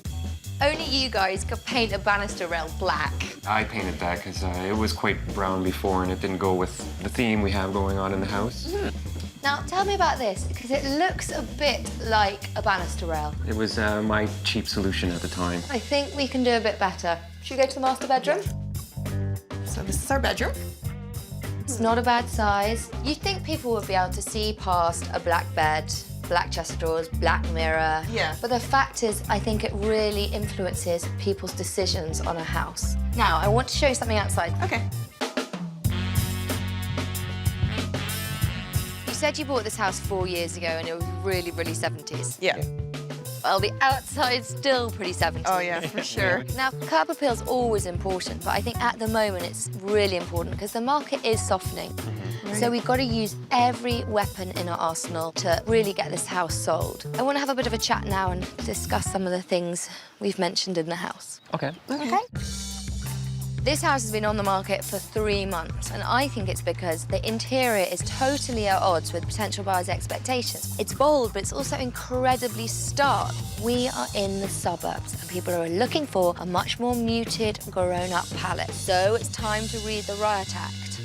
Only you guys could paint a banister rail black. I painted that because it was quite brown before and it didn't go with the theme we have going on in the house. Now, tell me about this, because it looks a bit like a banister rail. It was my cheap solution at the time. I think we can do a bit better. Should we go to the master bedroom? So this is our bedroom. It's not a bad size. You'd think people would be able to see past a black bed, black chest of drawers, black mirror. Yeah. But the fact is, I think it really influences people's decisions on a house. Now, I want to show you something outside. Okay. You said you bought this house 4 years ago and it was really, really 70s. Yeah. Well, the outside's still pretty 70s. Oh, yeah, for sure. Now, curb appeal's always important, but I think at the moment it's really important because the market is softening. So we've got to use every weapon in our arsenal to really get this house sold. I want to have a bit of a chat now and discuss some of the things we've mentioned in the house. Okay. Okay. This house has been on the market for 3 months, and I think it's because the interior is totally at odds with potential buyers' expectations. It's bold, but it's also incredibly stark. We are in the suburbs, and people are looking for a much more muted, grown-up palette. So it's time to read the riot act.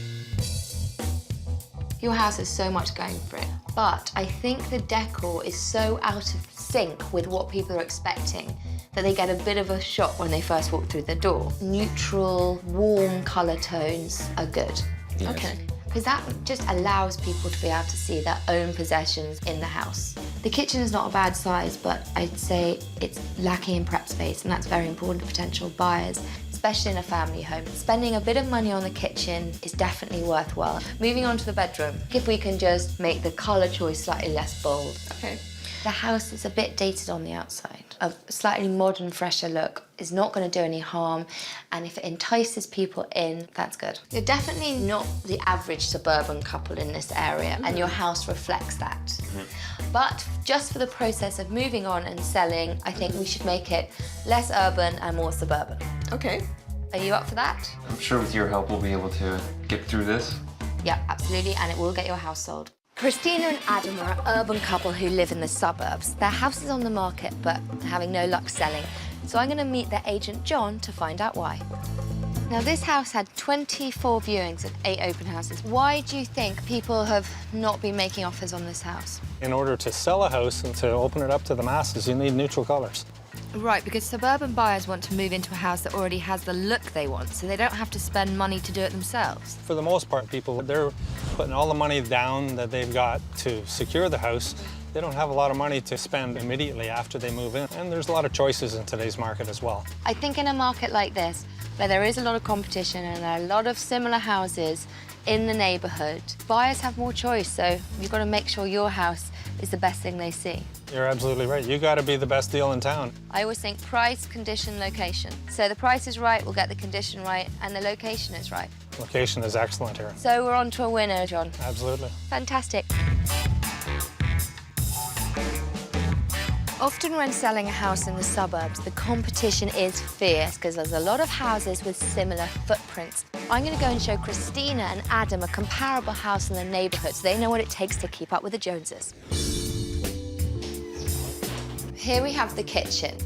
Your house has so much going for it, but I think the decor is so out of sync with what people are expecting that they get a bit of a shock when they first walk through the door. Neutral, warm colour tones are good. Yes. Okay. Because that just allows people to be able to see their own possessions in the house. The kitchen is not a bad size, but I'd say it's lacking in prep space, and that's very important to potential buyers, especially in a family home. Spending a bit of money on the kitchen is definitely worthwhile. Moving on to the bedroom, if we can just make the colour choice slightly less bold. Okay. The house is a bit dated on the outside. A slightly modern, fresher look is not going to do any harm, and if it entices people in, that's good. You're definitely not the average suburban couple in this area, and your house reflects that. But just for the process of moving on and selling, I think we should make it less urban and more suburban. Okay. Are you up for that? I'm sure with your help we'll be able to get through this. Yeah, absolutely, and it will get your house sold. Christina and Adam are an urban couple who live in the suburbs. Their house is on the market, but having no luck selling. So I'm going to meet their agent, John, to find out why. Now, this house had 24 viewings and 8 open houses. Why do you think people have not been making offers on this house? In order to sell a house and to open it up to the masses, you need neutral colours. Right, because suburban buyers want to move into a house that already has the look they want, so they don't have to spend money to do it themselves. For the most part, people, they're putting all the money down that they've got to secure the house. They don't have a lot of money to spend immediately after they move in, and there's a lot of choices in today's market as well. I think in a market like this, where there is a lot of competition and there are a lot of similar houses in the neighbourhood, buyers have more choice, so you've got to make sure your house is the best thing they see. You're absolutely right. You got to be the best deal in town. I always think price, condition, location. So the price is right, we'll get the condition right, and the location is right. Location is excellent here. So we're on to a winner, John. Absolutely. Fantastic. Often when selling a house in the suburbs, the competition is fierce because there's a lot of houses with similar footprints. I'm going to go and show Christina and Adam a comparable house in the neighbourhood so they know what it takes to keep up with the Joneses. Here we have the kitchen.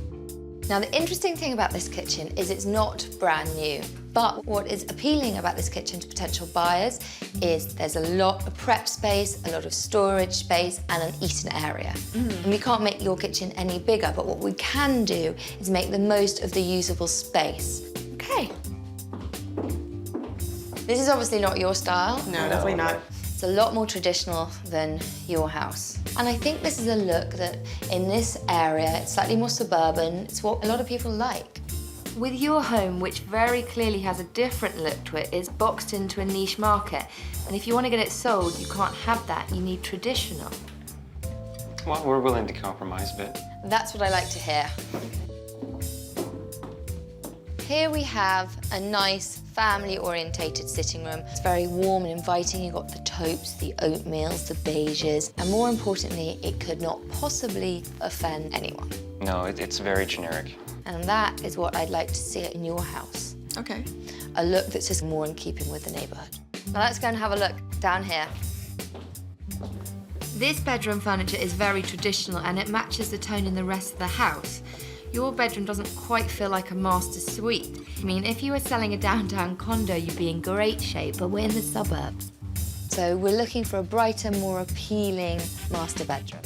Now, the interesting thing about this kitchen is it's not brand new, but what is appealing about this kitchen to potential buyers is there's a lot of prep space, a lot of storage space, and an eating area. And we can't make your kitchen any bigger, but what we can do is make the most of the usable space. Okay. This is obviously not your style. No, definitely not. It's a lot more traditional than your house. And I think this is a look that in this area, it's slightly more suburban. It's what a lot of people like. With your home, which very clearly has a different look to it, it's boxed into a niche market. And if you want to get it sold, you can't have that. You need traditional. Well, we're willing to compromise a bit. That's what I like to hear. Here we have a nice family-orientated sitting room. It's very warm and inviting. You've got the taupes, the oatmeals, the beiges, and more importantly, it could not possibly offend anyone. No, it's very generic. And that is what I'd like to see in your house. Okay. A look that's just more in keeping with the neighbourhood. Now let's go and have a look down here. This bedroom furniture is very traditional and it matches the tone in the rest of the house. Your bedroom doesn't quite feel like a master suite. I mean, if you were selling a downtown condo, you'd be in great shape, but we're in the suburbs. So we're looking for a brighter, more appealing master bedroom.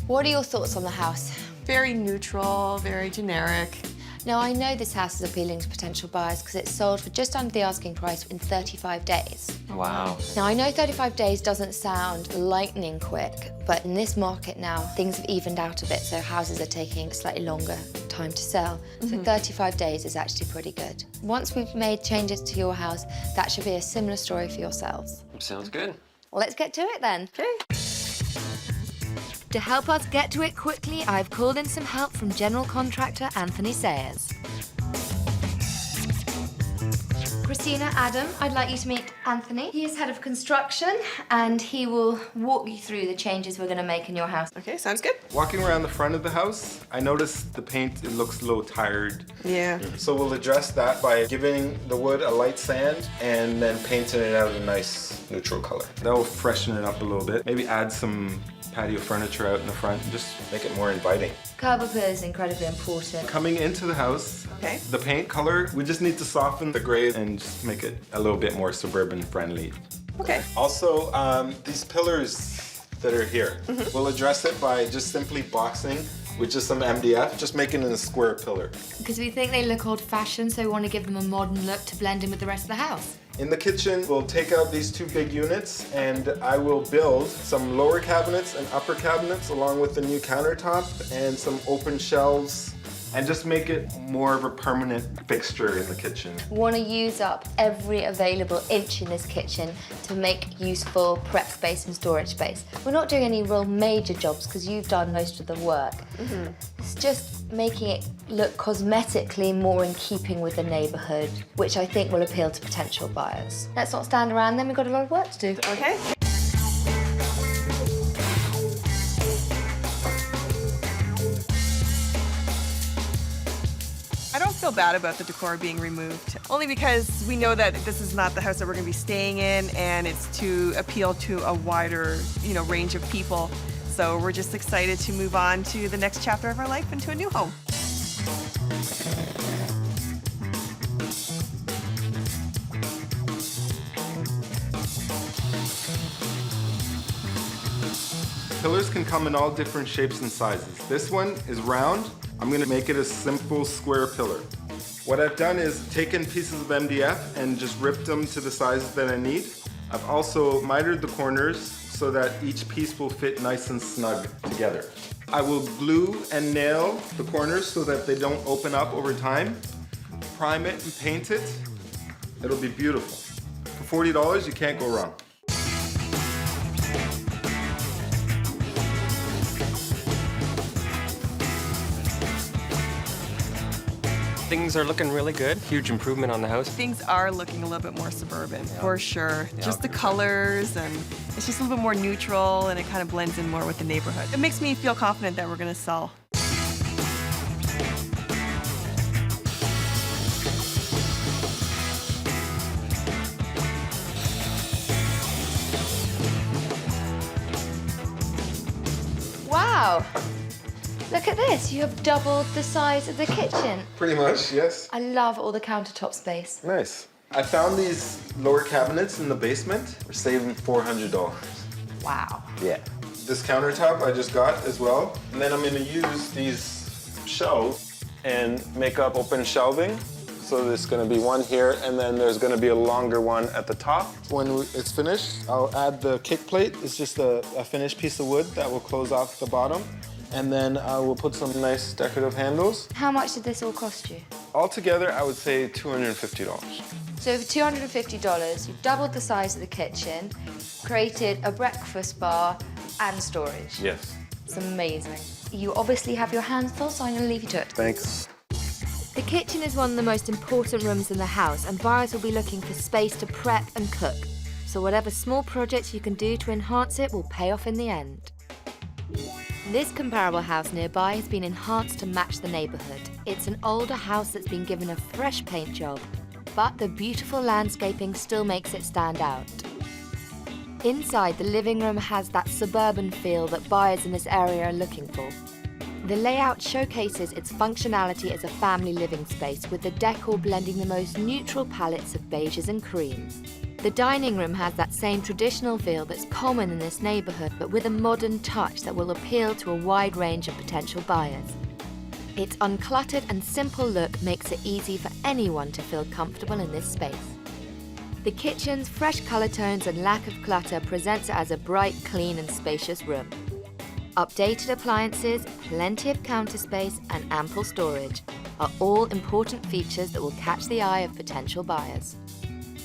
What are your thoughts on the house? Very neutral, very generic. Now, I know this house is appealing to potential buyers because it's sold for just under the asking price in 35 days. Wow. Now, I know 35 days doesn't sound lightning quick, but in this market now, things have evened out a bit, so houses are taking slightly longer time to sell. So 35 days is actually pretty good. Once we've made changes to your house, that should be a similar story for yourselves. Sounds good. Let's get to it then. Okay. To help us get to it quickly, I've called in some help from general contractor Anthony Sayers. Christina, Adam, I'd like you to meet Anthony. He is head of construction and he will walk you through the changes we're going to make in your house. Okay, sounds good. Walking around the front of the house, I noticed the paint, it looks a little tired. Yeah. So we'll address that by giving the wood a light sand and then painting it out a nice neutral color. That will freshen it up a little bit. Maybe add some patio furniture out in the front and just make it more inviting. Curb appeal is incredibly important. Coming into the house, okay, the paint color, we just need to soften the gray and just make it a little bit more suburban friendly. Okay. Also, these pillars that are here, we'll address it by just simply boxing with just some MDF, just making it a square pillar. Because we think they look old-fashioned, so we want to give them a modern look to blend in with the rest of the house. In the kitchen, we'll take out these two big units and I will build some lower cabinets and upper cabinets along with the new countertop and some open shelves and just make it more of a permanent fixture in the kitchen. We want to use up every available inch in this kitchen to make useful prep space and storage space. We're not doing any real major jobs because you've done most of the work. It's just making it look cosmetically more in keeping with the neighbourhood, which I think will appeal to potential buyers. Let's not stand around then, we've got a lot of work to do. Okay. I don't feel bad about the decor being removed, only because we know that this is not the house that we're going to be staying in, and it's to appeal to a wider, range of people. So we're just excited to move on to the next chapter of our life into a new home. Pillars can come in all different shapes and sizes. This one is round. I'm gonna make it a simple square pillar. What I've done is taken pieces of MDF and just ripped them to the sizes that I need. I've also mitered the corners so that each piece will fit nice and snug together. I will glue and nail the corners so that they don't open up over time. Prime it and paint it. It'll be beautiful. For $40, you can't go wrong. Things are looking really good. Huge improvement on the house. Things are looking a little bit more suburban, for sure. Just the colors, and it's just a little bit more neutral, and it kind of blends in more with the neighborhood. It makes me feel confident that we're going to sell. Wow! Look at this, you have doubled the size of the kitchen. Pretty much, yes. I love all the countertop space. Nice. I found these lower cabinets in the basement. We're saving $400. Wow. Yeah. This countertop I just got as well. And then I'm gonna use these shelves and make up open shelving. So there's gonna be one here, and then there's gonna be a longer one at the top. When it's finished, I'll add the kick plate. It's just a finished piece of wood that will close off the bottom. And then I will put some nice decorative handles. How much did this all cost you? Altogether, I would say $250. So for $250, you've doubled the size of the kitchen, created a breakfast bar and storage. Yes. It's amazing. You obviously have your hands full, so I'm gonna leave you to it. Thanks. The kitchen is one of the most important rooms in the house, and buyers will be looking for space to prep and cook. So whatever small projects you can do to enhance it will pay off in the end. This comparable house nearby has been enhanced to match the neighbourhood. It's an older house that's been given a fresh paint job, but the beautiful landscaping still makes it stand out. Inside, the living room has that suburban feel that buyers in this area are looking for. The layout showcases its functionality as a family living space, with the decor blending the most neutral palettes of beiges and creams. The dining room has that same traditional feel that's common in this neighbourhood, but with a modern touch that will appeal to a wide range of potential buyers. Its uncluttered and simple look makes it easy for anyone to feel comfortable in this space. The kitchen's fresh color tones and lack of clutter presents it as a bright, clean and spacious room. Updated appliances, plenty of counter space and ample storage are all important features that will catch the eye of potential buyers.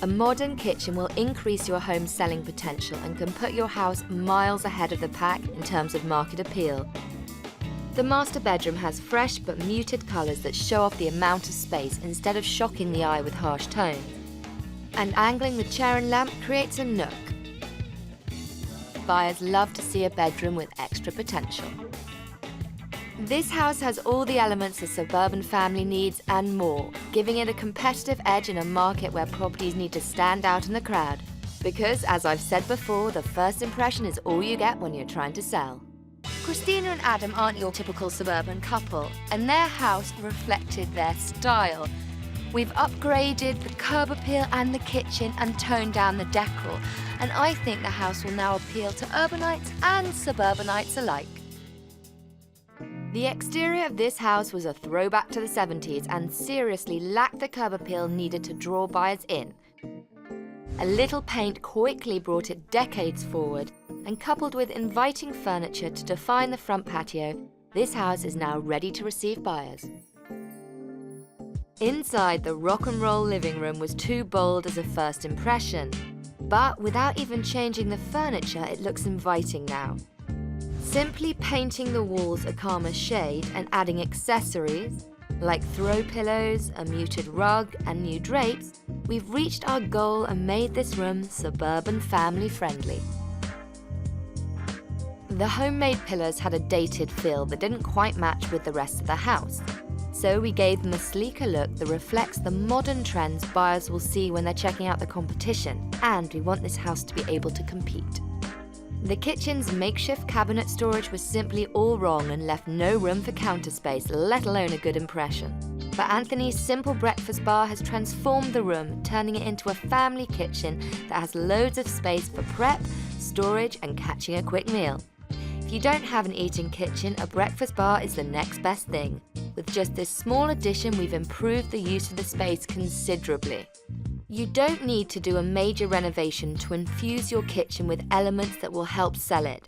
A modern kitchen will increase your home's selling potential and can put your house miles ahead of the pack in terms of market appeal. The master bedroom has fresh but muted colors that show off the amount of space instead of shocking the eye with harsh tones. And angling the chair and lamp creates a nook. Buyers love to see a bedroom with extra potential. This house has all the elements a suburban family needs and more, giving it a competitive edge in a market where properties need to stand out in the crowd. Because, as I've said before, the first impression is all you get when you're trying to sell. Christina and Adam aren't your typical suburban couple, and their house reflected their style. We've upgraded the curb appeal and the kitchen and toned down the decor, and I think the house will now appeal to urbanites and suburbanites alike. The exterior of this house was a throwback to the 70s and seriously lacked the curb appeal needed to draw buyers in. A little paint quickly brought it decades forward, and coupled with inviting furniture to define the front patio, this house is now ready to receive buyers. Inside, the rock and roll living room was too bold as a first impression, but without even changing the furniture, it looks inviting now. Simply painting the walls a calmer shade and adding accessories, like throw pillows, a muted rug, and new drapes, we've reached our goal and made this room suburban family friendly. The homemade pillars had a dated feel that didn't quite match with the rest of the house. So we gave them a sleeker look that reflects the modern trends buyers will see when they're checking out the competition, and we want this house to be able to compete. The kitchen's makeshift cabinet storage was simply all wrong and left no room for counter space, let alone a good impression. But Anthony's simple breakfast bar has transformed the room, turning it into a family kitchen that has loads of space for prep, storage, and catching a quick meal. If you don't have an eating kitchen, a breakfast bar is the next best thing. With just this small addition, we've improved the use of the space considerably. You don't need to do a major renovation to infuse your kitchen with elements that will help sell it.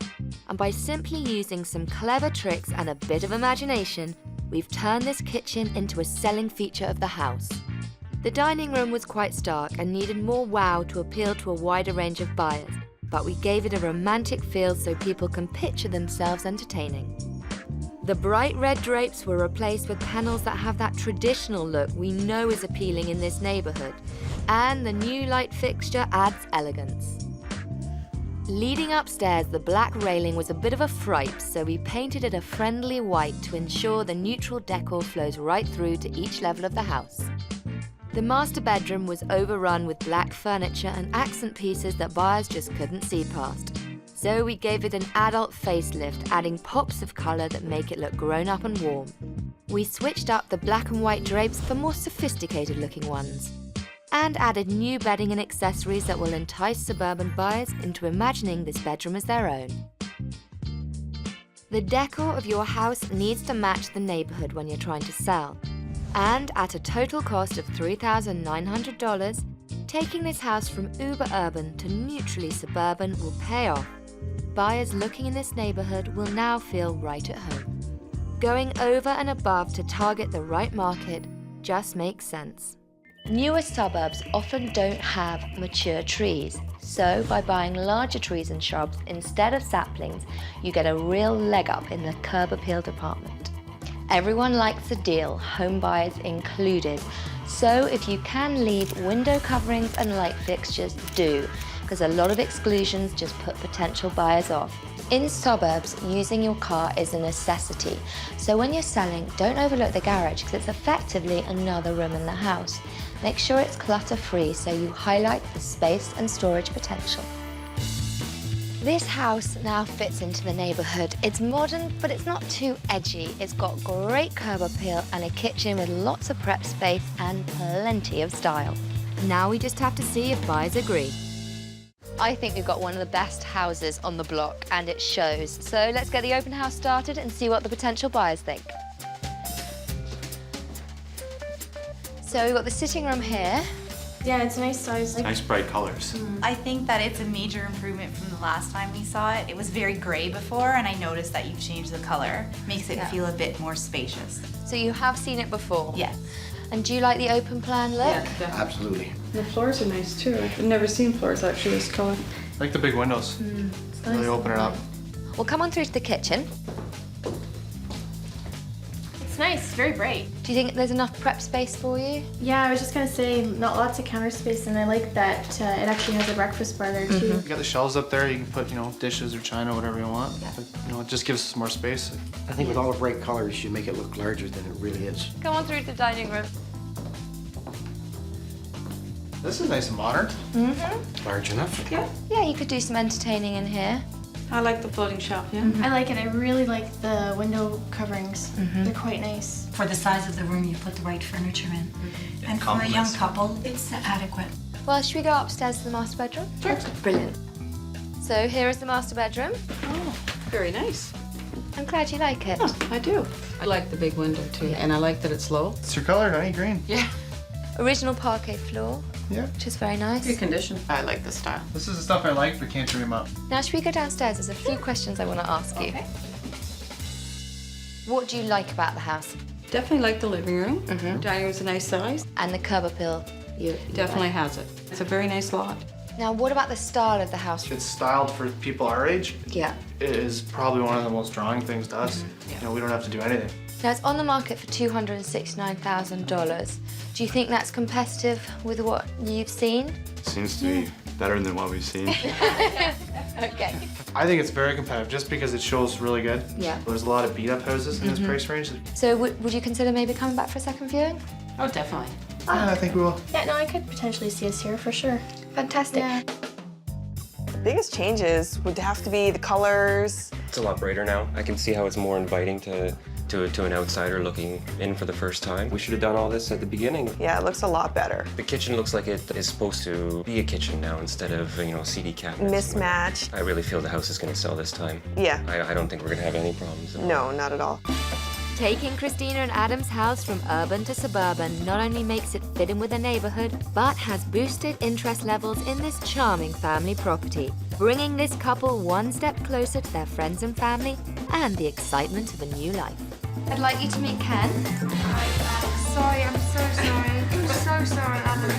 And by simply using some clever tricks and a bit of imagination, we've turned this kitchen into a selling feature of the house. The dining room was quite stark and needed more wow to appeal to a wider range of buyers, but we gave it a romantic feel so people can picture themselves entertaining. The bright red drapes were replaced with panels that have that traditional look we know is appealing in this neighborhood, and the new light fixture adds elegance. Leading upstairs, the black railing was a bit of a fright, so we painted it a friendly white to ensure the neutral decor flows right through to each level of the house. The master bedroom was overrun with black furniture and accent pieces that buyers just couldn't see past. So we gave it an adult facelift, adding pops of color that make it look grown up and warm. We switched up the black and white drapes for more sophisticated looking ones, and added new bedding and accessories that will entice suburban buyers into imagining this bedroom as their own. The decor of your house needs to match the neighborhood when you're trying to sell. And at a total cost of $3,900, taking this house from uber urban to neutrally suburban will pay off. Buyers looking in this neighborhood will now feel right at home. Going over and above to target the right market just makes sense. Newer suburbs often don't have mature trees, so by buying larger trees and shrubs instead of saplings, you get a real leg up in the curb appeal department. Everyone likes a deal, home buyers included, so if you can leave window coverings and light fixtures, do, because a lot of exclusions just put potential buyers off. In suburbs, using your car is a necessity, so when you're selling, don't overlook the garage because it's effectively another room in the house. Make sure it's clutter-free so you highlight the space and storage potential. This house now fits into the neighborhood. It's modern, but it's not too edgy. It's got great curb appeal and a kitchen with lots of prep space and plenty of style. Now we just have to see if buyers agree. I think we've got one of the best houses on the block, and it shows. So let's get the open house started and see what the potential buyers think. So we've got the sitting room here. Yeah, it's a nice size. Nice bright colors. I think that it's a major improvement from the last time we saw it. It was very gray before, and I noticed that you've changed the color. Makes it feel a bit more spacious. So you have seen it before? Yes. And do you like the open plan look? Yeah, definitely. Absolutely. The floors are nice too. I've never seen floors actually this color. I like the big windows. Really open it up. We'll come on through to the kitchen. It's nice, very bright. Do you think there's enough prep space for you? Yeah, I was just gonna say, not lots of counter space, and I like that it actually has a breakfast bar there too. You got the shelves up there. You can put, dishes or china, whatever you want. But, it just gives us more space. I think with all the bright colors, you make it look larger than it really is. Come on through to the dining room. This is nice and modern. Large enough. Yeah. Yeah, you could do some entertaining in here. I like the floating shelf, yeah. I like it. I really like the window coverings. They're quite nice. For the size of the room, you put the right furniture in. And for a young couple, it's adequate. Well, should we go upstairs to the master bedroom? Sure. Brilliant. So here is the master bedroom. Oh, very nice. I'm glad you like it. Oh, I do. I like the big window too, and I like that it's low. It's your color, honey, green. Yeah. Original parquet floor. Yeah. Which is very nice. Good condition. I like this style. This is the stuff I like, but can't dream up. Now, should we go downstairs? There's a few questions I want to ask you. Okay. What do you like about the house? Definitely like the living room. Dining room's a nice size. And the curb appeal. You Definitely has it. It's a very nice lot. Now, what about the style of the house? It's styled for people our age. Yeah. It is probably one of the most drawing things to us. We don't have to do anything. Now, it's on the market for $269,000. Do you think that's competitive with what you've seen? Seems to be better than what we've seen. Okay. I think it's very competitive just because it shows really good. Yeah. There's a lot of beat up houses in this price range. So would you consider maybe coming back for a second viewing? Oh, definitely. Yeah, I think we will. Yeah, no, I could potentially see us here for sure. Fantastic. Yeah. The biggest changes would have to be the colors. It's a lot brighter now. I can see how it's more inviting to an outsider looking in for the first time. We should have done all this at the beginning. Yeah, it looks a lot better. The kitchen looks like it is supposed to be a kitchen now instead of, CD cabinets. Mismatched. I really feel the house is going to sell this time. Yeah. I don't think we're going to have any problems. No, not at all. Taking Christina and Adam's house from urban to suburban not only makes it fit in with the neighborhood, but has boosted interest levels in this charming family property, bringing this couple one step closer to their friends and family and the excitement of a new life. I'd like you to meet Ken. Sorry, I'm so sorry. I'm so sorry, Adam.